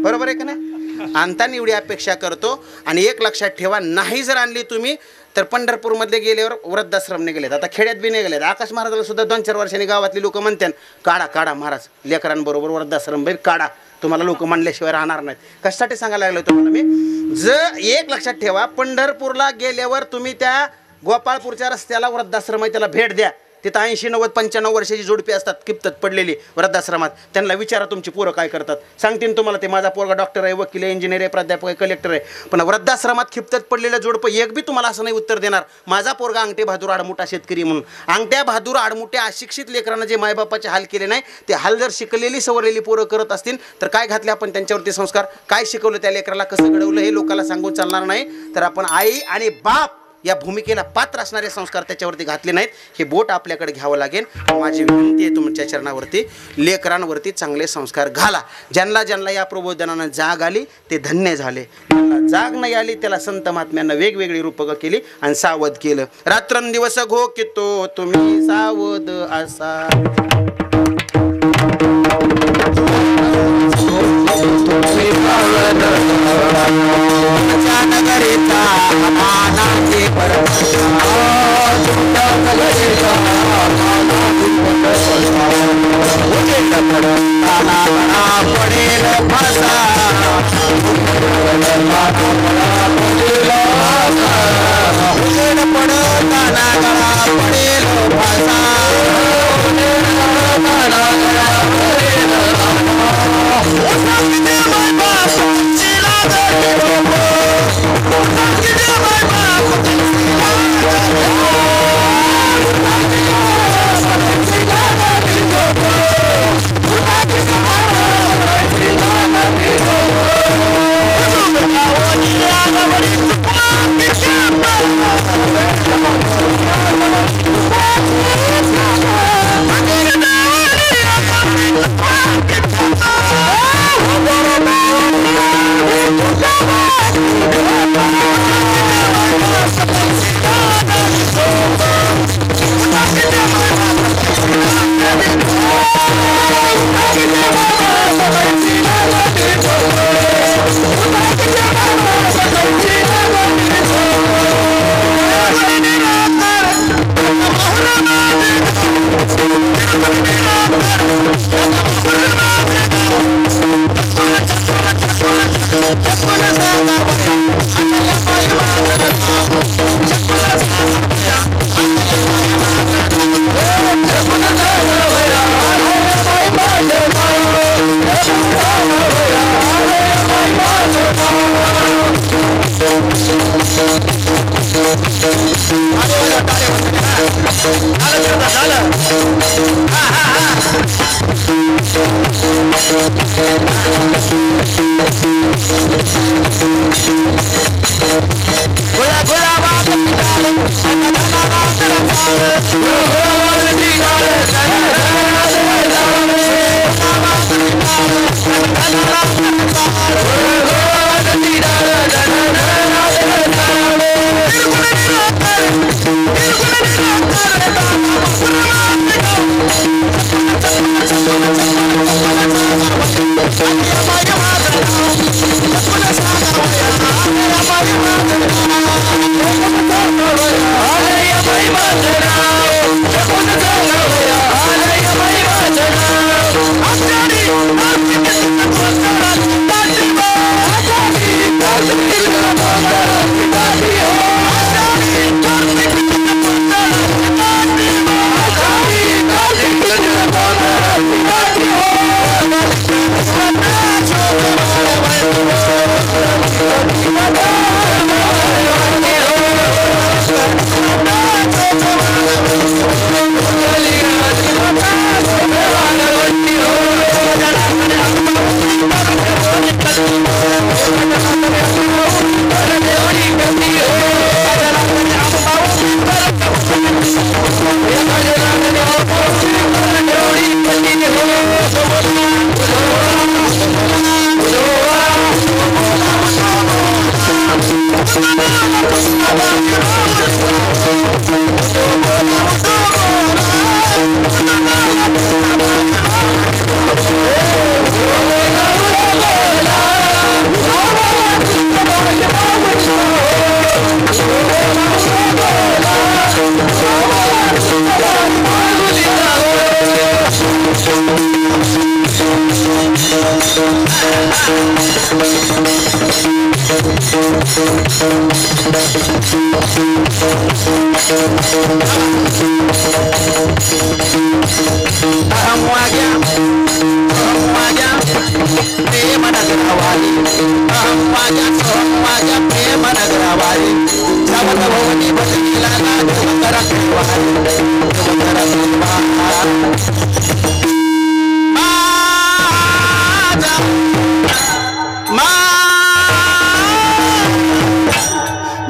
बरोबर आहे का नाही. आणताना एवढी अपेक्षा करतो. आणि एक लक्षात ठेवा, नाही जर आणली तुम्ही तर पंढरपूरमध्ये गेल्यावर वृद्धाश्रमने गेलेत, आता खेड्यात बी नाही गेलेत. आकाश महाराजाला सुद्धा 2-4 वर्षांनी गावातली लोक म्हणतात काढा महाराज लेकरांबरोबर वृद्धाश्रम बाई काढा, तुम्हाला लोक म्हणल्याशिवाय राहणार नाहीत. कशासाठी सांगायला लागलो तुम्हाला मी? जर एक लक्षात ठेवा, पंढरपूरला गेल्यावर तुम्ही त्या गोपाळपूरच्या रस्त्याला वृद्धाश्रम आहे त्याला भेट द्या. तिथं 80, 90, 95 वर्षाची जोडपी असतात किप्तत पडलेली वृद्धाश्रमात. त्यांना विचारा तुमची पोरं काय करतात, सांगतील तुम्हाला ते माझा पोरगा डॉक्टर आहे, वकील आहे, इंजिनियर आहे, प्राध्यापक आहे, कलेक्टर आहे. पण वृद्धाश्रमात खिप्तत पडलेलं जोडपं एक बी तुम्हाला असं नाही उत्तर देणार माझा पोरगा अंगठे बहादूर आडमुठा शेतकरी म्हणून. अंगठ्या बहादूर आडमुठ्या अशिक्षित लेकरांना जे मायबापाचे हाल केले नाही ते हाल जर शिकलेली सवरलेली पोरं करत असतील तर काय घातले आपण त्यांच्यावरती संस्कार, काय शिकवलं त्या लेकराला, कसं घडवलं हे लोकांना सांगून चालणार नाही. तर आपण आई आणि बाप या भूमिकेला पात्र असणारे संस्कार त्याच्यावरती घातले नाहीत. हे बोट आपल्याकडे घ्यावं लागेल. माझी विनंती आहे तुमच्या चरणावरती, लेकरांवरती चांगले संस्कार घाला. ज्यांना ज्यांना या प्रबोधनानं जाग आली ते धन्य झाले. ज्यांना जाग नाही आली त्याला संत महात्म्यांना वेगवेगळी रूपकं केली आणि सावध केलं. रात्रंदिवस घोकितो तुम्ही सावध असा. नगरीचा मानाची पडेल फासा पडताना पडेल फासा.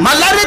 मल्हारी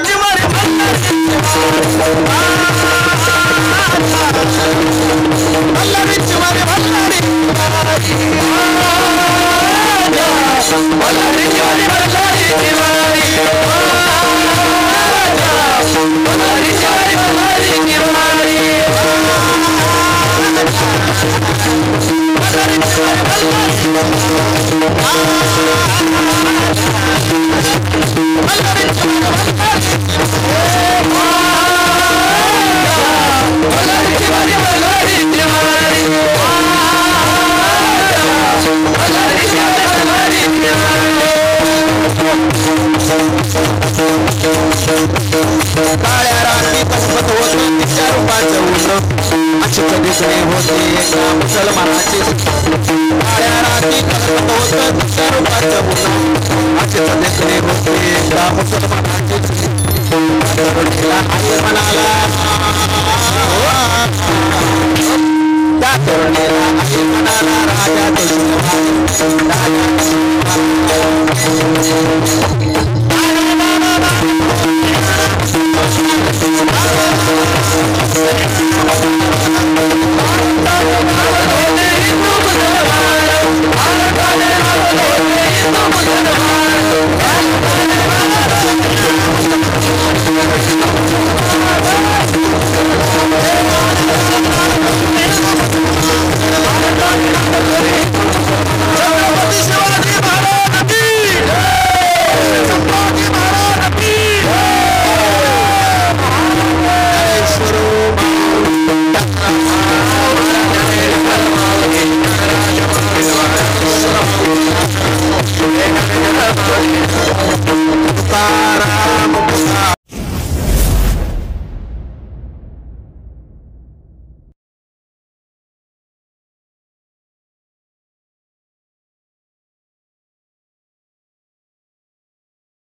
काळ्या रात्री पसपत होत तिच्या रूपाचं ऊन अशी कधी कधी होते एका मुसलमानाची काळ्या रात्री पसपत होत तिच्या रूपाचं ऊन अशी कधी कधी होते एका मुसलमानाची तरुणीला आई म्हणाला त्या तरुणीला आई म्हणाला राजा